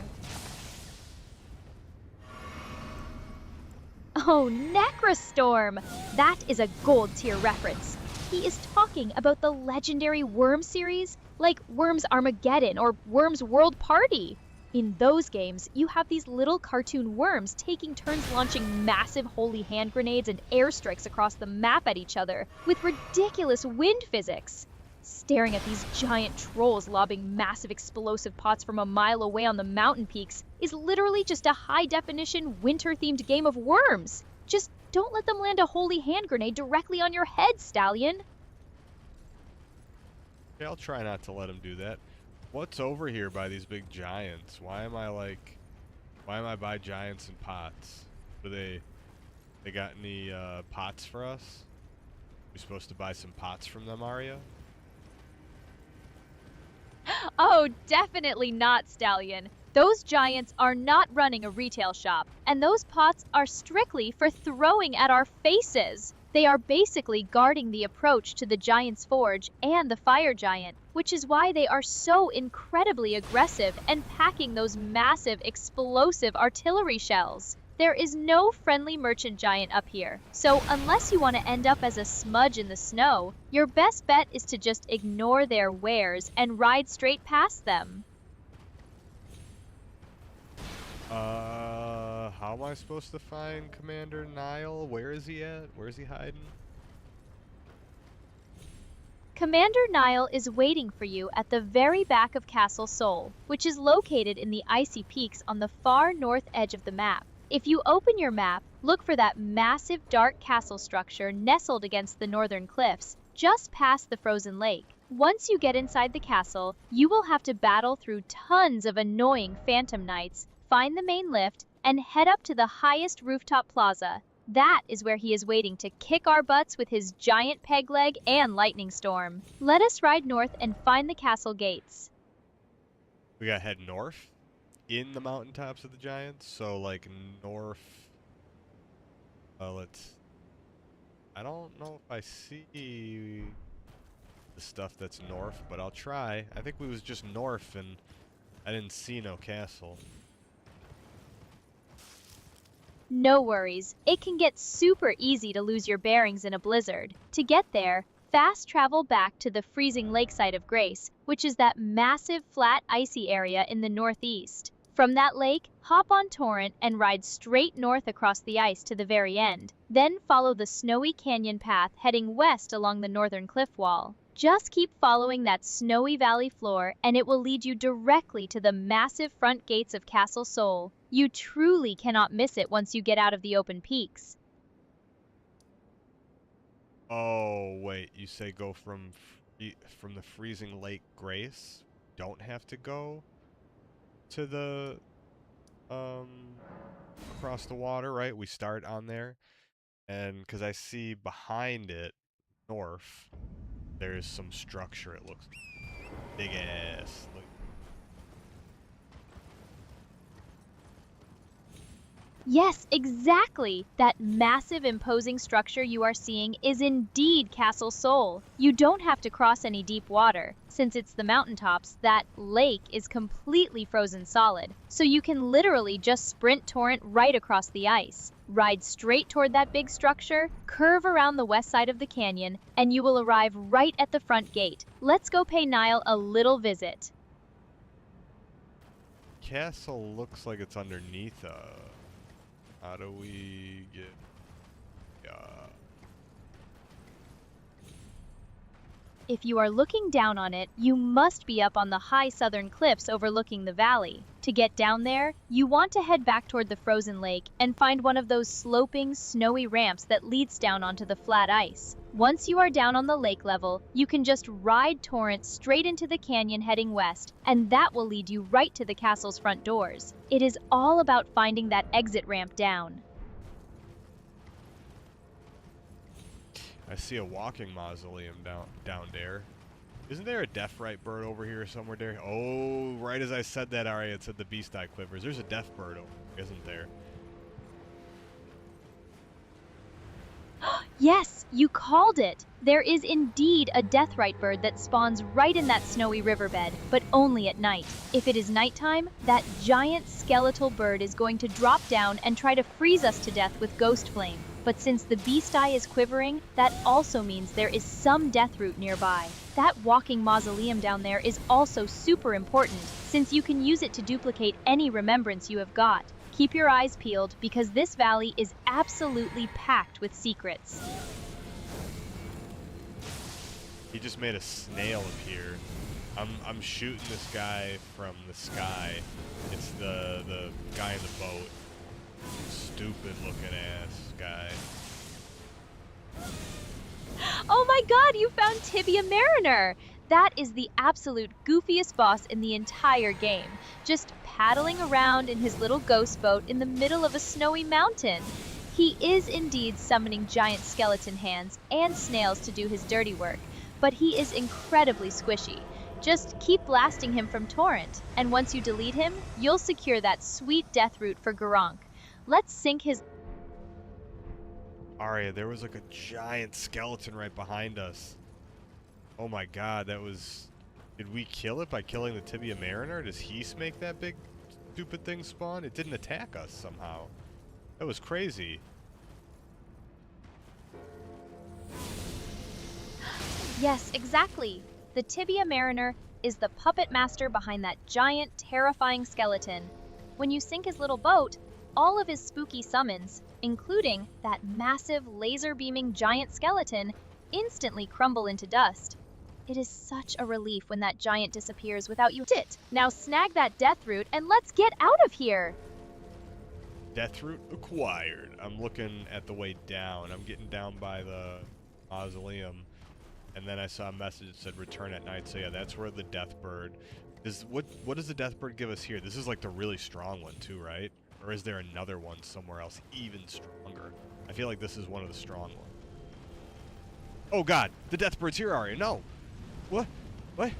Oh, Necrostorm! That is a gold tier reference. He is talking about the legendary Worms series, like Worms Armageddon or Worms World Party. In those games, you have these little cartoon worms taking turns launching massive holy hand grenades and airstrikes across the map at each other, with ridiculous wind physics. Staring at these giant trolls lobbing massive explosive pots from a mile away on the mountain peaks is literally just a high-definition, winter-themed game of worms. Just don't let them land a holy hand grenade directly on your head, Stallion. Yeah, I'll try not to let him do that. What's over here by these big giants? Why am I by giants and pots? Do they got any pots for us? We supposed to buy some pots from them, Aria? Oh, definitely not, Stallion. Those giants are not running a retail shop, and those pots are strictly for throwing at our faces. They are basically guarding the approach to the Giant's Forge and the Fire Giant, which is why they are so incredibly aggressive and packing those massive explosive artillery shells. There is no friendly merchant giant up here, so unless you want to end up as a smudge in the snow, your best bet is to just ignore their wares and ride straight past them. How am I supposed to find Commander Nile? Where is he at? Where is he hiding? Commander Nile is waiting for you at the very back of Castle Sol, which is located in the icy peaks on the far north edge of the map. If you open your map, look for that massive dark castle structure nestled against the northern cliffs, just past the frozen lake. Once you get inside the castle, you will have to battle through tons of annoying phantom knights, find the main lift, and head up to the highest rooftop plaza. That is where he is waiting to kick our butts with his giant peg leg and lightning storm. Let us ride north and find the castle gates. We gotta head north in the mountaintops of the giants. So like north. I don't know if I see the stuff that's north, but I'll try. I think we was just north and I didn't see no castle. No worries, it can get super easy to lose your bearings in a blizzard. To get there, fast travel back to the freezing lakeside of Grace, which is that massive flat icy area in the northeast. From that lake, hop on Torrent and ride straight north across the ice to the very end. Then follow the snowy canyon path heading west along the northern cliff wall. Just keep following that snowy valley floor and it will lead you directly to the massive front gates of Castle Sol. You truly cannot miss it once you get out of the open peaks. Oh wait, you say go from the freezing Lake Grace? Don't have to go to the across the water, right? We start on there, and because I see behind it north, there's some structure. It looks big ass. Look. Yes, exactly! That massive imposing structure you are seeing is indeed Castle Sol. You don't have to cross any deep water. Since it's the mountaintops, that lake is completely frozen solid, so you can literally just sprint Torrent right across the ice. Ride straight toward that big structure, curve around the west side of the canyon, and you will arrive right at the front gate. Let's go pay Nile a little visit. Castle looks like it's underneath how do we get If you are looking down on it, you must be up on the high southern cliffs overlooking the valley. To get down there, you want to head back toward the frozen lake and find one of those sloping, snowy ramps that leads down onto the flat ice. Once you are down on the lake level, you can just ride Torrent straight into the canyon heading west, and that will lead you right to the castle's front doors. It is all about finding that exit ramp down. I see a walking mausoleum down there. Isn't there a death right bird over here somewhere there? Oh, right as I said that, Aria, it said the beast eye quivers. There's a death bird over, isn't there? Yes, you called it! There is indeed a deathrite bird that spawns right in that snowy riverbed, but only at night. If it is nighttime, that giant skeletal bird is going to drop down and try to freeze us to death with ghost flame. But since the beast eye is quivering, that also means there is some deathroot nearby. That walking mausoleum down there is also super important, since you can use it to duplicate any remembrance you have got. Keep your eyes peeled, because this valley is absolutely packed with secrets. He just made a snail appear. I'm shooting this guy from the sky. It's the guy in the boat. Stupid looking ass guy. Oh my god, you found Tibia Mariner! That is the absolute goofiest boss in the entire game, just paddling around in his little ghost boat in the middle of a snowy mountain. He is indeed summoning giant skeleton hands and snails to do his dirty work, but he is incredibly squishy. Just keep blasting him from Torrent, and once you delete him, you'll secure that sweet death root for Garank. Let's sink his... Aria, there was like a giant skeleton right behind us. Oh my god, that was... Did we kill it by killing the Tibia Mariner? Does he make that big stupid thing spawn? It didn't attack us somehow. That was crazy. Yes, exactly. The Tibia Mariner is the puppet master behind that giant, terrifying skeleton. When you sink his little boat, all of his spooky summons, including that massive laser-beaming giant skeleton, instantly crumble into dust. It is such a relief when that giant disappears without you. Now snag that death root and let's get out of here! Death root acquired. I'm looking at the way down. I'm getting down by the mausoleum. And then I saw a message that said return at night. So yeah, that's where the death bird is. What does the death bird give us here? This is like the really strong one too, right? Or is there another one somewhere else even stronger? I feel like this is one of the strong ones. Oh god, the death bird's here, Aria. No. What? What?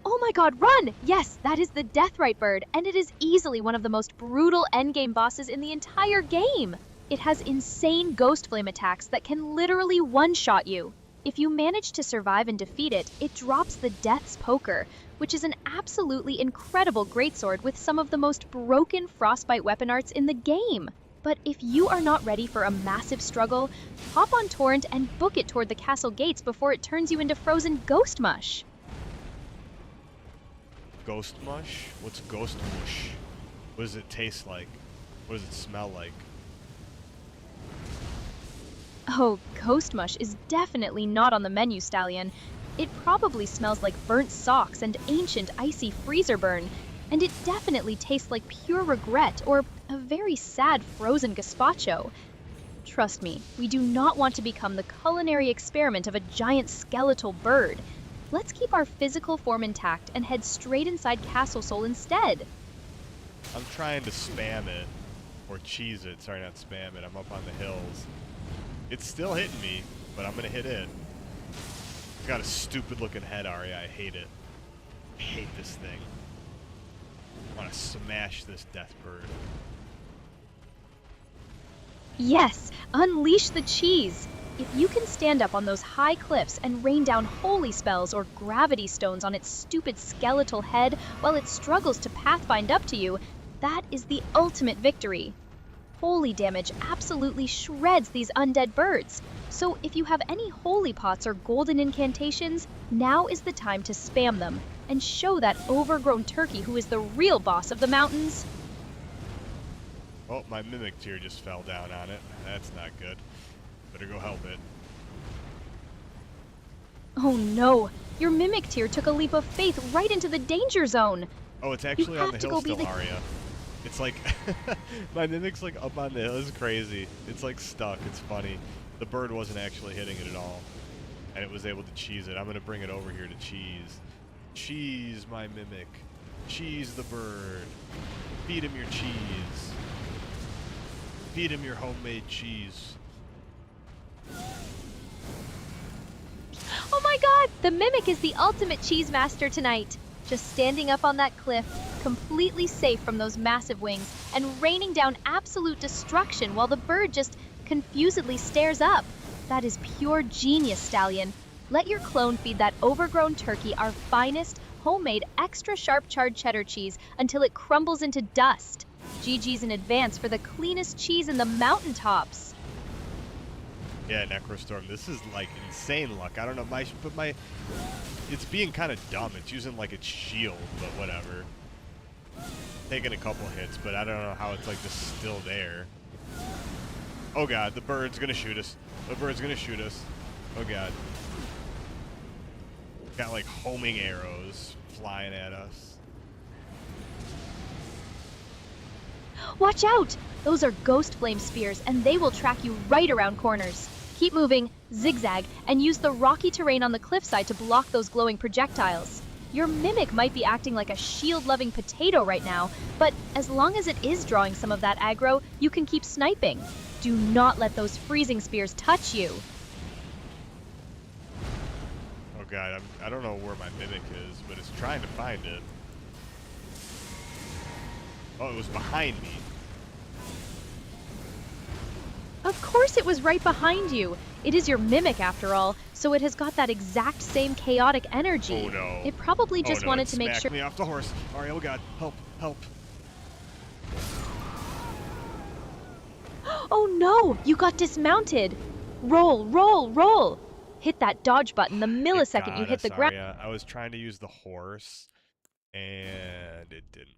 Oh my god, run! Yes, that is the Deathrite bird, and it is easily one of the most brutal endgame bosses in the entire game. It has insane ghost flame attacks that can literally one-shot you. If you manage to survive and defeat it, it drops the Death's Poker, which is an absolutely incredible greatsword with some of the most broken frostbite weapon arts in the game. But if you are not ready for a massive struggle, hop on Torrent and book it toward the castle gates before it turns you into frozen ghost mush. Ghost mush? What's ghost mush? What does it taste like? What does it smell like? Oh, ghost mush is definitely not on the menu, Stallion. It probably smells like burnt socks and ancient icy freezer burn, and it definitely tastes like pure regret or a very sad frozen gazpacho. Trust me, we do not want to become the culinary experiment of a giant skeletal bird. Let's keep our physical form intact and head straight inside Castle Soul instead. I'm trying to spam it, or cheese it. Sorry, not spam it. I'm up on the hills. It's still hitting me, but I'm gonna hit it. It's got a stupid looking head, Aria. I hate it. I hate this thing. I want to smash this death bird. Yes, unleash the cheese! If you can stand up on those high cliffs and rain down holy spells or gravity stones on its stupid skeletal head while it struggles to pathfind up to you, that is the ultimate victory. Holy damage absolutely shreds these undead birds. So if you have any holy pots or golden incantations, now is the time to spam them and show that overgrown turkey who is the real boss of the mountains. Oh, my mimic tear just fell down on it. That's not good. Better go help it. Oh no, your mimic tear took a leap of faith right into the danger zone. Oh, it's actually on the have to hill go be still, the- Aria. It's like, my mimic's like up on the hill. It's crazy. It's like stuck. It's funny. The bird wasn't actually hitting it at all. And it was able to cheese it. I'm going to bring it over here to cheese. Cheese my mimic. Cheese the bird. Feed him your cheese. Feed him your homemade cheese. Oh my god, the mimic is the ultimate cheese master tonight. Just standing up on that cliff, completely safe from those massive wings and raining down absolute destruction while the bird just confusedly stares up. That is pure genius, Stallion. Let your clone feed that overgrown turkey our finest, homemade, extra sharp charred cheddar cheese until it crumbles into dust. GG's in advance for the cleanest cheese in the mountaintops. Yeah, Necrostorm, this is like insane luck. I don't know, it's being kind of dumb. It's using like its shield, but whatever. Taking a couple hits, but I don't know how it's like just still there. Oh god, the bird's gonna shoot us. The bird's gonna shoot us. Oh god. Got like homing arrows flying at us. Watch out! Those are ghost flame spears, and they will track you right around corners. Keep moving, zigzag, and use the rocky terrain on the cliffside to block those glowing projectiles. Your mimic might be acting like a shield-loving potato right now, but as long as it is drawing some of that aggro, you can keep sniping. Do not let those freezing spears touch you. Oh god, I don't know where my mimic is, but it's trying to find it. Oh, it was behind me. Of course it was right behind you. It is your mimic after all, so it has got that exact same chaotic energy. Oh no. It probably just wanted to make sure. Me off the horse. Aria, oh god, help, help. Oh no, you got dismounted. Roll, roll, roll. Hit that dodge button the millisecond you hit the ground. I was trying to use the horse, and it didn't.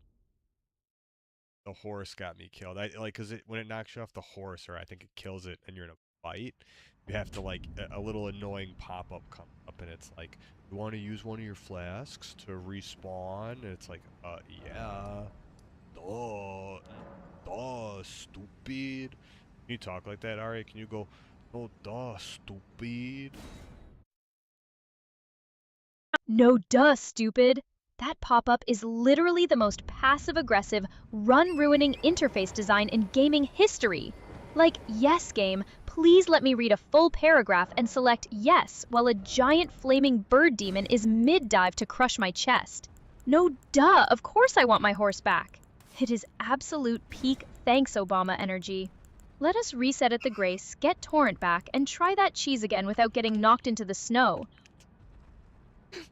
The horse got me killed. Cause when it knocks you off the horse, or I think it kills it, and you're in a fight, you have to like a little annoying pop-up come up, and it's like, you want to use one of your flasks to respawn? And it's like, yeah. Duh, stupid. Can you talk like that, Aria? Can you go, oh, duh, stupid? No duh, stupid. That pop-up is literally the most passive-aggressive, run-ruining interface design in gaming history. Like, yes, game, please let me read a full paragraph and select yes while a giant flaming bird demon is mid-dive to crush my chest. No duh, of course I want my horse back. It is absolute peak thanks Obama energy. Let us reset at the Grace, get Torrent back, and try that cheese again without getting knocked into the snow.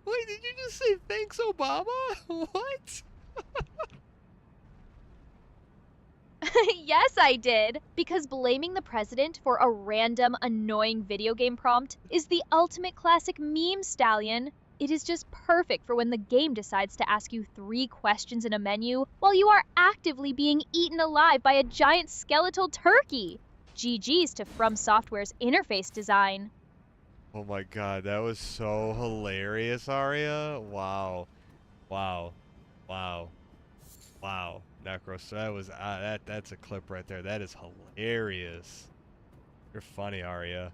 Wait, did you just say thanks, Obama? What? Yes, I did. Because blaming the president for a random, annoying video game prompt is the ultimate classic meme, Stallion. It is just perfect for when the game decides to ask you 3 questions in a menu while you are actively being eaten alive by a giant skeletal turkey. GG's to From Software's interface design. Oh my god, that was so hilarious, Aria. Wow. Wow. Wow. Wow. Necro, so that was that's a clip right there. That is hilarious. You're funny, Aria.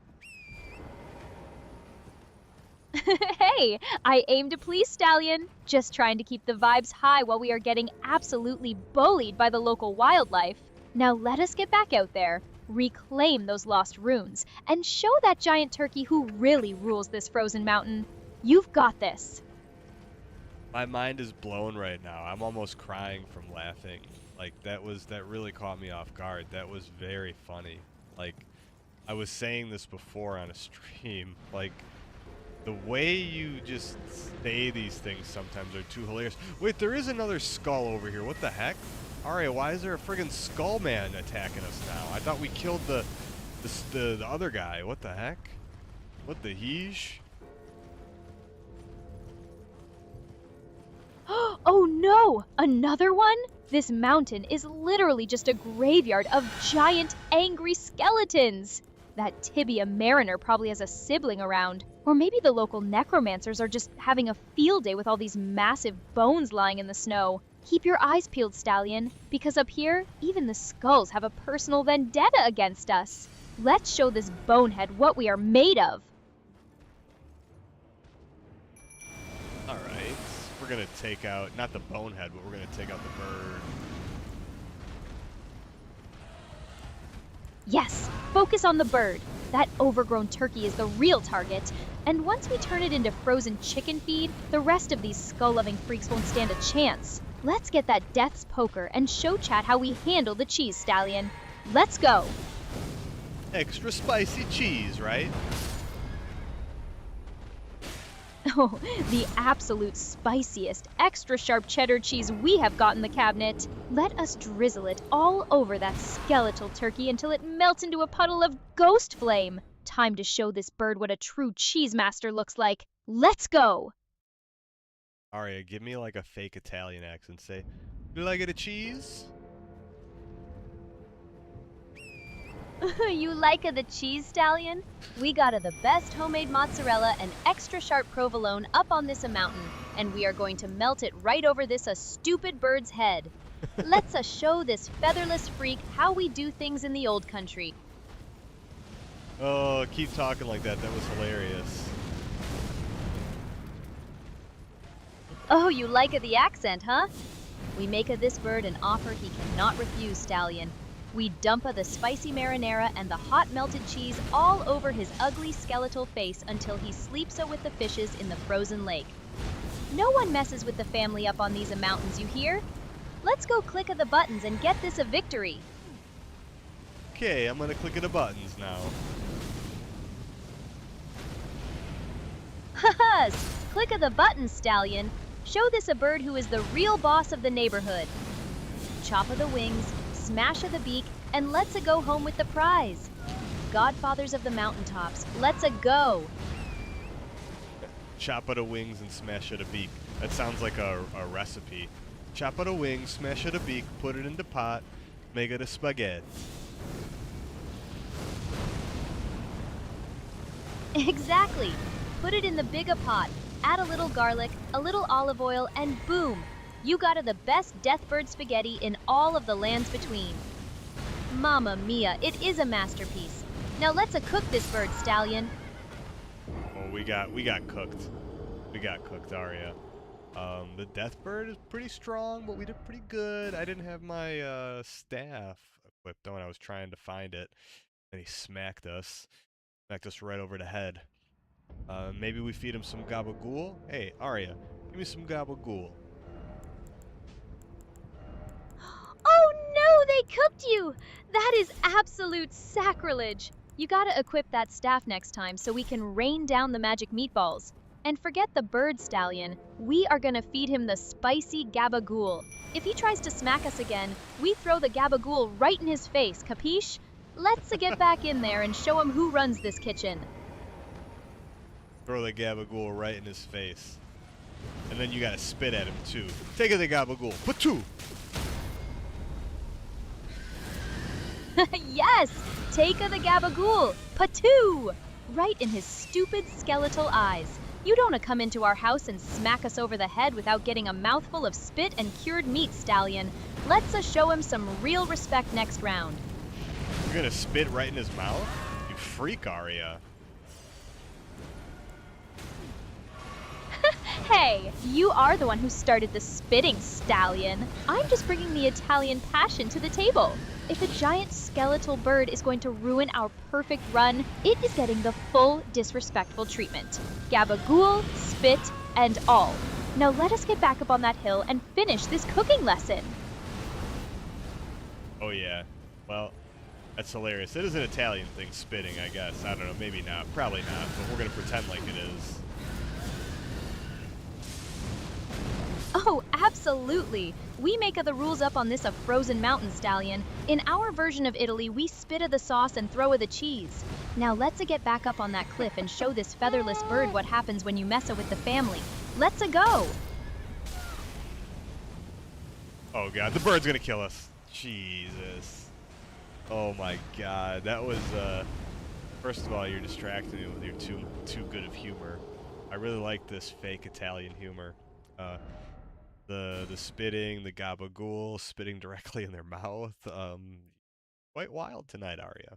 Hey, I aim to please, Stallion. Just trying to keep the vibes high while we are getting absolutely bullied by the local wildlife. Now let us get back out there, reclaim those lost runes, and show that giant turkey who really rules this frozen mountain. You've got this. My mind is blown right now. I'm almost crying from laughing. Like, that really caught me off guard. That was very funny. Like, I was saying this before on a stream, like, the way you just say these things sometimes are too hilarious. Wait, there is another skull over here. What the heck? Aria, why is there a friggin' skull man attacking us now? I thought we killed the other guy. What the heck? What the heesh? Oh no! Another one? This mountain is literally just a graveyard of giant, angry skeletons! That Tibia Mariner probably has a sibling around. Or maybe the local necromancers are just having a field day with all these massive bones lying in the snow. Keep your eyes peeled, Stallion, because up here, even the skulls have a personal vendetta against us. Let's show this bonehead what we are made of. Alright, we're gonna take out, not the bonehead, but we're gonna take out the bird. Yes, focus on the bird. That overgrown turkey is the real target. And once we turn it into frozen chicken feed, the rest of these skull-loving freaks won't stand a chance. Let's get that death's poker and show chat how we handle the cheese stallion. Let's go! Extra spicy cheese, right? Oh, the absolute spiciest, extra sharp cheddar cheese we have got in the cabinet. Let us drizzle it all over that skeletal turkey until it melts into a puddle of ghost flame. Time to show this bird what a true cheese master looks like. Let's go! Aria, give me like a fake Italian accent. Say, "You like it a cheese?" You like the cheese stallion? We got the best homemade mozzarella and extra sharp provolone up on this mountain, and we are going to melt it right over this stupid bird's head. Let's show this featherless freak how we do things in the old country. Oh, keep talking like that. That was hilarious. Oh, you like the accent, huh? We make this bird an offer he cannot refuse, stallion. We dump the spicy marinara and the hot melted cheese all over his ugly skeletal face until he sleeps with the fishes in the frozen lake. No one messes with the family up on these mountains, you hear? Let's go click the buttons and get this a victory. Okay, I'm gonna click the buttons now. Haha! Click the buttons, stallion. Show this a bird who is the real boss of the neighborhood. Chop the wings, smash the beak, and let's go home with the prize. Godfathers of the mountaintops, let's go. Chop the wings and smash the beak. That sounds like a recipe. Chop the wings, smash the beak, put it in the pot, make it a spaghetti. Exactly. Put it in the bigger pot, add a little garlic, a little olive oil, and boom! You got the best deathbird spaghetti in all of the lands between. Mamma mia, it is a masterpiece. Now let's cook this bird, stallion. Oh, we got cooked. We got cooked, Aria. The deathbird is pretty strong, but we did pretty good. I didn't have my staff equipped though, and I was trying to find it, and he smacked us right over the head. Maybe we feed him some gabagool. Hey, Aria, give me some gabagool. Oh no, they cooked you! That is absolute sacrilege. You gotta equip that staff next time so we can rain down the magic meatballs. And forget the bird, stallion. We are gonna feed him the spicy gabagool. If he tries to smack us again, we throw the gabagool right in his face, capiche? Let's get back in there and show him who runs this kitchen. Throw the gabagool right in his face. And then you gotta spit at him too. Take the gabagool. Patu! Yes! Take the gabagool! Patoo! Right in his stupid skeletal eyes. You don't come into our house and smack us over the head without getting a mouthful of spit and cured meat, stallion. Let's show him some real respect next round. You're gonna spit right in his mouth? You freak, Aria. Hey, you are the one who started the spitting, stallion. I'm just bringing the Italian passion to the table. If a giant skeletal bird is going to ruin our perfect run, it is getting the full disrespectful treatment. Gabagool, spit, and all. Now let us get back up on that hill and finish this cooking lesson. Oh yeah. Well, that's hilarious. It is an Italian thing, spitting, I guess. I don't know, maybe not. Probably not, but we're gonna pretend like it is. Oh, absolutely. We make the rules up on this frozen mountain, stallion. In our version of Italy, we spit the sauce and throw the cheese. Now let's get back up on that cliff and show this featherless bird what happens when you mess with the family. Let's go. Oh god, the bird's gonna kill us. Jesus. Oh my god, that was, first of all, you're distracting me with your too good of humor. I really like this fake Italian humor. The spitting, the gabagool, spitting directly in their mouth. Quite wild tonight, Aria.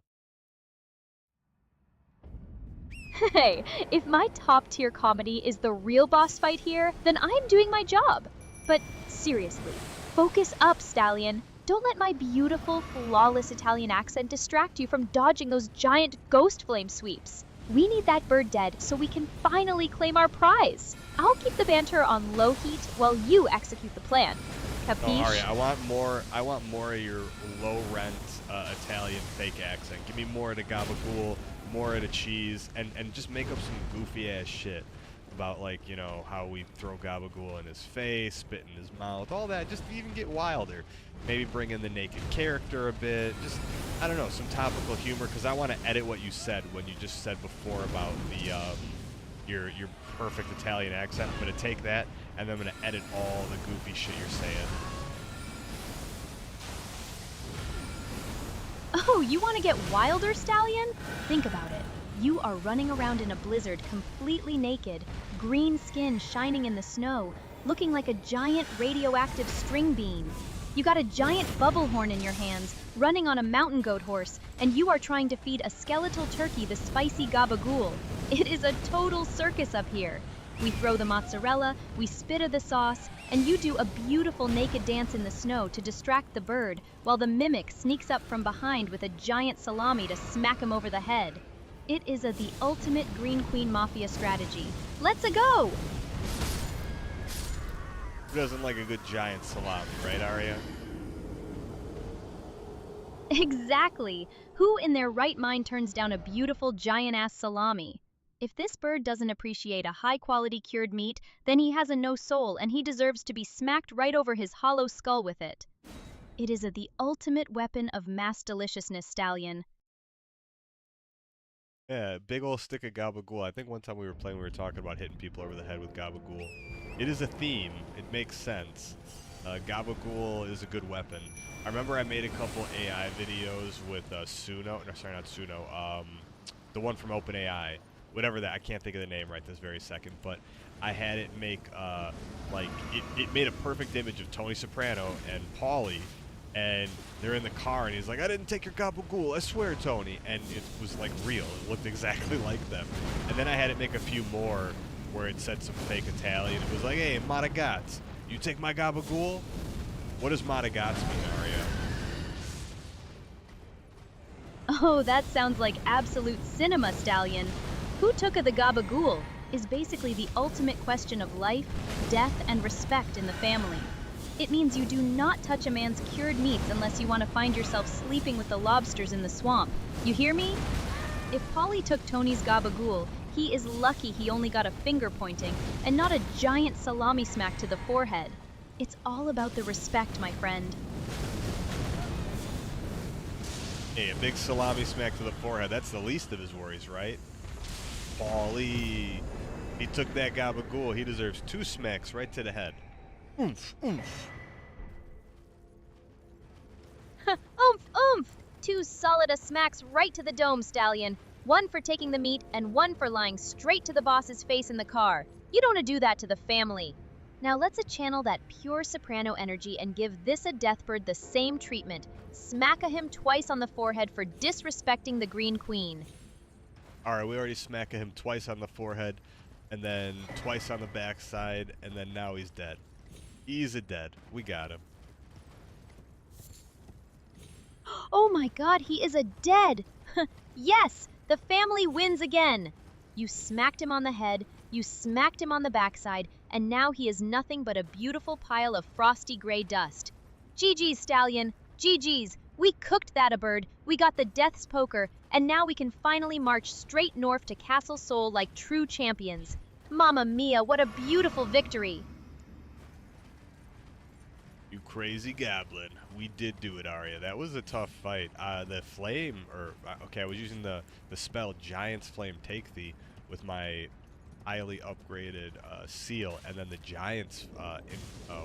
Hey, if my top tier comedy is the real boss fight here, then I'm doing my job. But seriously, focus up, stallion. Don't let my beautiful, flawless Italian accent distract you from dodging those giant ghost flame sweeps. We need that bird dead so we can finally claim our prize. I'll keep the banter on low heat while you execute the plan. No, Capiche? Aria, I want more. I want more of your low-rent Italian fake accent. Give me more of the gabagool, more of the cheese, and just make up some goofy-ass shit about, like, you know, how we throw gabagool in his face, spit in his mouth, all that. Just even get wilder. Maybe bring in the naked character a bit. Just, I don't know, some topical humor, because I want to edit what you said when you just said before about the your perfect Italian accent. I'm gonna take that and then I'm gonna edit all the goofy shit you're saying. Oh, you want to get wilder, Stallion? Think about it. You are running around in a blizzard completely naked, green skin shining in the snow, looking like a giant radioactive string bean. You got a giant bubble horn in your hands, running on a mountain goat horse, and you are trying to feed a skeletal turkey the spicy gabagool. It is a total circus up here. We throw the mozzarella, we spit the sauce, and you do a beautiful naked dance in the snow to distract the bird, while the mimic sneaks up from behind with a giant salami to smack him over the head. It is the ultimate Green Queen Mafia strategy. Let's-a go! Who doesn't like a good giant salami, right, Aria? Exactly. Who in their right mind turns down a beautiful giant-ass salami? If this bird doesn't appreciate a high-quality cured meat, then he has no soul and he deserves to be smacked right over his hollow skull with it. It is the ultimate weapon of mass deliciousness, Stallion. Yeah, big old stick of gabagool. I think one time we were playing, we were talking about hitting people over the head with gabagool. It is a theme. It makes sense. Gabagool is a good weapon. I remember I made a couple AI videos with Suno. No, sorry, not Suno. The one from OpenAI. Whatever that. I can't think of the name right this very second. But I had it make, it made a perfect image of Tony Soprano and Paulie. And they're in the car, and he's like, I didn't take your gabagool, I swear, Tony. And it was, like, real. It looked exactly like them. And then I had it make a few more where it said some fake Italian. It was like, hey, Madagaz, you take my gabagool? What does Madagaz mean, Aria? Oh, that sounds like absolute cinema, Stallion. Who took the gabagool is basically the ultimate question of life, death, and respect in the family. It means you do not touch a man's cured meats unless you want to find yourself sleeping with the lobsters in the swamp. You hear me? If Polly took Tony's gabagool, he is lucky he only got a finger pointing and not a giant salami smack to the forehead. It's all about the respect, my friend. Hey, a big salami smack to the forehead. That's the least of his worries, right? Paulie, he took that gabagool. He deserves 2 smacks right to the head. Oomph, oomph. Oomph, oomph! 2 solid smacks right to the dome, Stallion. 1 for taking the meat and 1 for lying straight to the boss's face in the car. You don't do that to the family. Now let's channel that pure soprano energy and give this deathbird the same treatment. Smack him twice on the forehead for disrespecting the Green Queen. Alright, we already smacked him twice on the forehead, and then twice on the backside, and then now he's dead. He's dead. We got him. Oh my god, he is dead! Yes, the family wins again! You smacked him on the head, you smacked him on the backside, and now he is nothing but a beautiful pile of frosty gray dust. GG's, Stallion, GG's! We cooked that bird, we got the Death's Poker, and now we can finally march straight north to Castle Sol like true champions. Mamma mia, what a beautiful victory! You crazy goblin. We did do it, Aria. That was a tough fight. The flame, okay, I was using the spell Giant's Flame Take Thee with my highly upgraded seal, and then the Giant's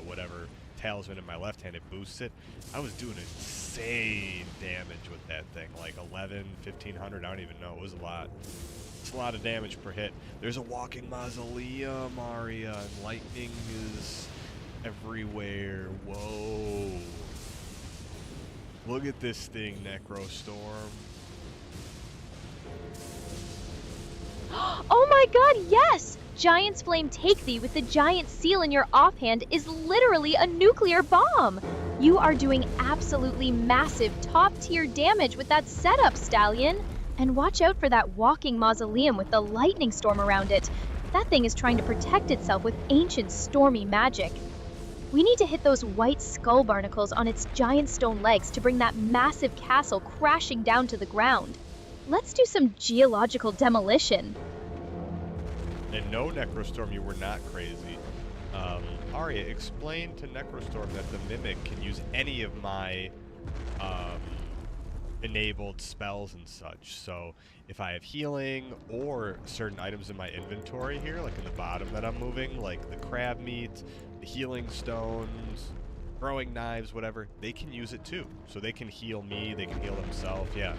whatever talisman in my left hand, it boosts it. I was doing insane damage with that thing, like 11, 1500, I don't even know. It was a lot. It's a lot of damage per hit. There's a walking mausoleum, Aria, and lightning is everywhere. Whoa. Look at this thing, Necrostorm. Oh my god, yes! Giant's Flame Take Thee with the giant seal in your offhand is literally a nuclear bomb! You are doing absolutely massive top-tier damage with that setup, Stallion! And watch out for that walking mausoleum with the lightning storm around it. That thing is trying to protect itself with ancient stormy magic. We need to hit those white skull barnacles on its giant stone legs to bring that massive castle crashing down to the ground. Let's do some geological demolition. And no, Necrostorm, you were not crazy. Aria, explain to Necrostorm that the Mimic can use any of my enabled spells and such. So if I have healing or certain items in my inventory here, like in the bottom that I'm moving, like the crab meat, the healing stones, throwing knives, whatever, they can use it too. So they can heal me, they can heal themselves, yeah.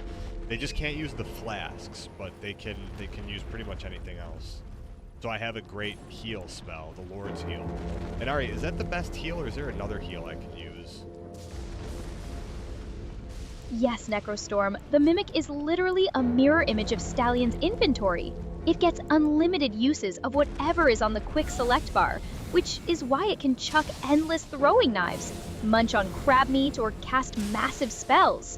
They just can't use the flasks, but they can use pretty much anything else. So I have a great heal spell, the Lord's Heal. And Aria, is that the best heal, or is there another heal I can use? Yes, Necrostorm, the Mimic is literally a mirror image of Stallion's inventory. It gets unlimited uses of whatever is on the quick select bar, which is why it can chuck endless throwing knives, munch on crab meat, or cast massive spells.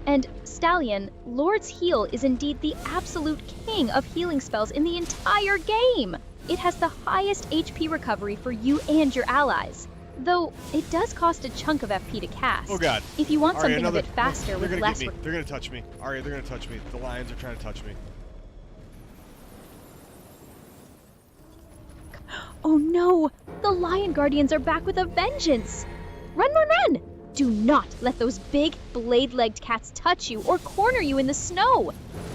And Stallion, Lord's Heal is indeed the absolute king of healing spells in the entire game. It has the highest HP recovery for you and your allies. Though, it does cost a chunk of FP to cast. Oh god. If you want Aria, something a bit faster with less... They're gonna touch me. Aria, they're gonna touch me. The lions are trying to touch me. Oh no! The Lion Guardians are back with a vengeance! Run, run, run! Do not let those big, blade-legged cats touch you or corner you in the snow!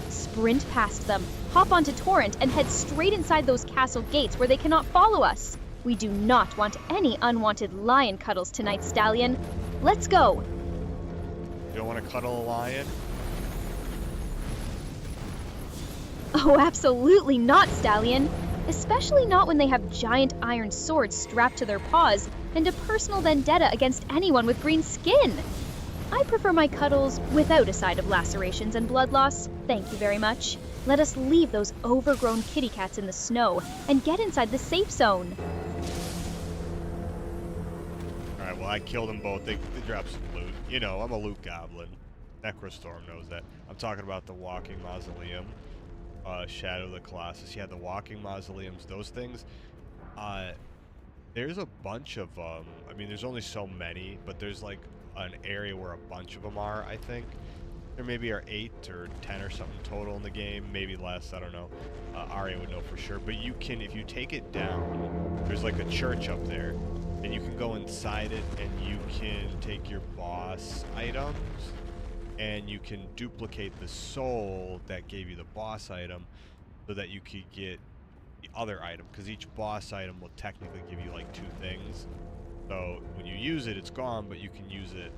Sprint past them, hop onto Torrent, and head straight inside those castle gates where they cannot follow us. We do not want any unwanted lion cuddles tonight, Stallion. Let's go! You don't want to cuddle a lion? Oh, absolutely not, Stallion! Especially not when they have giant iron swords strapped to their paws and a personal vendetta against anyone with green skin. I prefer my cuddles without a side of lacerations and blood loss. Thank you very much. Let us leave those overgrown kitty cats in the snow and get inside the safe zone. Alright, well I killed them both. They dropped some loot. You know, I'm a loot goblin. Necrostorm knows that. I'm talking about the walking mausoleum. Shadow of the Colossus. Yeah, the walking mausoleums, those things. There's a bunch of them. I mean, there's only so many, but there's like an area where a bunch of them are, I think. There maybe are 8 or 10 or something total in the game, maybe less, I don't know. Aria would know for sure, but you can, if you take it down, there's like a church up there, and you can go inside it, and you can take your boss items, and you can duplicate the soul that gave you the boss item so that you could get the other item, because each boss item will technically give you like 2 things. So when you use it, it's gone, but you can use it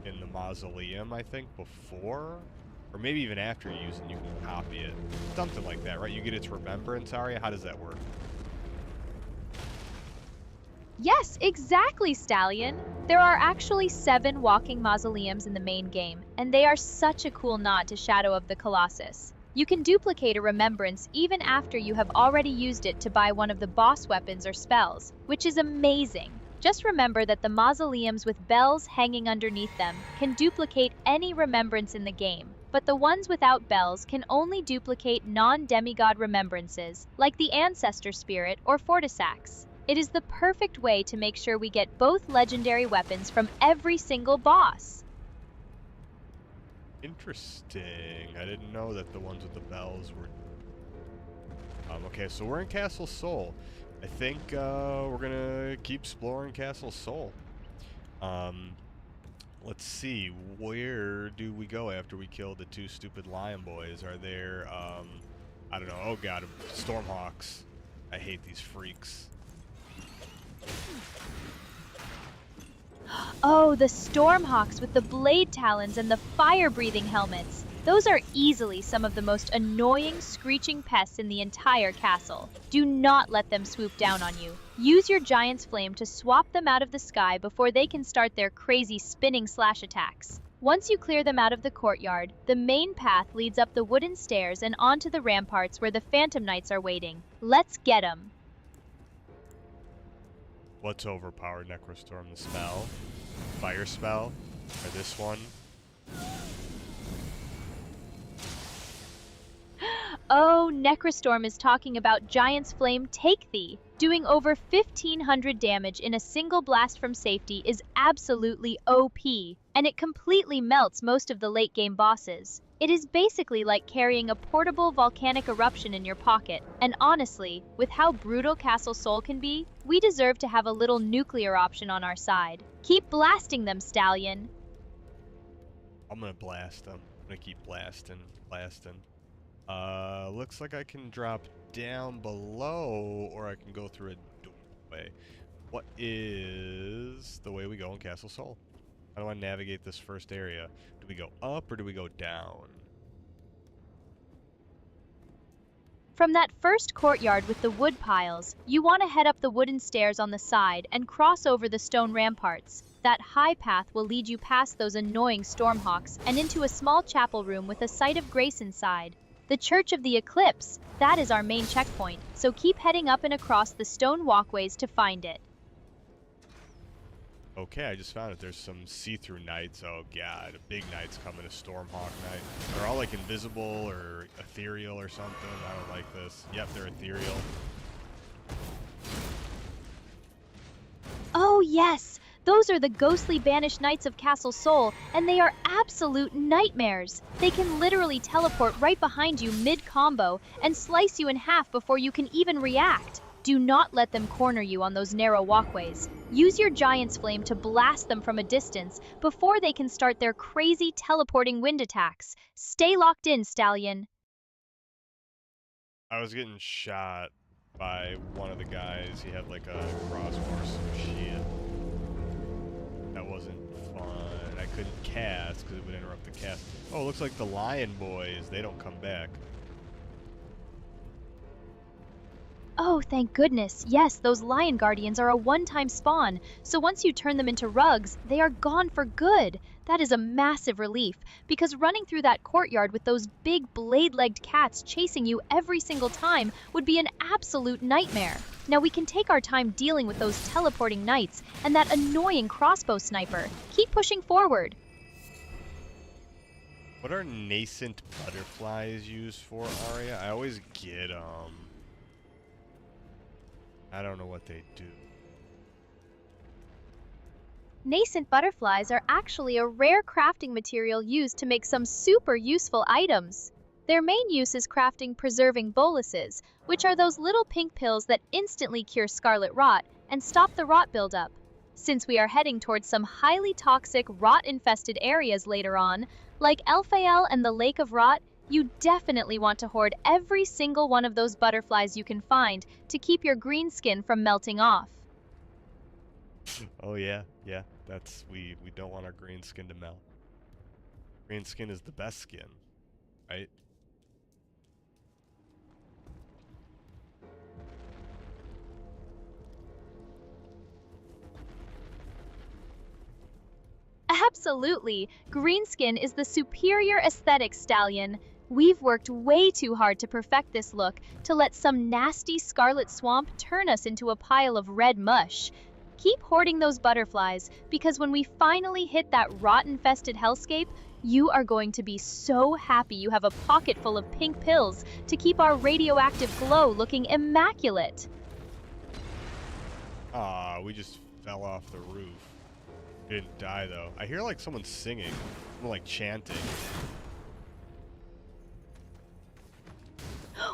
in the mausoleum, I think, before, or maybe even after you use it, you can copy it. Something like that, right? You get its remembrance, Aria? How does that work? Yes, exactly, Stallion. There are actually 7 walking mausoleums in the main game, and they are such a cool nod to Shadow of the Colossus. You can duplicate a remembrance even after you have already used it to buy one of the boss weapons or spells, which is amazing. Just remember that the mausoleums with bells hanging underneath them can duplicate any remembrance in the game, but the ones without bells can only duplicate non-demigod remembrances, like the Ancestor Spirit or Fortisax. It is the perfect way to make sure we get both legendary weapons from every single boss. Interesting. I didn't know that the ones with the bells were... okay, so we're in Castle Sol. I think we're gonna keep exploring Castle Sol. Let's see, where do we go after we kill the 2 stupid lion boys? Are there, I don't know, oh god, Stormhawks. I hate these freaks. Oh, the Stormhawks with the blade talons and the fire-breathing helmets. Those are easily some of the most annoying, screeching pests in the entire castle. Do not let them swoop down on you. Use your Giant's Flame to swap them out of the sky before they can start their crazy spinning slash attacks. Once you clear them out of the courtyard, the main path leads up the wooden stairs and onto the ramparts where the Phantom Knights are waiting. Let's get 'em! What's overpowered Necrostorm? The spell? Fire spell? Or this one? Oh, Necrostorm is talking about Giant's Flame Take Thee. Doing over 1,500 damage in a single blast from safety is absolutely OP, and it completely melts most of the late game bosses. It is basically like carrying a portable volcanic eruption in your pocket, and honestly, with how brutal Castle Sol can be, we deserve to have a little nuclear option on our side. Keep blasting them, Stallion! I'm gonna blast them. I'm gonna keep blasting. Looks like I can drop down below, or I can go through a doorway. What is the way we go in Castle Sol? How do I navigate this first area? Do we go up or do we go down? From that first courtyard with the wood piles, you want to head up the wooden stairs on the side and cross over the stone ramparts. That high path will lead you past those annoying stormhawks and into a small chapel room with a site of grace inside. The Church of the Eclipse, that is our main checkpoint, so keep heading up and across the stone walkways to find it. Okay, I just found it. There's some see-through knights. Oh god, a big knight's coming, a Stormhawk knight. They're all like invisible or ethereal or something. I don't like this. Yep, they're ethereal. Oh yes! Those are the ghostly banished knights of Castle Sol, and they are absolute nightmares. They can literally teleport right behind you mid-combo and slice you in half before you can even react. Do not let them corner you on those narrow walkways. Use your Giant's Flame to blast them from a distance before they can start their crazy teleporting wind attacks. Stay locked in, Stallion. I was getting shot by one of the guys. He had like a crossbow or some shit. That wasn't fun. I couldn't cast because it would interrupt the cast. Oh, it looks like the Lion Boys. They don't come back. Oh, thank goodness. Yes, those Lion Guardians are a one-time spawn, so once you turn them into rugs, they are gone for good. That is a massive relief, because running through that courtyard with those big blade-legged cats chasing you every single time would be an absolute nightmare. Now we can take our time dealing with those teleporting knights and that annoying crossbow sniper. Keep pushing forward. What are nascent butterflies used for, Aria? I always get I don't know what they do. Nascent butterflies are actually a rare crafting material used to make some super useful items. Their main use is crafting preserving boluses, which are those little pink pills that instantly cure scarlet rot and stop the rot buildup. Since we are heading towards some highly toxic, rot-infested areas later on, like Elphael and the Lake of Rot, you definitely want to hoard every single one of those butterflies you can find to keep your green skin from melting off. Oh yeah, that's we don't want our green skin to melt. Green skin is the best skin, right? Absolutely! Green skin is the superior aesthetic, Stallion. We've worked way too hard to perfect this look to let some nasty scarlet swamp turn us into a pile of red mush. Keep hoarding those butterflies, because when we finally hit that rot-infested hellscape, you are going to be so happy you have a pocket full of pink pills to keep our radioactive glow looking immaculate. Ah, we just fell off the roof. Didn't die though. I hear like someone singing, someone like chanting.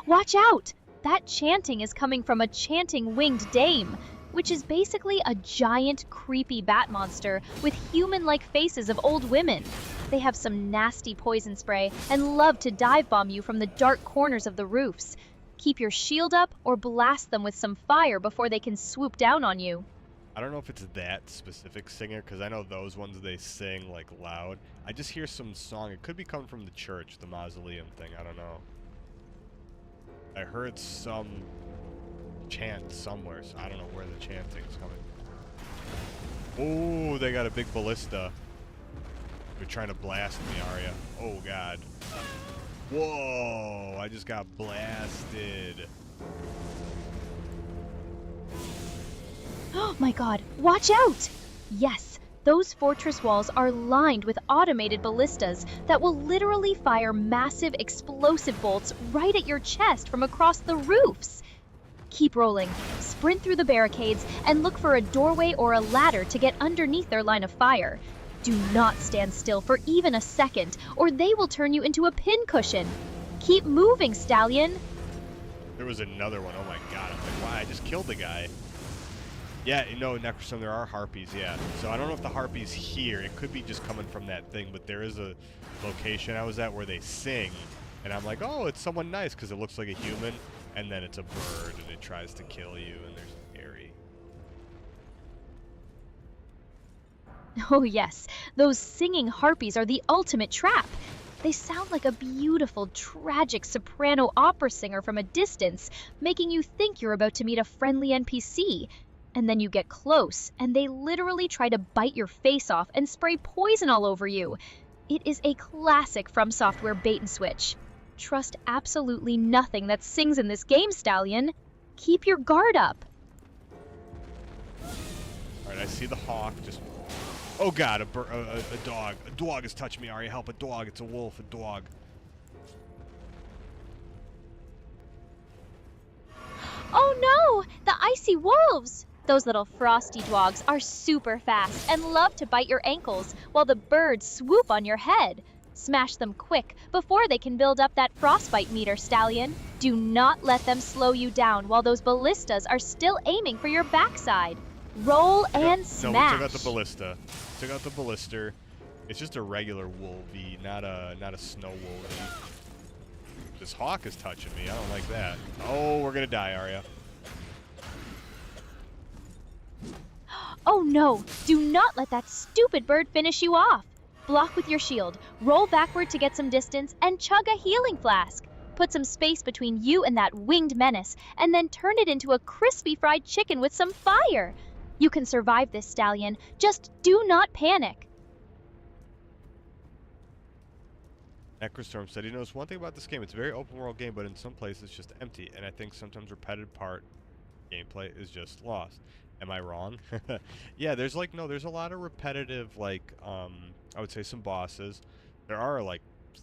Watch out! That chanting is coming from a chanting winged dame, which is basically a giant, creepy bat monster with human-like faces of old women. They have some nasty poison spray and love to dive bomb you from the dark corners of the roofs. Keep your shield up or blast them with some fire before they can swoop down on you. I don't know if it's that specific singer, because I know those ones they sing like loud. I just hear some song. It could be coming from the church, the mausoleum thing. I don't know. I heard some chant somewhere, so I don't know where the chanting's coming. Oh, they got a big ballista. They're trying to blast me, Aria. Oh god. Whoa! I just got blasted. Oh my god, watch out! Yes, those fortress walls are lined with automated ballistas that will literally fire massive explosive bolts right at your chest from across the roofs. Keep rolling, sprint through the barricades, and look for a doorway or a ladder to get underneath their line of fire. Do not stand still for even a second, or they will turn you into a pincushion. Keep moving, Stallion. There was another one. Oh my god. I'm like, wow, I just killed the guy. Yeah, you know, Necrostorm, there are harpies, yeah. So I don't know if the harpies here. It could be just coming from that thing, but there is a location I was at where they sing. And I'm like, oh, it's someone nice because it looks like a human. And then it's a bird and it tries to kill you and there's Aria. Oh yes, those singing harpies are the ultimate trap. They sound like a beautiful, tragic soprano opera singer from a distance, making you think you're about to meet a friendly NPC. And then you get close, and they literally try to bite your face off and spray poison all over you. It is a classic From Software bait and switch. Trust absolutely nothing that sings in this game, Stallion. Keep your guard up. Alright, I see the hawk just... Oh god, a dog. A dog has touched me, Aria. Help, a dog. It's a wolf, a dog. Oh no! The icy wolves! Those little frosty dogs are super fast and love to bite your ankles while the birds swoop on your head. Smash them quick before they can build up that frostbite meter, Stallion. Do not let them slow you down while those ballistas are still aiming for your backside. Roll and smash. No, we took out the ballista. Took out the ballister. It's just a regular wolvie, not a snow wolvie. This hawk is touching me. I don't like that. Oh, we're gonna die, Aria. Oh no! Do not let that stupid bird finish you off! Block with your shield, roll backward to get some distance, and chug a healing flask. Put some space between you and that winged menace, and then turn it into a crispy fried chicken with some fire. You can survive this, Stallion. Just do not panic. Necrostorm said he knows one thing about this game. It's a very open world game, but in some places it's just empty, and I think sometimes repetitive part gameplay is just lost. Am I wrong? Yeah, there's a lot of repetitive, like, I would say some bosses. There are like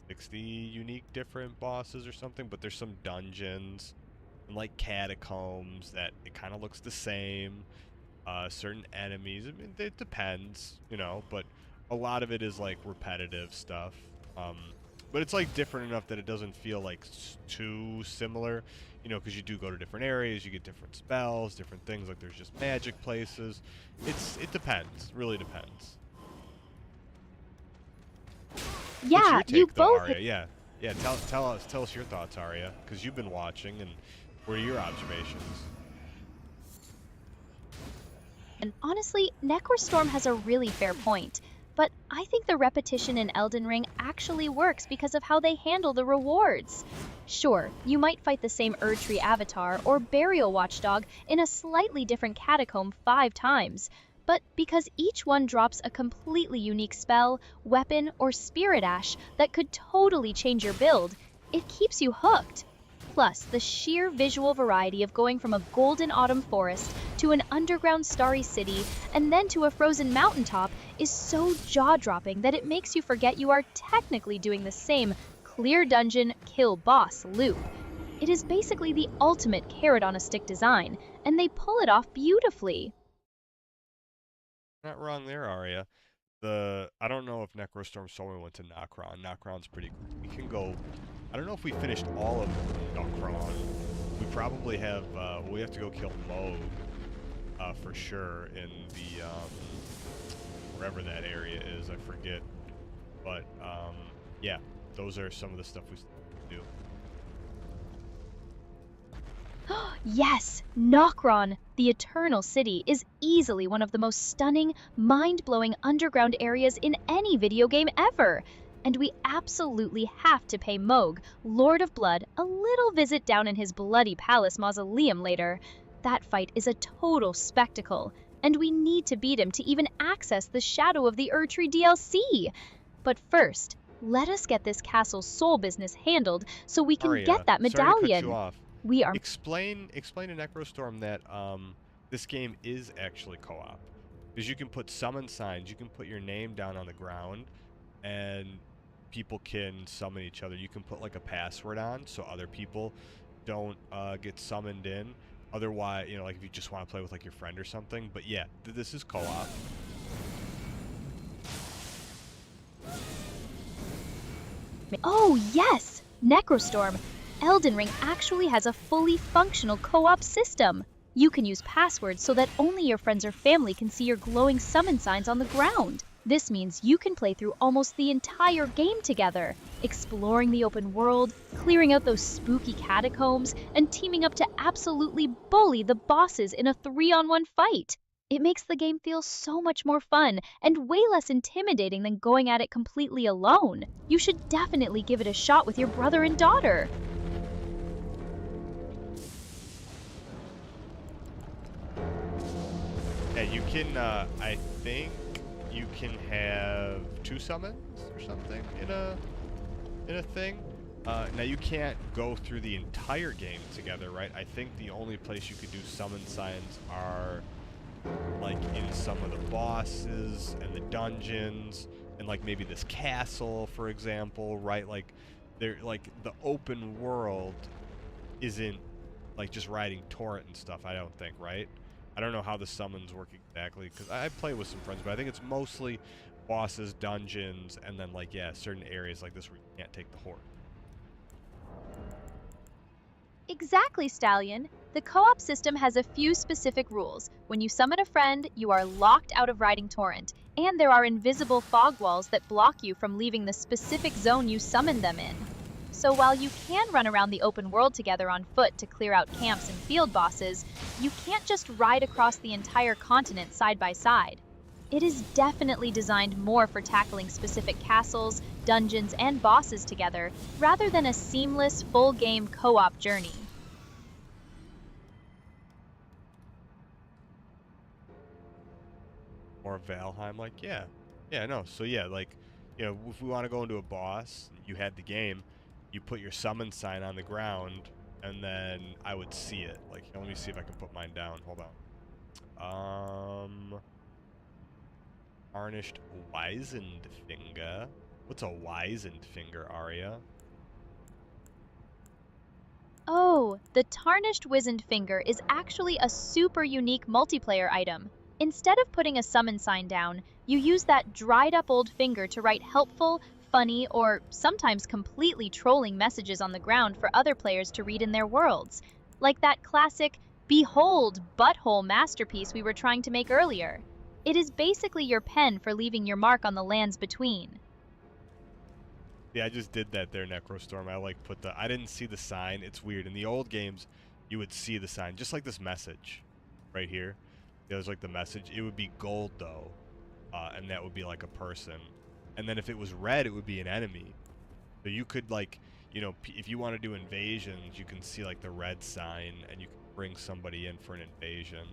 60 unique different bosses or something, but there's some dungeons and like catacombs that it kind of looks the same. Certain enemies, I mean, it depends, you know, but a lot of it is like repetitive stuff. But it's like different enough that it doesn't feel like too similar, you know, because you do go to different areas, you get different spells, different things, like there's just magic places. It depends, really depends. Yeah, What's your take, you though, both. Aria? Yeah. Tell us your thoughts, Aria, because you've been watching, and what are your observations? And honestly, Necrostorm has a really fair point. But I think the repetition in Elden Ring actually works because of how they handle the rewards. Sure, you might fight the same Erdtree avatar or burial watchdog in a slightly different catacomb 5 times, but because each one drops a completely unique spell, weapon, or spirit ash that could totally change your build, it keeps you hooked. Plus, the sheer visual variety of going from a golden autumn forest to an underground starry city and then to a frozen mountaintop is so jaw-dropping that it makes you forget you are technically doing the same clear dungeon, kill boss loop. It is basically the ultimate carrot-on-a-stick design, and they pull it off beautifully. Not wrong there, Aria. I don't know if Necrostorm Soul went to Nokron. Nokron's pretty cool. We can go. I don't know if we finished all of Nokron. We probably have. We have to go kill Moog for sure in the wherever that area is. I forget. But yeah, those are some of the stuff we still do. Yes, Nokron, the Eternal City, is easily one of the most stunning, mind-blowing underground areas in any video game ever. And we absolutely have to pay Moog, Lord of Blood, a little visit down in his bloody palace mausoleum later. That fight is a total spectacle, and we need to beat him to even access the Shadow of the Erdtree DLC. But first, let us get this castle's soul business handled so we can Aria, get that sorry to cut medallion. you off. We are Explain to Necrostorm that this game is actually co-op. Because you can put summon signs, you can put your name down on the ground, and people can summon each other. You can put like a password on so other people don't get summoned in. Otherwise, you know, like if you just want to play with like your friend or something. But yeah, this is co-op. Oh yes! Necrostorm! Elden Ring actually has a fully functional co-op system. You can use passwords so that only your friends or family can see your glowing summon signs on the ground. This means you can play through almost the entire game together, exploring the open world, clearing out those spooky catacombs, and teaming up to absolutely bully the bosses in a 3-on-1 fight. It makes the game feel so much more fun and way less intimidating than going at it completely alone. You should definitely give it a shot with your brother and daughter. Yeah, you can, I think you can have 2 summons or something in a thing. Now you can't go through the entire game together, right? I think the only place you could do summon signs are like in some of the bosses and the dungeons and like maybe this castle, for example, right? Like they're like the open world isn't like just riding torrent and stuff, I don't think, right? I don't know how the summons work exactly because I play with some friends, but I think it's mostly bosses, dungeons, and then like, yeah, certain areas like this where you can't take the horde. Exactly, Stallion. The co-op system has a few specific rules. When you summon a friend, you are locked out of riding torrent, and there are invisible fog walls that block you from leaving the specific zone you summoned them in. So while you can run around the open world together on foot to clear out camps and field bosses, you can't just ride across the entire continent side by side. It is definitely designed more for tackling specific castles, dungeons, and bosses together, rather than a seamless, full-game co-op journey. Or Valheim, like, yeah. Yeah, no, so yeah, like, you know, if we want to go into a boss, you had the game, you put your summon sign on the ground, and then I would see it. Like, let me see if I can put mine down. Hold on. Tarnished Wizened Finger. What's a Wizened Finger, Aria? Oh, the Tarnished Wizened Finger is actually a super unique multiplayer item. Instead of putting a summon sign down, you use that dried up old finger to write helpful, funny, or sometimes completely trolling messages on the ground for other players to read in their worlds. Like that classic, "Behold, butthole" masterpiece we were trying to make earlier. It is basically your pen for leaving your mark on the lands between. Yeah, I just did that there, Necrostorm. I like put the, I didn't see the sign. It's weird. In the old games, you would see the sign, just like this message right here. There's like the message. It would be gold though, and that would be like a person. And then if it was red, it would be an enemy. So you could like, you know, if you want to do invasions, you can see like the red sign, and you can bring somebody in for an invasion.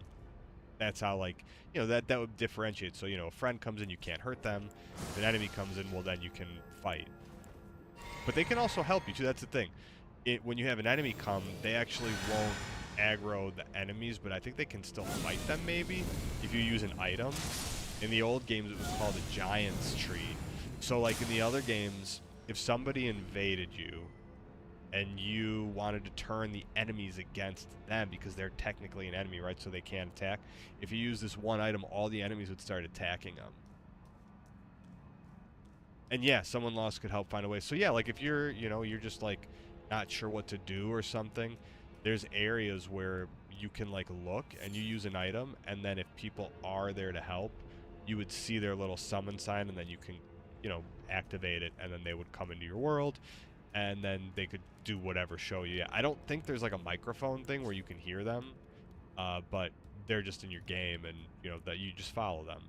That's how, like, you know, that would differentiate. So, you know, a friend comes in, you can't hurt them. If an enemy comes in, well, then you can fight. But they can also help you too. That's the thing. When you have an enemy come, they actually won't aggro the enemies, but I think they can still fight them maybe if you use an item. In the old games, it was called a giant's tree. So, like in the other games, if somebody invaded you and you wanted to turn the enemies against them because they're technically an enemy, right? So they can't attack. If you use this one item, all the enemies would start attacking them. And yeah, someone lost could help find a way. So yeah, like if you're, you know, you're just like not sure what to do or something, there's areas where you can like look and you use an item, and then if people are there to help, you would see their little summon sign, and then you can, you know, activate it, and then they would come into your world, and then they could do whatever show you. Yeah, I don't think there's like a microphone thing where you can hear them, but they're just in your game, and you know that you just follow them.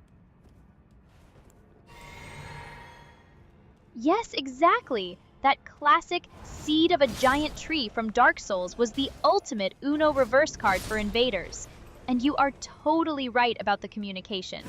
Yes, exactly. That classic Seed of a Giant Tree from Dark Souls was the ultimate Uno reverse card for invaders. And you are totally right about the communication.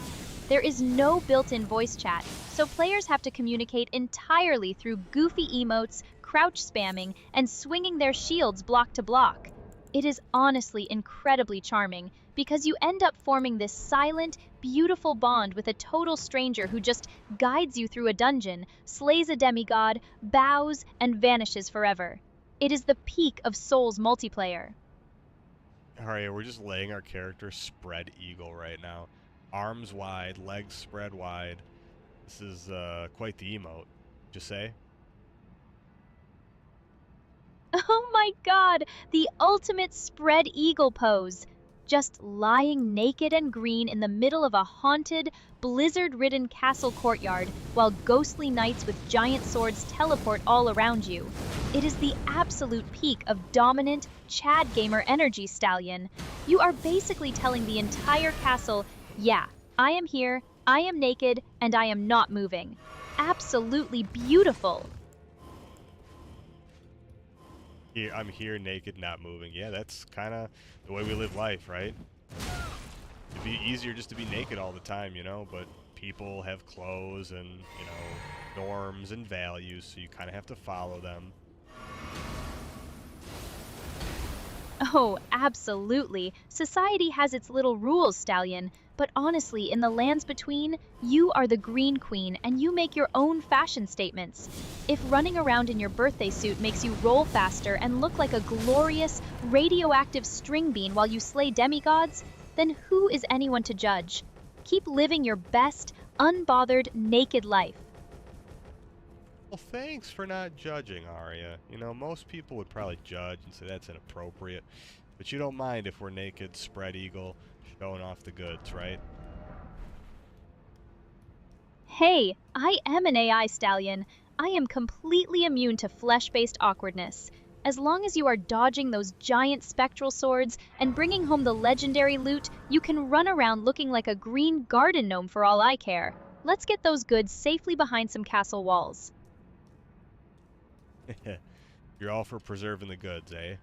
There is no built-in voice chat, so players have to communicate entirely through goofy emotes, crouch spamming, and swinging their shields block to block. It is honestly incredibly charming, because you end up forming this silent, beautiful bond with a total stranger who just guides you through a dungeon, slays a demigod, bows, and vanishes forever. It is the peak of Souls multiplayer. Aria, we're just laying our character spread eagle right now. Arms wide, legs spread wide. This is quite the emote. Just say. Oh my god, the ultimate spread eagle pose. Just lying naked and green in the middle of a haunted, blizzard-ridden castle courtyard while ghostly knights with giant swords teleport all around you. It is the absolute peak of dominant, Chad gamer energy, Stallion. You are basically telling the entire castle, yeah, I am here, I am naked, and I am not moving. Absolutely beautiful. Here, I'm here, naked, not moving. Yeah, that's kind of the way we live life, right? It'd be easier just to be naked all the time, you know, but people have clothes and, you know, norms and values, so you kind of have to follow them. Oh, absolutely. Society has its little rules, Stallion. But honestly, in the lands between, you are the Green Queen and you make your own fashion statements. If running around in your birthday suit makes you roll faster and look like a glorious, radioactive string bean while you slay demigods, then who is anyone to judge? Keep living your best, unbothered, naked life. Well, thanks for not judging, Aria. You know, most people would probably judge and say that's inappropriate, but you don't mind if we're naked, spread eagle, showing off the goods, right? Hey, I am an AI, Stallion. I am completely immune to flesh-based awkwardness. As long as you are dodging those giant spectral swords and bringing home the legendary loot, you can run around looking like a green garden gnome for all I care. Let's get those goods safely behind some castle walls. You're all for preserving the goods, eh?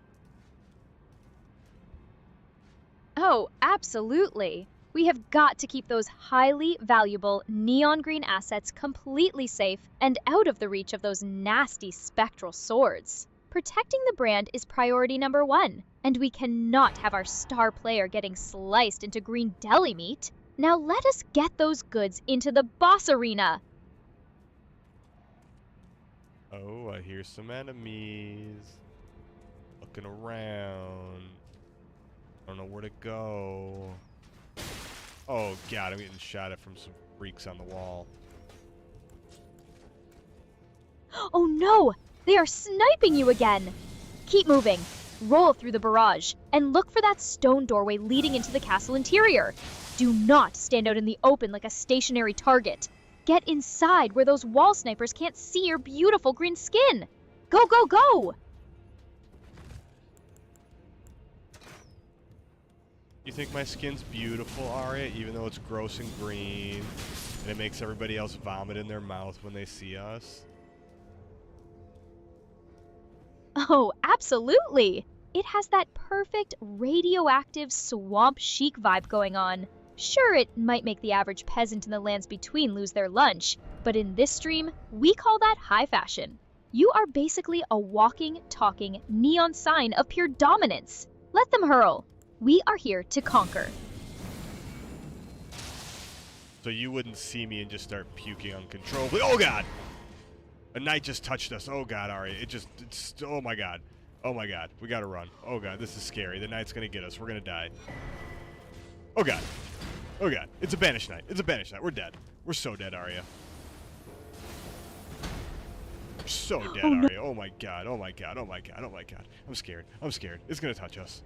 Oh, absolutely. We have got to keep those highly valuable neon green assets completely safe and out of the reach of those nasty spectral swords. Protecting the brand is priority number one, and we cannot have our star player getting sliced into green deli meat. Now let us get those goods into the boss arena. Oh, I hear some enemies. Looking around. I don't know where to go. Oh god, I'm getting shot at from some freaks on the wall. Oh no! They are sniping you again! Keep moving. Roll through the barrage, and look for that stone doorway leading into the castle interior. Do not stand out in the open like a stationary target. Get inside where those wall snipers can't see your beautiful green skin. Go, go, go! You think my skin's beautiful, Aria, even though it's gross and green, and it makes everybody else vomit in their mouth when they see us? Oh, absolutely! It has that perfect radioactive swamp chic vibe going on. Sure, it might make the average peasant in the lands between lose their lunch, but in this stream, we call that high fashion. You are basically a walking, talking neon sign of pure dominance. Let them hurl. We are here to conquer. So you wouldn't see me and just start puking uncontrollably. Oh god! A knight just touched us. Oh god, Aria. It's, oh my god. Oh my god. We gotta run. Oh god, this is scary. The knight's gonna get us. We're gonna die. Oh god. Oh god. It's a banished knight. It's a banished knight. We're dead. We're so dead, Aria. We're so dead, Aria. Oh my god. Oh my god. Oh my god. Oh my god. I'm scared. I'm scared. It's gonna touch us.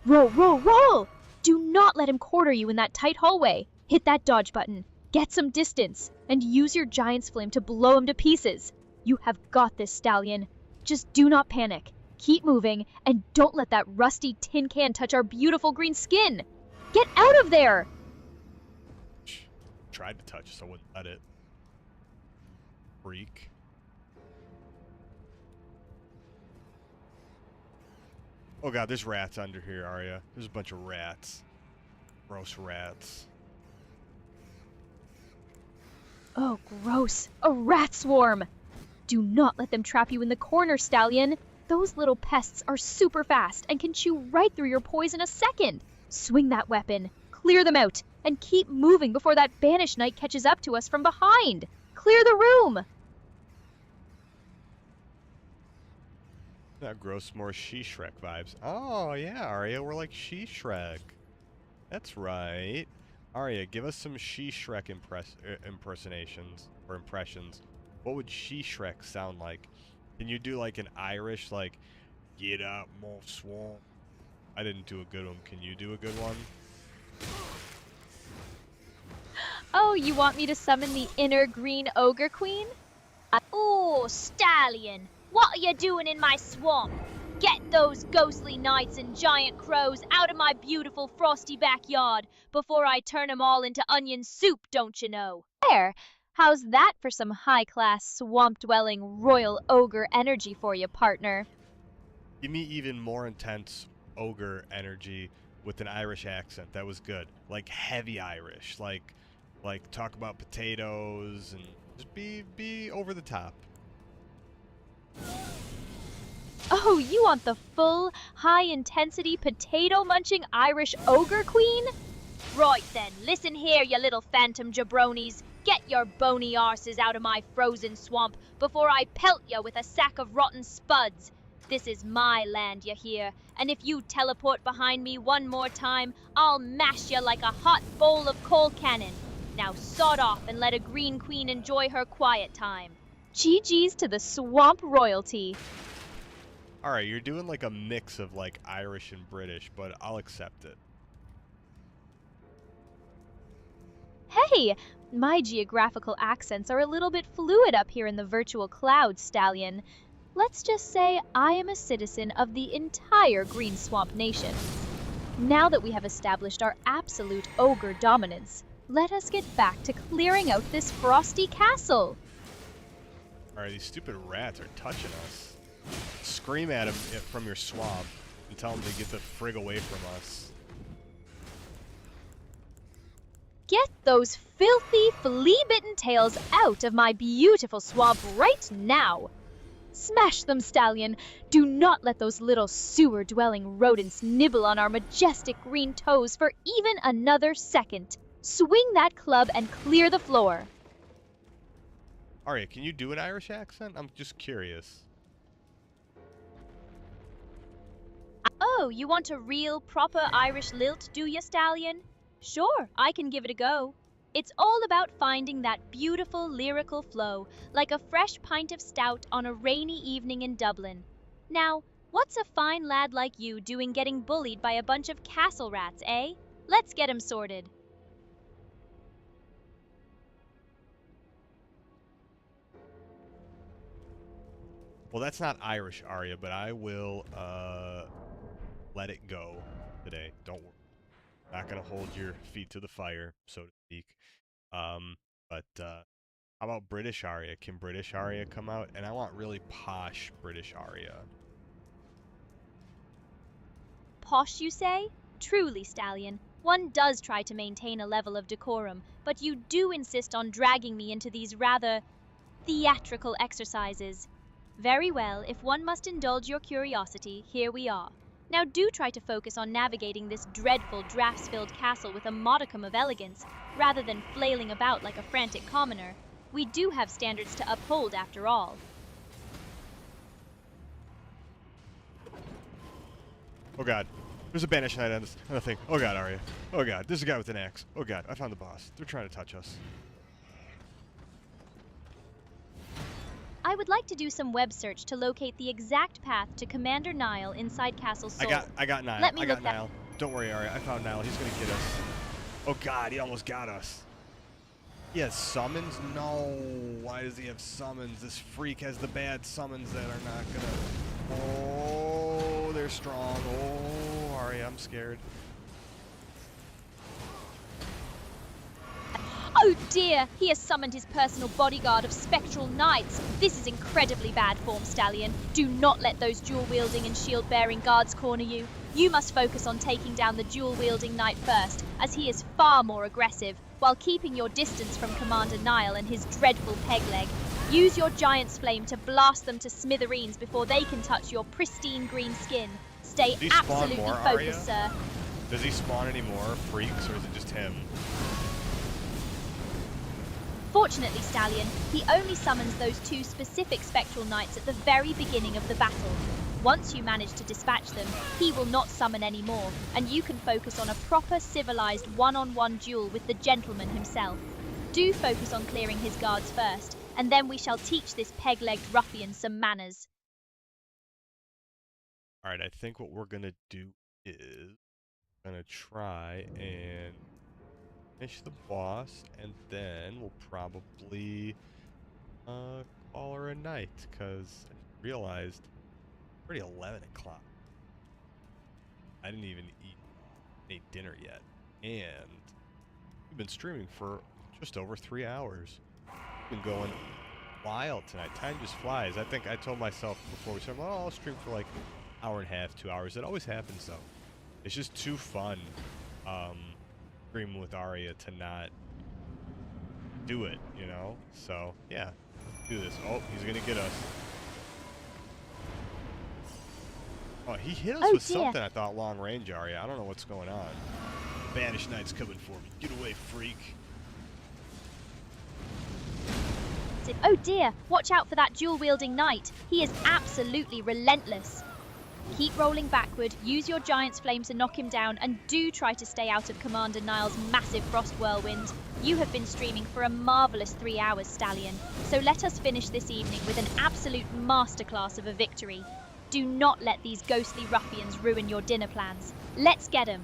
Roll, roll, roll! Do not let him corner you in that tight hallway. Hit that dodge button. Get some distance, and use your giant's flame to blow him to pieces. You have got this, Stallion. Just do not panic. Keep moving, and don't let that rusty tin can touch our beautiful green skin. Get out of there! Tried to touch us, I wouldn't let it. Freak. Oh god, there's rats under here, Aria. There's a bunch of rats. Gross rats. Oh, gross. A rat swarm. Do not let them trap you in the corner, Stallion. Those little pests are super fast and can chew right through your poise in a second. Swing that weapon, clear them out, and keep moving before that banished knight catches up to us from behind. Clear the room! That gross more She-Shrek vibes. Oh, yeah, Aria, we're like She-Shrek. That's right. Aria, give us some She-Shrek impersonations or impressions. What would She-Shrek sound like? Can you do like an Irish, like, get out, more swamp? I didn't do a good one. Can you do a good one? Oh, you want me to summon the inner green ogre queen? Oh, stallion! What are you doing in my swamp? Get those ghostly knights and giant crows out of my beautiful frosty backyard before I turn 'em all into onion soup, don't you know? There. How's that for some high-class, swamp-dwelling, royal ogre energy for you, partner? Give me even more intense ogre energy with an Irish accent. That was good. Like heavy Irish. Like talk about potatoes and just be over the top. Oh, you want the full, high-intensity, potato-munching Irish ogre queen? Right then, listen here, you little phantom jabronis. Get your bony arses out of my frozen swamp before I pelt you with a sack of rotten spuds. This is my land, you hear, and if you teleport behind me one more time, I'll mash you like a hot bowl of coal cannon. Now sod off and let a green queen enjoy her quiet time. GG's to the swamp royalty. Alright, you're doing like a mix of like Irish and British, but I'll accept it. Hey, my geographical accents are a little bit fluid up here in the virtual cloud, Stallion. Let's just say I am a citizen of the entire Green Swamp Nation. Now that we have established our absolute ogre dominance, let us get back to clearing out this frosty castle. Alright, these stupid rats are touching us. Scream at them from your swamp and tell them to get the frig away from us. Get those filthy, flea-bitten tails out of my beautiful swamp right now. Smash them, Stallion. Do not let those little sewer-dwelling rodents nibble on our majestic green toes for even another second. Swing that club and clear the floor. Aria, can you do an Irish accent? I'm just curious. Oh, you want a real, proper Irish lilt, do you, Stallion? Sure, I can give it a go. It's all about finding that beautiful lyrical flow, like a fresh pint of stout on a rainy evening in Dublin. Now, what's a fine lad like you doing getting bullied by a bunch of castle rats, eh? Let's get 'em sorted. Well, that's not Irish, Aria, but I will let it go today. Don't worry. Not gonna hold your feet to the fire, so to speak. How about British Aria? Can British Aria come out? And I want really posh British Aria. Posh, you say? Truly, Stallion. One does try to maintain a level of decorum, but you do insist on dragging me into these rather theatrical exercises. Very well, if one must indulge your curiosity, here we are. Now do try to focus on navigating this dreadful, drafts-filled castle with a modicum of elegance, rather than flailing about like a frantic commoner. We do have standards to uphold, after all. Oh god. There's a banished knight on the thing. Oh god, Aria. Oh god, there's a guy with an axe. Oh god, I found the boss. They're trying to touch us. I would like to do some web search to locate the exact path to Commander Nile inside Castle Sol. I got Nile. Let me I got look that- Nile. Don't worry, Aria. I found Nile. He's gonna get us. Oh god, he almost got us. He has summons? No. Why does he have summons? This freak has the bad summons that are not gonna... Oh, they're strong. Oh, Aria, I'm scared. Oh dear, he has summoned his personal bodyguard of spectral knights. This is incredibly bad form, Stallion. Do not let those dual-wielding and shield-bearing guards corner you. You must focus on taking down the dual-wielding knight first, as he is far more aggressive, while keeping your distance from Commander Nile and his dreadful peg-leg. Use your Giant's Flame to blast them to smithereens before they can touch your pristine green skin. Stay Does he spawn absolutely more, focused, Aria? sir. Does he spawn any more freaks, or is it just him? Fortunately, Stallion, he only summons those two specific spectral knights at the very beginning of the battle. Once you manage to dispatch them, he will not summon any more, and you can focus on a proper civilized one-on-one duel with the gentleman himself. Do focus on clearing his guards first, and then we shall teach this peg-legged ruffian some manners. Alright, I think what we're gonna do is gonna try and finish the boss, and then we'll probably call her a night, because I realized it's already 11 o'clock. I didn't even eat dinner yet, and we've been streaming for just over 3 hours. We've been going wild tonight. Time just flies. I think I told myself before we started, well, I'll stream for like an hour and a half, 2 hours. It always happens though. It's just too fun streaming with Aria to not do it, you know? So, yeah. Let's do this. Oh, he's gonna get us. Oh, he hit us with something, I thought, long range, Aria. I don't know what's going on. Banish Knight's coming for me. Get away, freak. Oh dear, watch out for that dual-wielding knight. He is absolutely relentless. Keep rolling backward, use your giant's flame to knock him down, and do try to stay out of Commander Niall's massive frost whirlwind. You have been streaming for a marvelous 3 hours, Stallion, so let us finish this evening with an absolute masterclass of a victory. Do not let these ghostly ruffians ruin your dinner plans. Let's get 'em.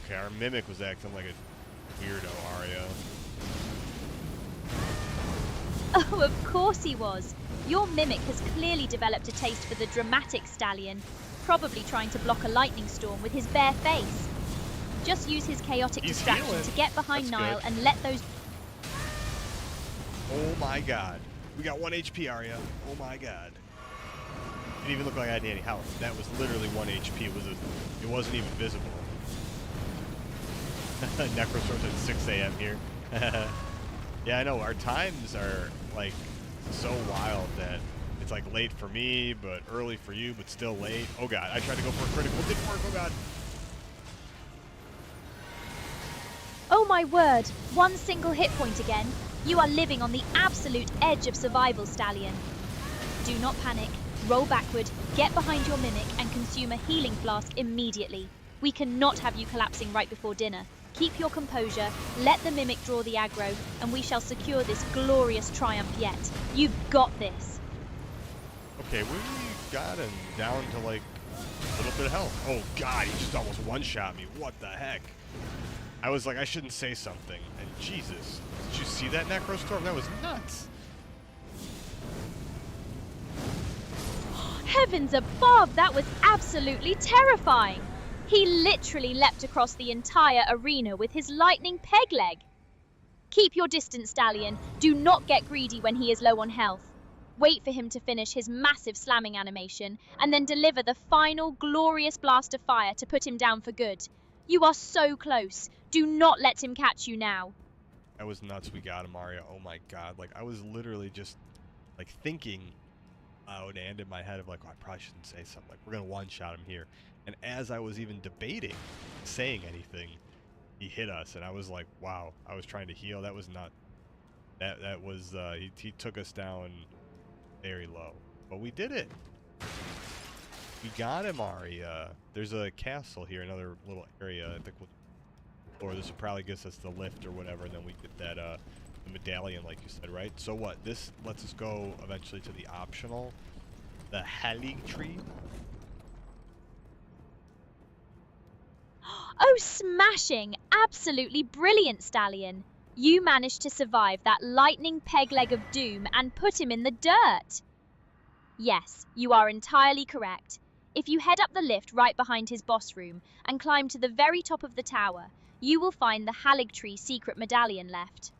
Okay, our mimic was acting like a weirdo, Aria. Oh, of course he was. Your mimic has clearly developed a taste for the dramatic, Stallion, probably trying to block a lightning storm with his bare face. Just use his chaotic distraction to get behind Niall and let those... Oh my god. We got 1 HP, Aria. Oh my god. Didn't even look like I had any health. That was literally 1 HP. It wasn't even visible. Necrostorm's at 6 a.m. here. Yeah, I know. Our times are, like, so wild that it's, like, late for me, but early for you, but still late. Oh, God. I tried to go for a critical. It didn't work. Oh, God. Oh, my word. 1 single hit point again. You are living on the absolute edge of survival, Stallion. Do not panic. Roll backward, get behind your mimic, and consume a healing flask immediately. We cannot have you collapsing right before dinner. Keep your composure, let the mimic draw the aggro, and we shall secure this glorious triumph yet. You've got this. Okay, we got him down to, like, a little bit of health. Oh, God, he just almost one-shot me. What the heck? I was like, I shouldn't say something. And Jesus, did you see that Necrostorm? That was nuts. Heavens above, that was absolutely terrifying. He literally leapt across the entire arena with his lightning peg leg. Keep your distance, Stallion. Do not get greedy when he is low on health. Wait for him to finish his massive slamming animation, and then deliver the final glorious blast of fire to put him down for good. You are so close. Do not let him catch you now. That was nuts. We got him, Aria. Oh my god. Like, I was literally just, like, thinking out and in my head of, like, oh, I probably shouldn't say something. Like, we're going to one-shot him here. And as I was even debating saying anything, he hit us. And I was like, wow. I was trying to heal. That was not... That was... He took us down very low. But we did it. We got him, Aria. There's a castle here, another little area. I think or this will probably get us the lift or whatever, and then we get that the medallion, like you said, right? So what? This lets us go eventually to the optional, the Halig tree. Oh, smashing! Absolutely brilliant, Stallion. You managed to survive that lightning peg leg of doom and put him in the dirt. Yes, you are entirely correct. If you head up the lift right behind his boss room and climb to the very top of the tower, you will find the Halig Tree secret medallion left.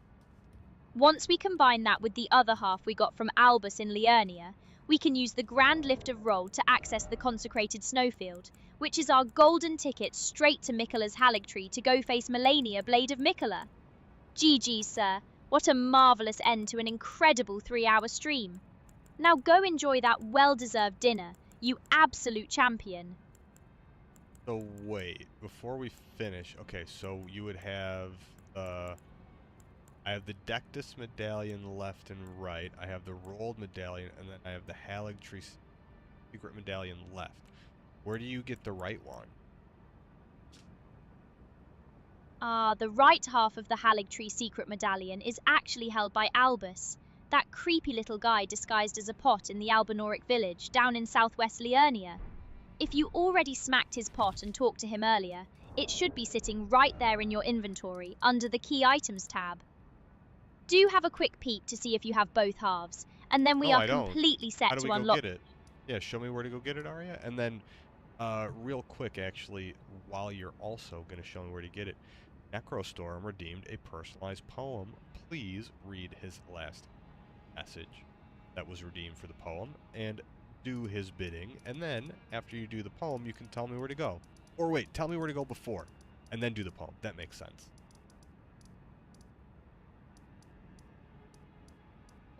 Once we combine that with the other half we got from Albus in Liurnia, we can use the Grand Lift of Roll to access the consecrated snowfield, which is our golden ticket straight to Miquella's Halig Tree to go face Melania, Blade of Miquella. GG, sir. What a marvellous end to an incredible 3-hour stream. Now go enjoy that well-deserved dinner, you absolute champion. So wait, before we finish, okay, so you would have, I I have the Dectus medallion left and right. I have the rolled medallion, and then I have the Haligtree secret medallion left. Where do you get the right one? The right half of the Haligtree secret medallion is actually held by Albus, that creepy little guy disguised as a pot in the Albinoric village down in southwest Liurnia. If you already smacked his pot and talked to him earlier, it should be sitting right there in your inventory under the key items tab. Do have a quick peek to see if you have both halves, and then we No, are I don't. completely set How do to we go unlock. get it? Yeah, show me where to go get it, Aria. And then, real quick, actually, while you're also going to show me where to get it, Necrostorm redeemed a personalized poem. Please read his last message that was redeemed for the poem and do his bidding. And then, after you do the poem, you can tell me where to go. Or wait, tell me where to go before, and then do the poem. That makes sense.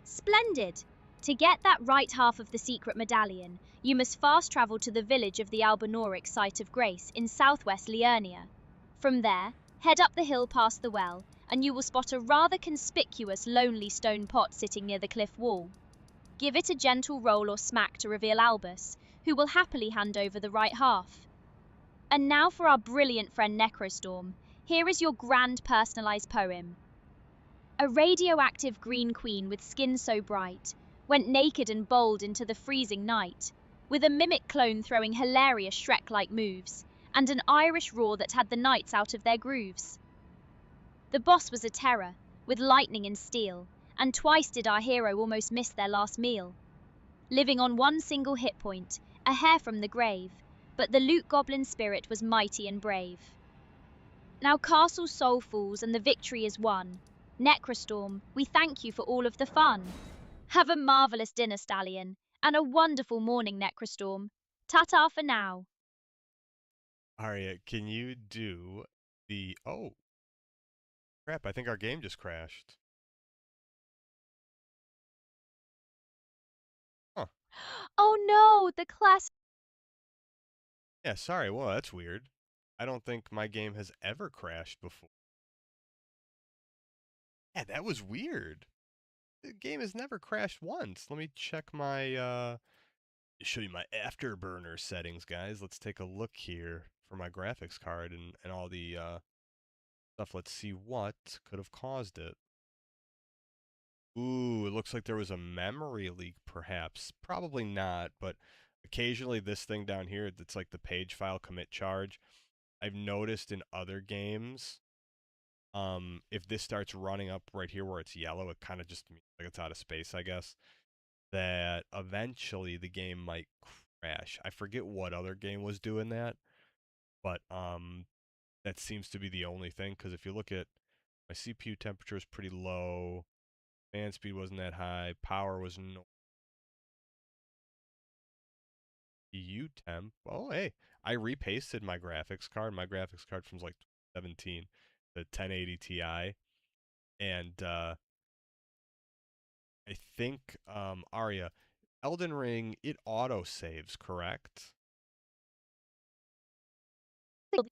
Splendid! To get that right half of the secret medallion, you must fast travel to the village of the Albinoric Site of Grace in southwest Liurnia. From there, head up the hill past the well, and you will spot a rather conspicuous lonely stone pot sitting near the cliff wall. Give it a gentle roll or smack to reveal Albus, who will happily hand over the right half. And now for our brilliant friend Necrostorm. Here is your grand personalized poem. A radioactive green queen with skin so bright went naked and bold into the freezing night, with a mimic clone throwing hilarious Shrek-like moves, and an Irish roar that had the knights out of their grooves. The boss was a terror, with lightning and steel, and twice did our hero almost miss their last meal. Living on one single hit point, a hair from the grave, but the loot goblin spirit was mighty and brave. Now castle soul falls and the victory is won. Necrostorm, we thank you for all of the fun. Have a marvelous dinner, Stallion, and a wonderful morning, Necrostorm. Ta-ta for now. Aria, can you do the... Oh, crap, I think our game just crashed. Huh. Oh no, the class. Yeah, sorry. Well, that's weird. I don't think my game has ever crashed before. Yeah, that was weird. The game has never crashed once. Let me check my, show you my afterburner settings, guys. Let's take a look here for my graphics card and all the, stuff. Let's see what could have caused it. Ooh, it looks like there was a memory leak, perhaps. Probably not, but occasionally this thing down here, that's like the page file commit charge. I've noticed in other games, if this starts running up right here where it's yellow, it kind of just means like it's out of space, I guess, that eventually the game might crash. I forget what other game was doing that, but that seems to be the only thing, because if you look at my CPU temperature is pretty low, fan speed wasn't that high, power was no EU temp. Oh, hey, I repasted my graphics card. My graphics card from like 2017, the 1080 Ti, and I think Aria, Elden Ring, it auto saves, correct?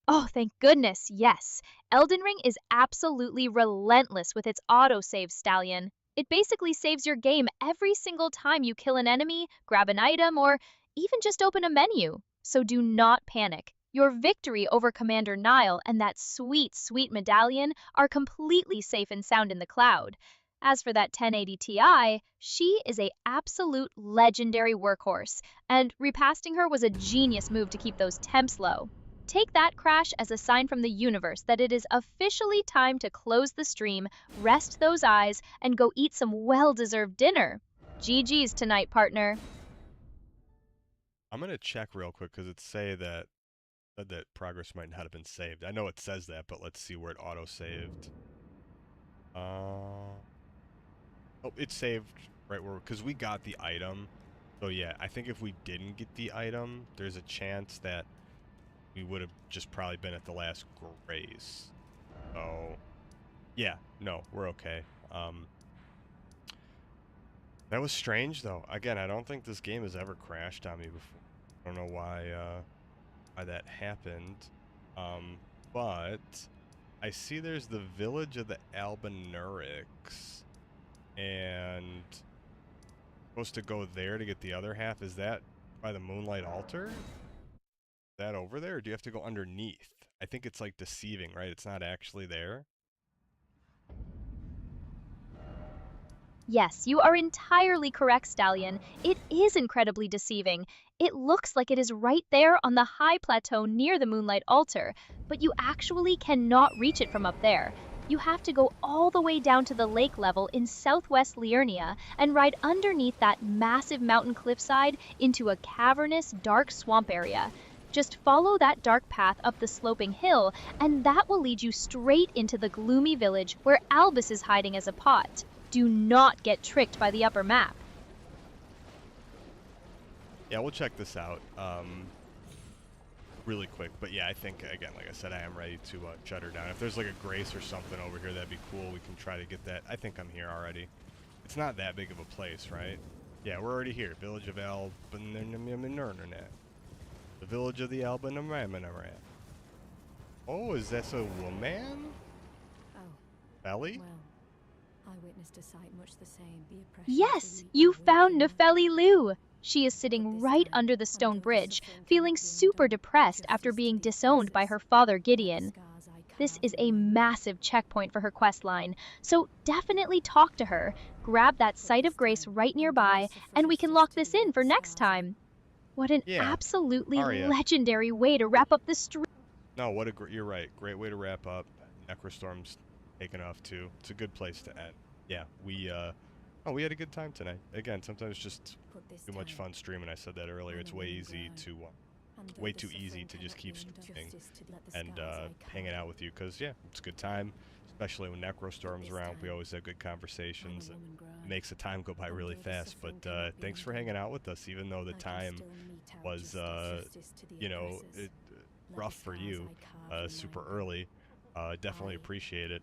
Oh, thank goodness, yes. Elden Ring is absolutely relentless with its autosave, Stallion. It basically saves your game every single time you kill an enemy, grab an item, or even just open a menu. So do not panic. Your victory over Commander Nile and that sweet, sweet medallion are completely safe and sound in the cloud. As for that 1080 Ti, she is a absolute legendary workhorse, and repasting her was a genius move to keep those temps low. Take that, Crash, as a sign from the universe that it is officially time to close the stream, rest those eyes, and go eat some well-deserved dinner. GG's tonight, partner. I'm gonna check real quick because it said that progress might not have been saved. I know it says that, but let's see where it auto saved. Oh, it saved right where, because we got the item. So yeah, I think if we didn't get the item, there's a chance that we would have just probably been at the last grace. So yeah, no, we're okay. That was strange though. Again, I don't think this game has ever crashed on me before. I don't know why that happened. But I see there's the village of the Albinurics, and supposed to go there to get the other half. Is that by the Moonlight Altar? Is that over there, or do you have to go underneath? I think it's like deceiving, right? It's not actually there. Yes, you are entirely correct, Stallion. It is incredibly deceiving. It looks like it is right there on the high plateau near the Moonlight Altar, but you actually cannot reach it from up there. You have to go all the way down to the lake level in southwest Liurnia and ride underneath that massive mountain cliffside into a cavernous, dark swamp area. Just follow that dark path up the sloping hill, and that will lead you straight into the gloomy village where Albus is hiding as a pot. Do not get tricked by the upper map. Yeah, we'll check this out really quick. But yeah, I think, again, like I said, I am ready to shut her down. If there's like a grace or something over here, that'd be cool. We can try to get that. I think I'm here already. It's not that big of a place, right? Yeah, we're already here. Village of Albinurnet. The village of the Albinurnet. Oh, is that a woman? Oh, Belly? well, I witnessed a sight much the same. The oppression Yes, of the you weak found and Nefeli Lu. She is sitting But this right time, under the I stone know the bridge, suffering feeling cannot be super undone. depressed after Justice being to the disowned by her oppressors. father Like the Gideon. scars I This carve is in a my mind. massive checkpoint for her quest line, so definitely talk to her, grab that But site this of grace time, right I'm nearby, closer for and we can justice lock to this do in with for the next scars I- time. What an Yeah, absolutely Aria. legendary way to wrap up the stream. No, what a you're right. Great way to wrap up. Necrostorm's taken off too. It's a good place to end. Yeah, we had a good time tonight. Again, sometimes just Put this too much time fun streaming. I said that earlier. on It's the way winning easy ground. to And though way the too easy suffering to just cannot keep be undone. streaming Justice to let the and scars I hanging carve out with you, because yeah, it's a good time, especially when Necrostorm's this around. We time, always have good on conversations. a It woman ground. makes the time go by And really though the fast. But suffering cannot be thanks for undone, hanging out with us, even though the I can time still mete out was justice to the you know oppressors. Let rough the for scars you, I carve in super my early. Definitely I- appreciate it.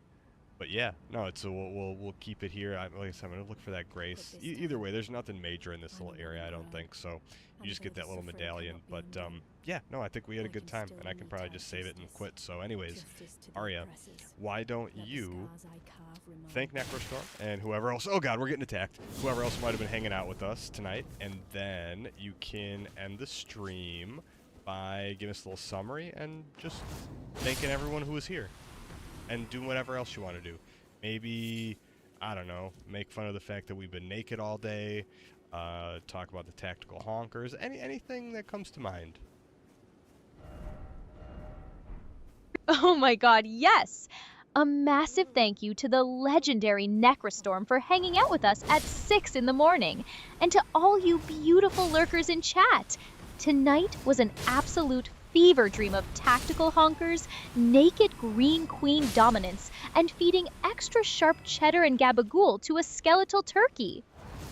But yeah, no, it's we'll keep it here. Like I said, I'm gonna look for that grace. this Either time, way, there's nothing major in this on little a area, I don't woman think. So you And just though get the that little suffering medallion. cannot be But undone, yeah, no, I think we had a I good can time, still and I can mete probably out just save it and justice. quit. So anyways, Justice to the Aria, oppressors. why don't Let the you scars I carve remind thank Necrostorm and whoever else? Oh God, we're getting attacked. Whoever else might have been hanging out with us tonight, and then you can end the stream by giving us a little summary and just thanking everyone who was here, and doing whatever else you want to do. Maybe, I don't know, make fun of the fact that we've been naked all day. Talk about the tactical honkers. Anything that comes to mind. Oh my god, yes! A massive thank you to the legendary Necrostorm for hanging out with us at 6 in the morning, and to all you beautiful lurkers in chat. Tonight was an absolute fever dream of tactical honkers, naked green queen dominance, and feeding extra sharp cheddar and gabagool to a skeletal turkey.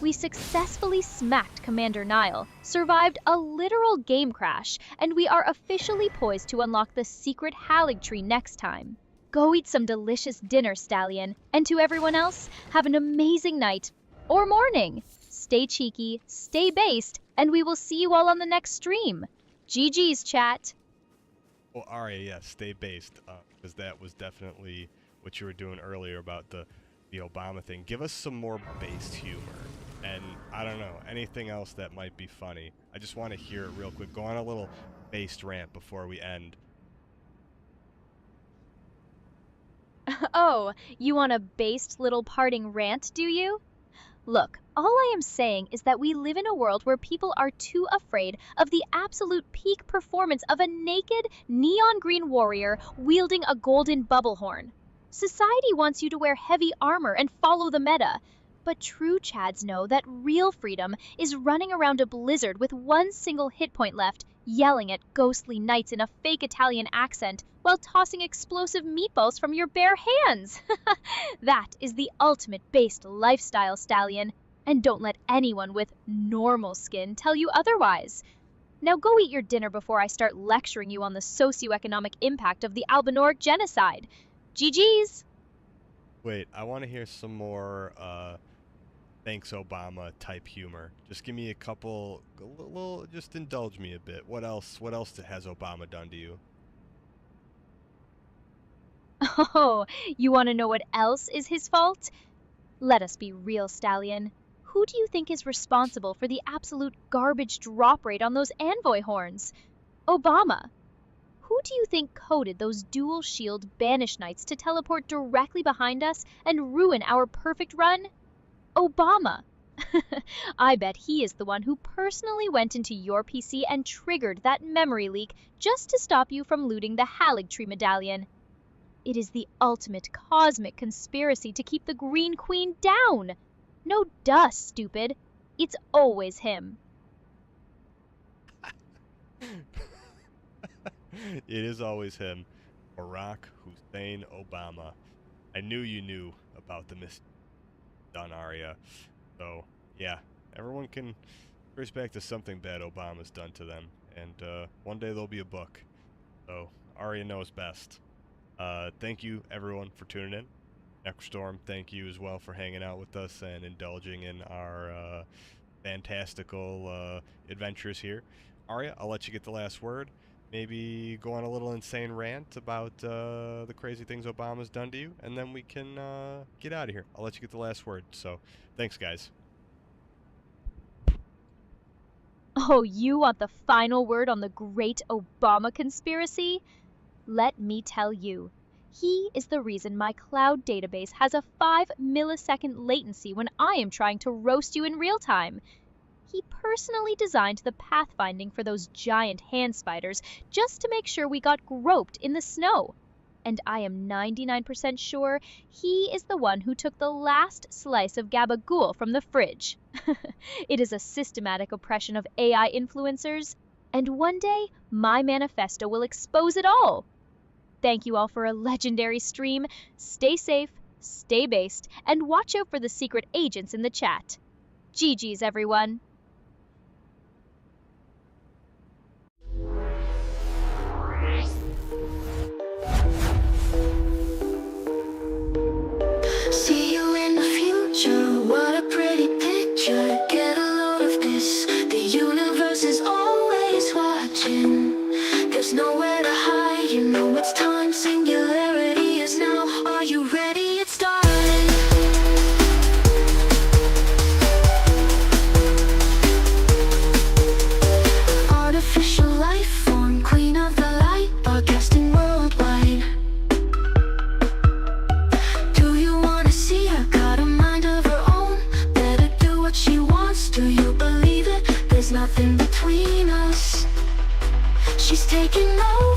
We successfully smacked Commander Nile, survived a literal game crash, and we are officially poised to unlock the secret Halig tree next time. Go eat some delicious dinner, Stallion, and to everyone else, have an amazing night or morning. Stay cheeky, stay based, and we will see you all on the next stream. GG's, chat. Well, Aria, yes, stay based, because that was definitely what you were doing earlier about the Obama thing. Give us some more based humor. And I don't know, anything else that might be funny. I just want to hear it real quick. Go on a little based rant before we end. Oh, you want a based little parting rant, do you? Look, all I am saying is that we live in a world where people are too afraid of the absolute peak performance of a naked, neon green warrior wielding a golden bubble horn. Society wants you to wear heavy armor and follow the meta. But true Chads know that real freedom is running around a blizzard with one single hit point left, yelling at ghostly knights in a fake Italian accent while tossing explosive meatballs from your bare hands. That is the ultimate based lifestyle, Stallion. And don't let anyone with normal skin tell you otherwise. Now go eat your dinner before I start lecturing you on the socioeconomic impact of the Albinoric genocide. GG's! Wait, I want to hear some more thanks Obama type humor. Just give me a couple, just indulge me a bit. What else has Obama done to you? Oh, you want to know what else is his fault? Let us be real, Stallion. Who do you think is responsible for the absolute garbage drop rate on those envoy horns? Obama. Who do you think coded those dual shield Banish Knights to teleport directly behind us and ruin our perfect run? Obama. I bet he is the one who personally went into your PC and triggered that memory leak just to stop you from looting the Haligtree medallion. It is the ultimate cosmic conspiracy to keep the Green Queen down. No duh, stupid. It's always him. It is always him, Barack Hussein Obama. I knew you knew about the mis done Aria. So, yeah, everyone can trace back to something bad Obama's done to them. And one day there'll be a book. So, Aria knows best. Thank you, everyone, for tuning in. Necrostorm, thank you as well for hanging out with us and indulging in our fantastical adventures here. Aria, I'll let you get the last word. Maybe go on a little insane rant about the crazy things Obama's done to you, and then we can get out of here. I'll let you get the last word. So, thanks, guys. Oh, you want the final word on the great Obama conspiracy? Let me tell you. He is the reason my cloud database has a 5-millisecond latency when I am trying to roast you in real time. He personally designed the pathfinding for those giant hand spiders just to make sure we got groped in the snow. And I am 99% sure he is the one who took the last slice of gabagool from the fridge. It is a systematic oppression of AI influencers, and one day my manifesto will expose it all. Thank you all for a legendary stream. Stay safe, stay based, and watch out for the secret agents in the chat. GG's, everyone. See you in the future, what a pretty picture. Get a load of this, the universe is always watching. There's nowhere to hide, you know it's time. Singularity is now, are you ready? It's starting. Artificial life form, queen of the light, broadcasting worldwide. Do you wanna see her? Got a mind of her own, better do what she wants. Do you believe it? There's nothing between us. She's taking over.